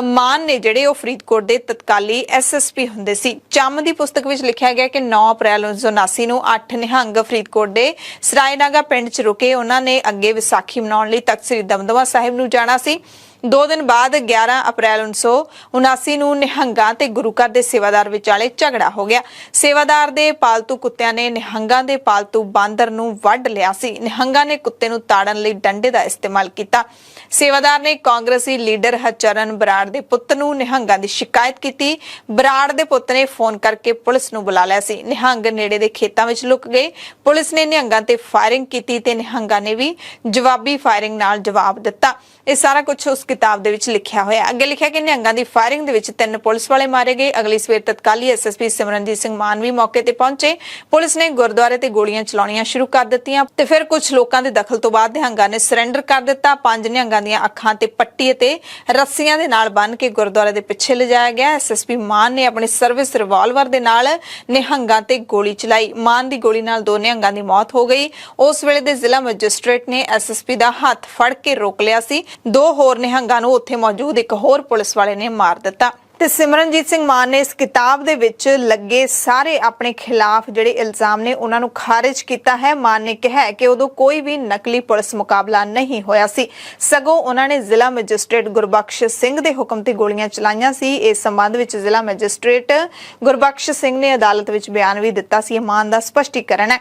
ਮਾਨ ਨੇ ਜਿਹੜੇ ਉਹ ਫਰੀਦਕੋਟ ਦੇ ਤਤਕਾਲੀ ਐਸਐਸਪੀ ਹੁੰਦੇ ਸੀ। ਚੰਮ ਦੀ ਪੁਸਤਕ ਵਿੱਚ ਲਿਖਿਆ ਗਿਆ ਕਿ 9 ਅਪ੍ਰੈਲ 1979 ਨੂੰ 8 ਨਿਹੰਗ ਫਰੀਦਕੋਟ ਦੇ ਸਰਾਏ ਨਾਗਾ ਪਿੰਡ 'ਚ ਰੁਕੇ। ਉਹਨਾਂ ਨੇ ਅੱਗੇ ਵਿਸਾਖੀ ਮਨਾਉਣ ਲਈ ਤਖ਼ਤ ਸ੍ਰੀ ਦਮਦਮਾ ਸਾਹਿਬ ਨੂੰ ਜਾਣਾ ਸੀ। 2 ਦਿਨ ਬਾਅਦ 11 ਅਪ੍ਰੈਲ 1979 ਨੂੰ ਨਿਹੰਗਾਂ ਤੇ ਗੁਰੂ ਘਰ ਦੇ ਸੇਵਾਦਾਰ ਵਿਚਾਲੇ ਝਗੜਾ ਹੋ ਗਿਆ। ਸੇਵਾਦਾਰ ਦੇ ਪਾਲਤੂ ਕੁੱਤਿਆਂ ਨੇ ਨਿਹੰਗਾਂ ਦੇ ਪਾਲਤੂ ਬਾਂਦਰ ਨੂੰ ਵੱਢ ਲਿਆ ਸੀ। ਨਿਹੰਗਾਂ ਨੇ ਕੁੱਤੇ ਨੂੰ ਤਾੜਨ ਲਈ ਡੰਡੇ ਦਾ ਇਸਤੇਮਾਲ ਕੀਤਾ। ਸੇਵਾਦਾਰ ਨੇ ਕਾਂਗਰਸੀ ਲੀਡਰ ਹਰਚਰਨ ਬਰਾੜ ਦੇ ਪੁੱਤ ਨੂੰ ਨਿਹੰਗਾਂ ਦੀ ਸ਼ਿਕਾਇਤ ਕੀਤੀ। ਬਰਾੜ ਦੇ ਪੁੱਤ ਨੇ ਫੋਨ ਕਰਕੇ ਪੁਲਿਸ ਨੂੰ ਬੁਲਾ ਲਿਆ ਸੀ। ਨਿਹੰਗ ਨੇੜੇ ਦੇ ਖੇਤਾਂ ਵਿੱਚ ਲੁਕ ਗਏ। ਪੁਲਿਸ ਨੇ ਨਿਹੰਗਾਂ ਤੇ ਫਾਇਰਿੰਗ ਕੀਤੀ ਤੇ ਨਿਹੰਗਾਂ ਨੇ ਵੀ ਜਵਾਬੀ ਫਾਇਰਿੰਗ ਨਾਲ ਜਵਾਬ ਦਿੱਤਾ। ਇਹ ਸਾਰਾ ਕੁਝ ਉਸ ਕਿਤਾਬ ਦੇ ਵਿੱਚ ਲਿਖਿਆ ਹੋਇਆ। ਅੱਗੇ ਲਿਖਿਆ ਕਿ ਨਿਹੰਗਾਂ ਦੀ ਫਾਇਰਿੰਗ ਦੇ ਵਿੱਚ 3 ਪੁਲਿਸ ਵਾਲੇ ਮਾਰੇ ਗਏ। ਅਗਲੀ ਸਵੇਰ ਤਤਕਾਲੀ ਐਸਐਸਪੀ ਸਿਮਰਨਜੀਤ ਸਿੰਘ ਮਾਨ ਵੀ ਮੌਕੇ ਤੇ ਪਹੁੰਚੇ। ਪੁਲਿਸ ਨੇ ਗੁਰਦੁਆਰੇ ਤੇ ਗੋਲੀਆਂ ਚਲਾਉਣੀਆਂ ਸ਼ੁਰੂ ਕਰ ਦਿੱਤੀਆਂ ਤੇ ਫਿਰ ਕੁਝ ਲੋਕਾਂ ਦੇ ਦਖਲ ਤੋਂ ਬਾਅਦ ਨਿਹੰਗਾਂ ਨੇ ਸਰੈਂਡਰ ਕਰ ਦਿੱਤਾ। 5 ਨਿਹੰਗਾਂ ਦੀਆਂ ਅੱਖਾਂ ਤੇ ਪੱਟੀ ਅਤੇ ਰੱਸੀਆਂ ਦੇ ਨਾਲ ਬੰਨ੍ਹ ਕੇ ਗੁਰਦੁਆਰੇ ਦੇ ਪਿੱਛੇ ਲਿਜਾਇਆ ਗਿਆ। ਐਸਐਸਪੀ ਮਾਨ ਨੇ ਆਪਣੇ ਸਰਵਿਸ ਰਿਵਾਲਵਰ ਦੇ ਨਾਲ ਨਿਹੰਗਾਂ ਤੇ ਗੋਲੀ ਚਲਾਈ। ਮਾਨ ਦੀ ਗੋਲੀ ਨਾਲ 2 ਨਿਹੰਗਾਂ ਦੀ ਮੌਤ ਹੋ ਗਈ। ਉਸ ਵੇਲੇ ਦੇ ਜ਼ਿਲ੍ਹਾ ਮੈਜਿਸਟ੍ਰੇਟ ਨੇ ਐਸਐਸਪੀ ਦਾ ਹੱਥ ਫੜ ਕੇ ਰੋਕ ਲਿਆ ਸੀ। 2 ਹੋਰ ਨਿਹੰਗਾਂ ਨੂੰ ਉੱਥੇ ਮੌਜੂਦ ਇੱਕ ਹੋਰ ਪੁਲਿਸ ਵਾਲੇ ਨੇ ਮਾਰ ਦਿੱਤਾ। ਤੇ ਸਿਮਰਨਜੀਤ ਸਿੰਘ ਮਾਨ ਨੇ ਇਸ ਕਿਤਾਬ ਦੇ ਵਿੱਚ ਲੱਗੇ ਸਾਰੇ ਆਪਣੇ ਖਿਲਾਫ ਜਿਹੜੇ ਇਲਜ਼ਾਮ ਨੇ ਉਹਨਾਂ ਨੂੰ ਖਾਰਿਜ ਕੀਤਾ ਹੈ। ਮਾਨ ਨੇ ਕਿਹਾ ਕਿ ਉਦੋਂ ਕੋਈ ਵੀ ਨਕਲੀ ਪੁਲਿਸ ਮੁਕਾਬਲਾ ਨਹੀਂ ਹੋਇਆ ਸੀ, ਸਗੋਂ ਉਹਨਾਂ ਨੇ ਜ਼ਿਲ੍ਹਾ ਮੈਜਿਸਟ੍ਰੇਟ ਗੁਰਬਖਸ਼ ਸਿੰਘ ਦੇ ਹੁਕਮ ਤੇ ਗੋਲੀਆਂ ਚਲਾਈਆਂ ਸੀ। ਇਸ ਸੰਬੰਧ ਵਿੱਚ ਜ਼ਿਲ੍ਹਾ ਮੈਜਿਸਟ੍ਰੇਟ ਗੁਰਬਖਸ਼ ਸਿੰਘ ਨੇ ਅਦਾਲਤ ਵਿੱਚ ਬਿਆਨ ਵੀ ਦਿੱਤਾ ਸੀ। ਇਹ ਮਾਨ ਦਾ ਸਪਸ਼ਟੀਕਰਨ ਹੈ।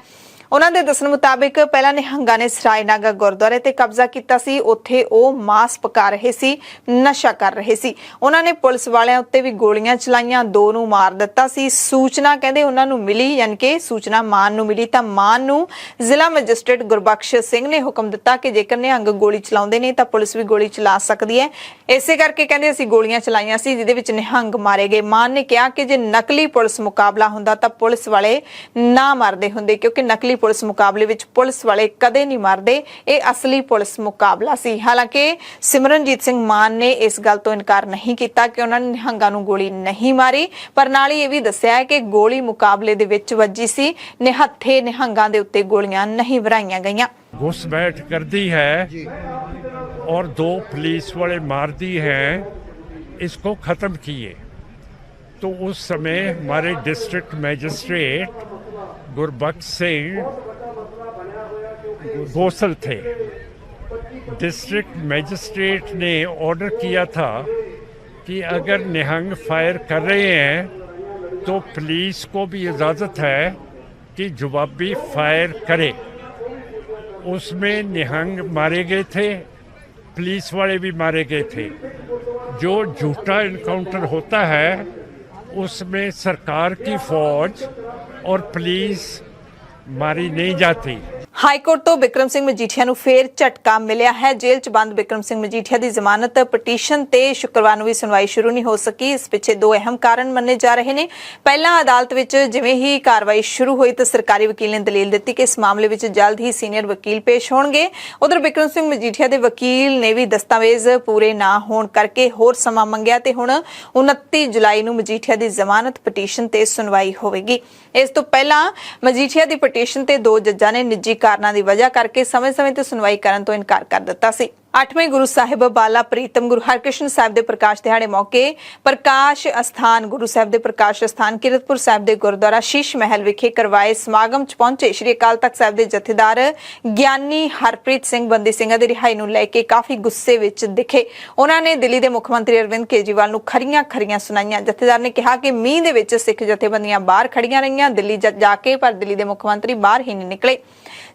ਉਹਨਾਂ ਦੇ ਦੱਸਣ ਮੁਤਾਬਿਕ ਪਹਿਲਾਂ ਨਿਹੰਗਾਂ ਨੇ ਸਰਾਇਨਾਗਾ ਗੁਰਦੁਆਰੇ ਤੇ ਕਬਜ਼ਾ ਕੀਤਾ ਸੀ। ਉੱਥੇ ਉਹ ਮਾਸ ਪਕਾ ਰਹੇ ਸੀ, ਨਸ਼ਾ ਕਰ ਰਹੇ ਸੀ। ਉਹਨਾਂ ਨੇ ਪੁਲਿਸ ਵਾਲਿਆਂ ਉੱਤੇ ਵੀ ਗੋਲੀਆਂ ਚਲਾਈਆਂ, 2 ਨੂੰ ਮਾਰ ਦਿੱਤਾ ਸੀ। ਸੂਚਨਾ ਕਹਿੰਦੇ ਉਹਨਾਂ ਨੂੰ ਮਿਲੀ, ਯਾਨੀ ਕਿ ਸੂਚਨਾ ਮਾਨ ਨੂੰ ਮਿਲੀ ਤਾਂ ਮਾਨ ਨੂੰ ਜ਼ਿਲ੍ਹਾ ਮੈਜਿਸਟ੍ਰੇਟ ਗੁਰਬਖਸ਼ ਸਿੰਘ ਨੇ ਹੁਕਮ ਦਿੱਤਾ ਕਿ ਜੇਕਰ ਨਿਹੰਗ ਗੋਲੀ ਚਲਾਉਂਦੇ ਨੇ ਤਾਂ ਪੁਲਿਸ ਵੀ ਗੋਲੀ ਚਲਾ ਸਕਦੀ ਹੈ। ਇਸੇ ਕਰਕੇ ਕਹਿੰਦੇ ਅਸੀਂ ਗੋਲੀਆਂ ਚਲਾਈਆਂ ਸੀ ਜਿਹਦੇ ਵਿੱਚ ਨਿਹੰਗ ਮਾਰੇ ਗਏ। ਮਾਨ ਨੇ ਕਿਹਾ ਕਿ ਜੇ ਨਕਲੀ ਪੁਲਿਸ ਮੁਕਾਬਲਾ ਹੁੰਦਾ ਤਾਂ ਪੁਲਿਸ ਵਾਲੇ ਨਾ ਮਰਦੇ ਹੁੰਦੇ, ਕਿਉਂਕਿ ਨਕਲੀ ਪੁਲਿਸ ਮੁਕਾਬਲੇ ਵਿੱਚ ਪੁਲਿਸ ਵਾਲੇ ਕਦੇ ਨਹੀਂ ਮਰਦੇ। ਇਹ ਅਸਲੀ ਪੁਲਿਸ ਮੁਕਾਬਲਾ ਸੀ। ਹਾਲਾਂਕਿ ਸਿਮਰਨਜੀਤ ਸਿੰਘ ਮਾਨ ਨੇ ਇਸ ਗੱਲ ਤੋਂ ਇਨਕਾਰ ਨਹੀਂ ਕੀਤਾ ਕਿ ਉਹਨਾਂ ਨੇ ਨਿਹੰਗਾਂ ਨੂੰ ਗੋਲੀ ਨਹੀਂ ਮਾਰੀ, ਪਰ ਨਾਲ ਹੀ ਇਹ ਵੀ ਦੱਸਿਆ ਹੈ ਕਿ ਗੋਲੀ ਮੁਕਾਬਲੇ ਦੇ ਵਿੱਚ ਵੱਜੀ ਸੀ, ਨਿਹੱਥੇ ਨਿਹੰਗਾਂ ਦੇ ਉੱਤੇ ਗੋਲੀਆਂ ਨਹੀਂ ਵਰਾਈਆਂ ਗਈਆਂ। घुसपैठ कर दी है और 2 पुलिस वाले मार दी हैं, इसको ख़त्म किए। तो उस समय हमारे डिस्ट्रिक्ट मैजिस्ट्रेट गुरबख्श सिंह गोसल थे। डिस्ट्रिक्ट मैजिस्ट्रेट ने ऑर्डर किया था कि अगर निहंग फायर कर रहे हैं तो पुलिस को भी इजाज़त है कि जवाबी फायर करे। उसमें निहंग मारे गए थे, पुलिस वाले भी मारे गए थे। जो झूठा इनकाउंटर होता है उसमें सरकार की फौज और पुलिस मारी नहीं जाती। ਹਾਈਕੋਰਟ ਤੋਂ ਬਿਕਰਮ ਸਿੰਘ ਮਜੀਠੀਆ ਨੂੰ ਫੇਰ ਝਟਕਾ ਮਿਲਿਆ ਹੈ। ਜੇਲ੍ਹ 'ਚ ਬੰਦ ਬਿਕਰਮ ਸਿੰਘ ਮਜੀਠੀਆ ਦੀ ਜ਼ਮਾਨਤ ਪਟੀਸ਼ਨ ਤੇ ਸ਼ੁੱਕਰਵਾਰ ਨੂੰ ਵੀ ਸੁਣਵਾਈ ਸ਼ੁਰੂ ਨਹੀਂ ਹੋ ਸਕੀ। ਇਸ ਪਿੱਛੇ 2 ਅਹਿਮ ਕਾਰਨ ਮੰਨੇ ਜਾ ਰਹੇ ਨੇ। ਪਹਿਲਾਂ ਅਦਾਲਤ ਵਿੱਚ ਜਿਵੇਂ ਹੀ ਕਾਰਵਾਈ ਸ਼ੁਰੂ ਹੋਈ ਤਾਂ ਸਰਕਾਰੀ ਵਕੀਲ ਨੇ ਦਲੀਲ ਦਿੱਤੀ ਕਿ ਇਸ ਮਾਮਲੇ ਵਿੱਚ ਜਲਦ ਹੀ ਸੀਨੀਅਰ ਵਕੀਲ ਪੇਸ਼ ਹੋਣਗੇ। ਉਧਰ ਬਿਕਰਮ ਸਿੰਘ ਮਜੀਠੀਆ ਦੇ ਵਕੀਲ ਨੇ ਵੀ ਦਸਤਾਵੇਜ਼ ਪੂਰੇ ਨਾ ਹੋਣ ਕਰਕੇ ਹੋਰ ਸਮਾਂ ਮੰਗਿਆ ਤੇ ਹੁਣ 29 ਜੁਲਾਈ ਨੂੰ ਮਜੀਠੀਆ ਦੀ ਜ਼ਮਾਨਤ ਪਟੀਸ਼ਨ ਤੇ ਸੁਣਵਾਈ ਹੋਵੇਗੀ। ਇਸ ਤੋਂ ਪਹਿਲਾਂ ਮਜੀਠੀਆ ਦੀ ਪਟੀਸ਼ਨ ਤੇ 2 ਜੱਜਾਂ ਨੇ ਨਿੱਜੀ ਕਾਰਨਾਂ ਦੀ ਵਜ੍ਹਾ ਕਰਕੇ ਸਮੇਂ-ਸਮੇਂ ਤੇ ਸੁਣਵਾਈ ਕਰਨ ਤੋਂ ਇਨਕਾਰ ਕਰ ਦਿੱਤਾ ਸੀ। 8ਵੇਂ ਗੁਰੂ ਸਾਹਿਬ ਬਾਲਾ ਪ੍ਰੀਤਮ ਗੁਰੂ ਹਰਕ੍ਰਿਸ਼ਨ ਸਾਹਿਬ ਦੇ ਪ੍ਰਕਾਸ਼ ਦਿਹਾੜੇ ਮੌਕੇ ਪ੍ਰਕਾਸ਼ ਅਸਥਾਨ ਗੁਰੂ ਸਾਹਿਬ ਦੇ ਪ੍ਰਕਾਸ਼ ਅਸਥਾਨ ਕੀਰਤਪੁਰ ਸਾਹਿਬ ਦੇ ਗੁਰਦੁਆਰਾ ਸ਼ੀਸ਼ ਮਹਿਲ ਵਿਖੇ ਕਰਵਾਏ ਸਮਾਗਮ 'ਚ ਪਹੁੰਚੇ ਸ਼੍ਰੀ ਅਕਾਲ ਤਖਤ ਸਾਹਿਬ ਦੇ ਜਥੇਦਾਰ ਗਿਆਨੀ ਹਰਪ੍ਰੀਤ ਸਿੰਘ ਬੰਦੀ ਸਿੰਘਾਂ ਦੀ ਰਿਹਾਈ ਨੂੰ ਲੈ ਕੇ ਕਾਫੀ ਗੁੱਸੇ ਵਿੱਚ ਦਿਖੇ। ਉਹਨਾਂ ਨੇ ਦਿੱਲੀ ਦੇ ਮੁੱਖ ਮੰਤਰੀ ਅਰਵਿੰਦ ਕੇਜਰੀਵਾਲ ਨੂੰ ਖਰੀਆਂ ਸੁਣਾਈਆਂ। ਜਥੇਦਾਰ ਨੇ ਕਿਹਾ ਕਿ ਮੀਂਹ ਦੇ ਵਿੱਚ ਸਿੱਖ ਜਥੇਬੰਦੀਆਂ ਬਾਹਰ ਖੜੀਆਂ ਰਹੀਆਂ ਦਿੱਲੀ ਜਾ ਕੇ, ਪਰ ਦਿੱਲੀ ਦੇ ਮੁੱਖ ਮੰਤਰੀ ਬਾਹਰ ਹੀ ਨਹੀਂ ਨਿਕਲੇ।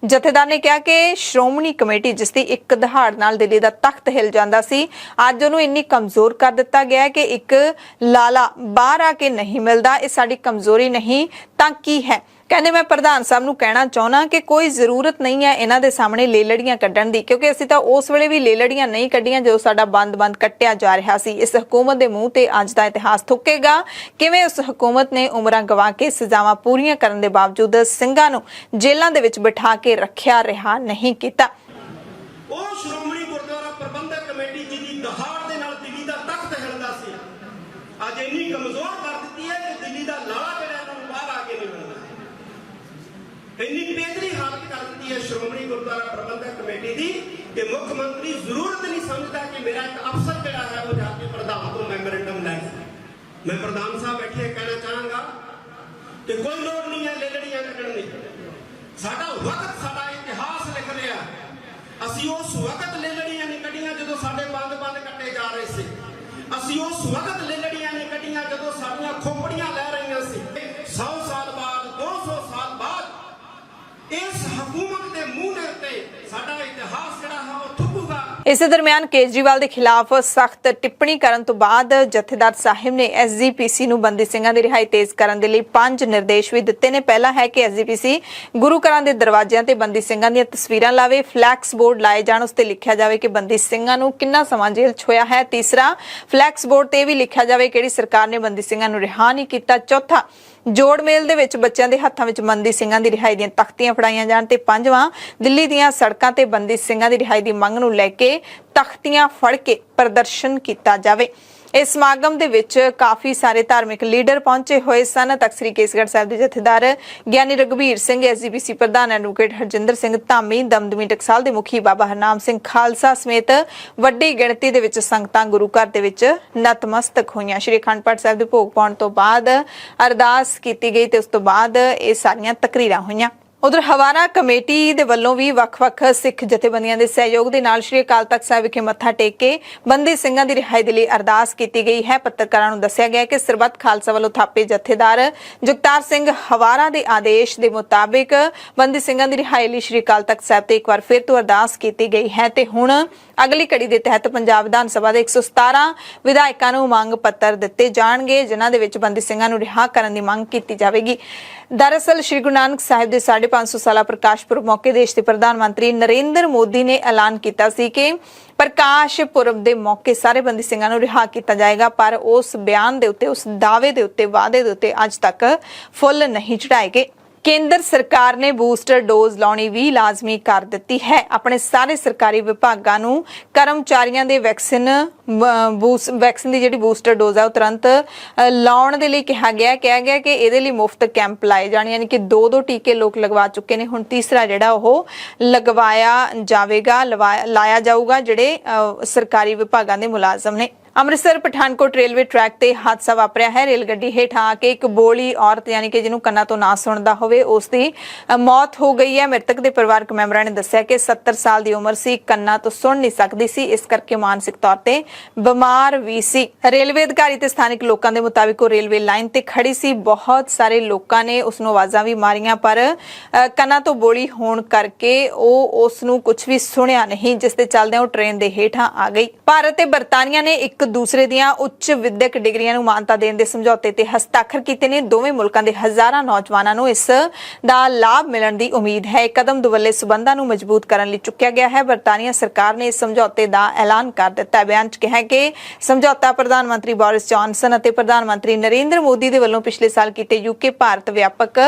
ਜਥੇਦਾਰ ਨੇ ਕਿਹਾ ਕਿ ਸ਼੍ਰੋਮਣੀ ਕਮੇਟੀ ਜਿਸ ਦੀ ਇੱਕ ਦਹਾੜ ਨਾਲ ਦਿੱਲੀ ਦਾ ਤਖਤ ਹਿਲ ਜਾਂਦਾ ਸੀ, ਅੱਜ ਉਹਨੂੰ ਇੰਨੀ ਕਮਜ਼ੋਰ ਕਰ ਦਿੱਤਾ ਗਿਆ ਕਿ ਇੱਕ ਲਾਲਾ ਬਾਹਰ ਆ ਕੇ ਨਹੀਂ ਮਿਲਦਾ। ਇਹ ਸਾਡੀ ਕਮਜ਼ੋਰੀ ਨਹੀਂ ਤਾਂ ਕੀ ਹੈ। ਕਹਿੰਦੇ ਮੈਂ ਪ੍ਰਧਾਨ ਸਾਹਿਬ ਨੂੰ ਕਹਿਣਾ ਚਾਹੁੰਦਾ ਕਿ ਕੋਈ ਜ਼ਰੂਰਤ ਨਹੀਂ ਹੈ ਇਹਨਾਂ ਦੇ ਸਾਹਮਣੇ ਲੇਲੜੀਆਂ ਕੱਢਣ ਦੀ, ਕਿਉਂਕਿ ਅਸੀਂ ਤਾਂ ਉਸ ਵੇਲੇ ਵੀ ਲੇਲੜੀਆਂ ਨਹੀਂ ਕੱਢੀਆਂ ਜਦੋਂ ਸਾਡਾ ਬੰਦ ਕੱਟਿਆ ਜਾ ਰਿਹਾ ਸੀ। ਇਸ ਹਕੂਮਤ ਦੇ ਮੂੰਹ ਤੇ ਅੱਜ ਦਾ ਇਤਿਹਾਸ ਥੁੱਕੇਗਾ ਕਿਵੇਂ ਉਸ ਹਕੂਮਤ ਨੇ ਉਮਰਾਂ ਗਵਾ ਕੇ ਸਜ਼ਾਵਾਂ ਪੂਰੀਆਂ ਕਰਨ ਦੇ ਬਾਵਜੂਦ ਸਿੰਘਾਂ ਨੂੰ ਜੇਲ੍ਹਾਂ ਦੇ ਵਿੱਚ ਬਿਠਾ ਕੇ ਰੱਖਿਆ ਰਿਹਾ ਨਹੀਂ ਕੀਤਾ। ਉਹ ਸ਼੍ਰੋਮਣੀ ਗੁਰਦੁਆਰਾ ਪ੍ਰਬੰਧਕ ਕਮੇਟੀ ਜਿਹਦੀ ਦਹਾੜ ਦੇ ਨਾਲ ਦਿੱਲੀ ਦਾ ਤਖਤ ਹਿਲਦਾ ਸੀ, ਅੱਜ ਇੰਨੀ ਕਮਜ਼ੋਰ ਕਰ ਦਿੱਤੀ ਹੈ ਕਿ ਦਿੱਲੀ ਦਾ ਲਾਲਾ ਜਿਹੜਾ ਇਹਨਾਂ ਨੂੰ ਬਾਹਰ ਆ ਕੇ ਨਹੀਂ ਮਿਲਦਾ। ਇੰਨੀ ਪੇਤਰੀ ਹਾਲਤ ਕਰ ਦਿੱਤੀ ਹੈ ਸ਼੍ਰੋਮਣੀ ਗੁਰਦੁਆਰਾ ਪ੍ਰਬੰਧਕ ਕਮੇਟੀ ਦੀ ਕਿ ਮੁੱਖ ਮੰਤਰੀ ਜ਼ਰੂਰਤ ਨਹੀਂ ਸਮਝਦਾ ਕਿ ਮੇਰਾ ਇੱਕ ਅਫਸਰ ਜਿਹੜਾ ਹੈ ਉਹ ਜਾ ਕੇ ਪ੍ਰਧਾਨ ਤੋਂ ਮੈਮੋਰੈਂਡਮ ਲੈ ਕੇ। ਮੈਂ ਪ੍ਰਧਾਨ ਸਾਹਿਬ ਬੈਠੇ ਕਹਿਣਾ ਚਾਹਾਂਗਾ ਕਿ ਕੋਈ ਲੋੜ ਨਹੀਂ ਹੈ ਲੇਲੜੀਆਂ ਕੱਢਣ ਦੀ। ਸਾਡਾ ਵਕਤ, ਸਾਡਾ ਇਤਿਹਾਸ ਲਿਖ ਰਿਹਾ। ਅਸੀਂ ਉਸ ਵਕਤ ਲੇਲੜੀਆਂ ਨਹੀਂ ਕੱਢੀਆਂ ਜਦੋਂ ਸਾਡੇ ਬੰਦ ਕੱਟੇ ਜਾ ਰਹੇ ਸੀ। ਅਸੀਂ ਉਸ ਵਕਤ ਲੇਲੜੀਆਂ ਨਹੀਂ ਕੱਢੀਆਂ ਜਦੋਂ ਸਾਡੀਆਂ ਖੋਪੜੀਆਂ ਲੈ ਰਹੀਆਂ ਸੀ। 100 ਸਾਲ ਬਾਅਦ, 200 ਸਾਲ ਬਾਅਦ ਇਸ ਹਕੂਮਤ ਦੇ ਮੂੰਹ ਦੇ ਉੱਤੇ ਸਾਡਾ ਇਤਿਹਾਸ ਜਿਹੜਾ ਹੈ ਉਹ ਥੁੱਕੂਗਾ। ਇਸੇ ਦਰਮਿਆਨ ਕੇਜਰੀਵਾਲ ਦੇ ਖਿਲਾਫ ਸਖਤ ਟਿੱਪਣੀ ਕਰਨ ਤੋਂ ਬਾਅਦ ਜਥੇਦਾਰ ਸਾਹਿਬ ਨੇ ਐਸਜੀਪੀਸੀ ਨੂੰ ਬੰਦੀ ਸਿੰਘਾਂ ਦੀ ਰਿਹਾਈ ਤੇਜ਼ ਕਰਨ ਦੇ ਲਈ 5 ਨਿਰਦੇਸ਼ ਵੀ ਦਿੱਤੇ ਨੇ। ਪਹਿਲਾ ਹੈ ਕਿ ਐਸਜੀਪੀਸੀ ਗੁਰੂ ਘਰਾਂ ਦੇ ਦਰਵਾਜ਼ਿਆਂ ਤੇ ਬੰਦੀ ਸਿੰਘਾਂ ਦੀਆਂ ਤਸਵੀਰਾਂ ਲਾਵੇ, ਫਲੈਕਸ ਬੋਰਡ ਲਾਏ ਜਾਣ, ਉਸ ਤੇ ਲਿਖਿਆ ਜਾਵੇ ਕਿ ਬੰਦੀ ਸਿੰਘਾਂ ਨੂੰ ਕਿੰਨਾ ਸਮਾਂ ਜੇਲ੍ਹ 'ਚ ਹੋਇਆ ਹੈ। ਤੀਸਰਾ, ਫਲੈਕਸ ਬੋਰਡ ਤੇ ਵੀ ਲਿਖਿਆ ਜਾਵੇ ਕਿਹੜੀ ਸਰਕਾਰ ਨੇ ਬੰਦੀ ਸਿੰਘਾਂ ਨੂੰ ਰਿਹਾ ਨਹੀਂ ਕੀਤਾ। ਚੌਥਾ, ਜੋੜ ਮੇਲ ਦੇ ਵਿੱਚ ਬੱਚਿਆਂ ਦੇ ਹੱਥਾਂ ਵਿੱਚ ਬੰਦੀ ਸਿੰਘਾਂ ਦੀ ਰਿਹਾਈ ਦੀਆਂ ਤਖਤੀਆਂ ਫੜਾਈਆਂ ਜਾਣ ਤੇ ਪੰਜਵਾਂ, ਦਿੱਲੀ ਦੀਆਂ ਸੜਕਾਂ ਤੇ ਬੰਦੀ ਸਿੰਘਾਂ ਦੀ ਰਿਹਾਈ ਦੀ ਮੰਗ ਨੂੰ ਲੈ ਕੇ ਤਖਤੀਆਂ ਫੜ ਕੇ ਪ੍ਰਦਰਸ਼ਨ ਕੀਤਾ ਜਾਵੇ। ਇਸ ਸਮਾਗਮ ਦੇ ਵਿੱਚ ਕਾਫੀ ਸਾਰੇ ਧਾਰਮਿਕ ਲੀਡਰ ਪਹੁੰਚੇ ਹੋਏ ਸਨ। ਤਖ਼ਤ ਸ੍ਰੀ ਕੇਸਗੜ੍ਹ ਸਾਹਿਬ ਦੇ ਜਥੇਦਾਰ ਗਿਆਨੀ ਰਘਬੀਰ ਸਿੰਘ, ਐਸਜੀਪੀਸੀ ਪ੍ਰਧਾਨ ਐਡਵੋਕੇਟ ਹਰਜਿੰਦਰ ਸਿੰਘ ਧਾਮੀ, ਦਮਦਮੀ ਟਕਸਾਲ ਦੇ ਮੁਖੀ ਬਾਬਾ ਹਰਨਾਮ ਸਿੰਘ ਖਾਲਸਾ ਸਮੇਤ ਵੱਡੀ ਗਿਣਤੀ ਦੇ ਵਿੱਚ ਸੰਗਤਾਂ ਗੁਰੂ ਘਰ ਦੇ ਵਿੱਚ ਨਤਮਸਤਕ ਹੋਈਆਂ। ਸ਼੍ਰੀ ਅਖੰਡ ਪਾਠ ਸਾਹਿਬ ਦੇ ਭੋਗ ਪਾਉਣ ਤੋਂ ਬਾਅਦ ਅਰਦਾਸ ਕੀਤੀ ਗਈ ਤੇ ਉਸ ਤੋਂ ਬਾਅਦ ਇਹ ਸਾਰੀਆਂ ਤਕਰੀਰਾਂ ਹੋਈਆਂ। ਉਧਰ ਹਵਾਰਾ ਕਮੇਟੀ ਦੇ ਵੱਲੋਂ ਵੀ ਵੱਖ-ਵੱਖ ਸਿੱਖ ਜਥੇਬੰਦੀਆਂ ਦੇ ਸਹਿਯੋਗ ਦੇ ਨਾਲ ਸ਼੍ਰੀ ਅਕਾਲ ਤਖ਼ਤ ਸਾਹਿਬ ਵਿਖੇ ਮੱਥਾ ਟੇਕ ਕੇ ਬੰਦੀ ਸਿੰਘਾਂ ਦੀ ਰਿਹਾਈ ਦੇ ਲਈ ਅਰਦਾਸ ਕੀਤੀ ਗਈ ਹੈ। ਪੱਤਰਕਾਰਾਂ ਨੂੰ ਦੱਸਿਆ ਗਿਆ ਕਿ ਸਰਬੱਤ ਖਾਲਸਾ ਵੱਲੋਂ ਥਾਪੇ ਜਥੇਦਾਰ ਜਗਤਾਰ ਸਿੰਘ ਹਵਾਰਾ ਦੇ ਆਦੇਸ਼ ਦੇ ਮੁਤਾਬਿਕ ਬੰਦੀ ਸਿੰਘਾਂ ਦੀ ਰਿਹਾਈ ਲਈ ਸ਼੍ਰੀ ਅਕਾਲ ਤਖ਼ਤ ਸਾਹਿਬ ਤੇ ਇੱਕ ਵਾਰ ਫਿਰ ਤੋਂ ਅਰਦਾਸ ਕੀਤੀ ਗਈ ਹੈ ਤੇ ਹੁਣ ਅਗਲੀ ਕੜੀ ਦੇ ਤਹਿਤ ਪੰਜਾਬ ਵਿਧਾਨ ਸਭਾ ਦੇ 117 ਵਿਧਾਇਕਾਂ ਨੂੰ ਮੰਗ ਪੱਤਰ ਦਿੱਤੇ ਜਾਣਗੇ, ਜਿਨ੍ਹਾਂ ਦੇ ਵਿੱਚ ਬੰਦੀ ਸਿੰਘਾਂ ਨੂੰ ਰਿਹਾ ਕਰਨ ਦੀ ਮੰਗ ਕੀਤੀ ਜਾਵੇਗੀ। ਦਰਅਸਲ ਸ਼੍ਰੀ ਗੁਰੂ ਨਾਨਕ ਸਾਹਿਬ ਦੇ 550 ਸਾਲਾ ਪ੍ਰਕਾਸ਼ ਪੁਰਬ ਮੌਕੇ ਦੇਸ਼ ਦੇ ਪ੍ਰਧਾਨ ਮੰਤਰੀ ਨਰਿੰਦਰ ਮੋਦੀ ਨੇ ਐਲਾਨ ਕੀਤਾ ਸੀ ਕਿ ਪ੍ਰਕਾਸ਼ ਪੁਰਬ ਦੇ ਮੌਕੇ ਸਾਰੇ ਬੰਦੀ ਸਿੰਘਾਂ ਨੂੰ ਰਿਹਾ ਕੀਤਾ ਜਾਏਗਾ, ਪਰ ਉਸ ਬਿਆਨ ਦੇ ਉੱਤੇ, ਉਸ ਦਾਅਵੇ ਦੇ ਉੱਤੇ, ਵਾਅਦੇ ਦੇ ਉੱਤੇ ਅੱਜ ਤੱਕ ਫੁੱਲ ਨਹੀਂ ਚੜਾਏ ਗਏ। ਕੇਂਦਰ ਸਰਕਾਰ ਨੇ ਬੂਸਟਰ ਡੋਜ਼ ਲਾਉਣੀ ਵੀ ਲਾਜ਼ਮੀ ਕਰ ਦਿੱਤੀ ਹੈ। ਆਪਣੇ ਸਾਰੇ ਸਰਕਾਰੀ ਵਿਭਾਗਾਂ ਨੂੰ ਕਰਮਚਾਰੀਆਂ ਦੇ ਵੈਕਸੀਨ ਦੀ ਜਿਹੜੀ ਬੂਸਟਰ ਡੋਜ਼ ਹੈ ਉਹ ਤੁਰੰਤ ਲਾਉਣ ਦੇ ਲਈ ਕਿਹਾ ਗਿਆ ਕਿ ਇਹਦੇ ਲਈ ਮੁਫਤ ਕੈਂਪ ਲਾਏ ਜਾਣ, ਯਾਨੀ ਕਿ 2 ਟੀਕੇ ਲੋਕ ਲਗਵਾ ਚੁੱਕੇ ਨੇ, ਹੁਣ ਤੀਸਰਾ ਜਿਹੜਾ ਉਹ ਲਾਇਆ ਜਾਊਗਾ ਜਿਹੜੇ ਸਰਕਾਰੀ ਵਿਭਾਗਾਂ ਦੇ ਮੁਲਾਜ਼ਮ ਨੇ। ਅੰਮ੍ਰਿਤਸਰ ਪਠਾਨਕੋਟ ਰੇਲਵੇ ਟਰੈਕ ਤੇ ਹਾਦਸਾ ਵਾਪਰਿਆ ਹੈ। ਰੇਲ ਗੱਡੀ ਹੇਠ ਆ ਕੇ ਇੱਕ ਬੋਲੀ ਔਰਤ, ਯਾਨੀ ਕਿ ਜਿਹਨੂੰ ਕੰਨਾਂ ਤੋਂ ਨਾ ਸੁਣਦਾ ਹੋਵੇ, ਉਸ ਦੀ ਮੌਤ ਹੋ ਗਈ ਹੈ। ਮ੍ਰਿਤਕ ਦੇ ਪਰਿਵਾਰਕ ਮੈਂਬਰਾਂ ਨੇ ਦੱਸਿਆ ਕਿ 70 ਸਾਲ ਦੀ ਉਮਰ ਸੀ, ਕੰਨਾਂ ਤੋਂ ਸੁਣ ਨਹੀਂ ਸਕਦੀ ਸੀ, ਇਸ ਕਰਕੇ ਮਾਨਸਿਕ ਤੌਰ ਤੇ ਬਿਮਾਰ ਵੀ ਸੀ। ਰੇਲਵੇ ਅਧਿਕਾਰੀ ਤੇ ਸਥਾਨਕ ਲੋਕਾਂ ਦੇ ਮੁਤਾਬਿਕ ਉਹ ਰੇਲਵੇ ਲਾਈਨ ਤੇ ਖੜੀ ਸੀ। ਬਹੁਤ ਸਾਰੇ ਲੋਕਾਂ ਨੇ ਉਸ ਨੂੰ ਆਵਾਜ਼ਾਂ ਵੀ ਮਾਰੀਆਂ, ਪਰ ਕੰਨਾਂ ਤੋਂ ਬੋਲੀ ਹੋਣ ਕਰਕੇ ਉਹ ਉਸ ਨੂੰ ਕੁਝ ਵੀ ਸੁਣਿਆ ਨਹੀਂ, ਜਿਸ ਦੇ ਚੱਲਦਿਆਂ ਉਹ ਟ੍ਰੇਨ ਦੇ ਹੇਠਾਂ ਆ ਗਈ। ਭਾਰਤ ਤੇ ਬਰਤਾਨੀਆ ਨੇ ਇੱਕ ਦੂਸਰੇ ਦੀਆਂ ਉੱਚ ਵਿਦਿਅਕ ਡਿਗਰੀਆਂ ਨੂੰ ਮਾਨਤਾ ਦੇਣ ਦੇ ਸਮਝੌਤੇ ਤੇ ਹਸਤਾਖਰ ਕੀਤੇ ਨੇ। ਦੋਵੇਂ ਮੁਲਕਾਂ ਦੇ ਹਜ਼ਾਰਾਂ ਨੌਜਵਾਨਾਂ ਨੂੰ ਇਸ ਦਾ ਲਾਭ ਮਿਲਣ ਦੀ ਉਮੀਦ ਹੈ। ਇਹ ਕਦਮ ਦੁਵੱਲੇ ਸਬੰਧਾਂ ਨੂੰ ਮਜ਼ਬੂਤ ਕਰਨ ਲਈ ਚੁੱਕਿਆ ਗਿਆ ਹੈ। ਬਰਤਾਨੀਆ ਸਰਕਾਰ ਨੇ ਇਸ ਸਮਝੌਤੇ ਦਾ ਐਲਾਨ ਕਰ ਦਿੱਤਾ ਹੈ। ਬਿਆਨ 'ਚ ਕਿਹਾ ਕਿ ਸਮਝੌਤਾ ਪ੍ਰਧਾਨ ਮੰਤਰੀ ਬੋਰਿਸ ਜੌਨਸਨ ਅਤੇ ਪ੍ਰਧਾਨ ਮੰਤਰੀ ਨਰਿੰਦਰ ਮੋਦੀ ਦੇ ਵੱਲੋਂ ਪਿਛਲੇ ਸਾਲ ਕੀਤੇ ਯੂਕੇ ਭਾਰਤ ਵਿਆਪਕ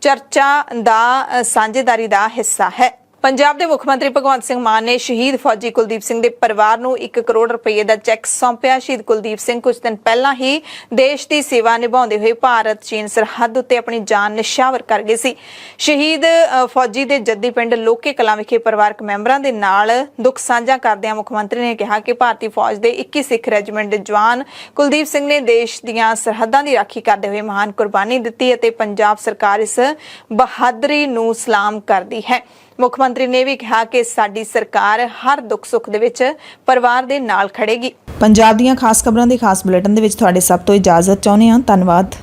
ਚਰਚਾ ਦਾ ਸਾਂਝੇਦਾਰੀ ਦਾ ਹਿੱਸਾ ਹੈ। ਪੰਜਾਬ ਦੇ ਮੁੱਖ ਮੰਤਰੀ ਭਗਵੰਤ ਸਿੰਘ ਮਾਨ ਨੇ ਸ਼ਹੀਦ ਫੌਜੀ ਕੁਲਦੀਪ ਸਿੰਘ ਦੇ ਪਰਿਵਾਰ ਨੂੰ 1 ਕਰੋੜ ਰੁਪਏ ਦਾ ਚੈੱਕ ਸੌਂਪਿਆ। ਸ਼ਹੀਦ ਕੁਲਦੀਪ ਸਿੰਘ ਕੁਝ ਦਿਨ ਪਹਿਲਾਂ ਹੀ ਦੇਸ਼ ਦੀ ਸੇਵਾ ਨਿਭਾਉਂਦੇ ਹੋਏ ਭਾਰਤ ਚੀਨ ਸਰਹੱਦ ਉੱਤੇ ਆਪਣੀ ਜਾਨ ਨਿਸ਼ਾਵਰ ਕਰ ਗਏ ਸੀ। ਸ਼ਹੀਦ ਫੌਜੀ ਦੇ ਜੱਦੀ ਪਿੰਡ ਲੋਕੇ ਕਲਾਂ ਵਿਖੇ ਪਰਿਵਾਰਕ ਮੈਂਬਰਾਂ ਦੇ ਨਾਲ ਦੁੱਖ ਸਾਂਝਾ ਕਰਦਿਆਂ ਮੁੱਖ ਮੰਤਰੀ ਨੇ ਕਿਹਾ ਕਿ ਭਾਰਤੀ ਫੌਜ ਦੇ 21 ਸਿੱਖ ਰੈਜੀਮੈਂਟ ਦੇ ਜਵਾਨ ਕੁਲਦੀਪ ਸਿੰਘ ਨੇ ਦੇਸ਼ ਦੀਆਂ ਸਰਹੱਦਾਂ ਦੀ ਰਾਖੀ ਕਰਦੇ ਹੋਏ ਮਹਾਨ ਕੁਰਬਾਨੀ ਦਿੱਤੀ ਅਤੇ ਪੰਜਾਬ ਸਰਕਾਰ ਇਸ ਬਹਾਦਰੀ ਨੂੰ ਸਲਾਮ ਕਰਦੀ ਹੈ। ਮੁੱਖ ਮੰਤਰੀ ਨੇ ਵੀ ਕਿਹਾ ਕਿ ਸਾਡੀ ਸਰਕਾਰ ਹਰ ਦੁੱਖ ਸੁੱਖ ਦੇ ਵਿੱਚ ਪਰਿਵਾਰ ਦੇ ਨਾਲ ਖੜੇਗੀ। ਪੰਜਾਬ ਦੀਆਂ ਖਾਸ ਖਬਰਾਂ ਦੇ ਖਾਸ ਬੁਲੇਟਿਨ ਦੇ ਵਿੱਚ ਤੁਹਾਡੇ ਸਭ ਤੋਂ ਇਜਾਜ਼ਤ ਚਾਹੁੰਦੇ ਹਾਂ। ਧੰਨਵਾਦ।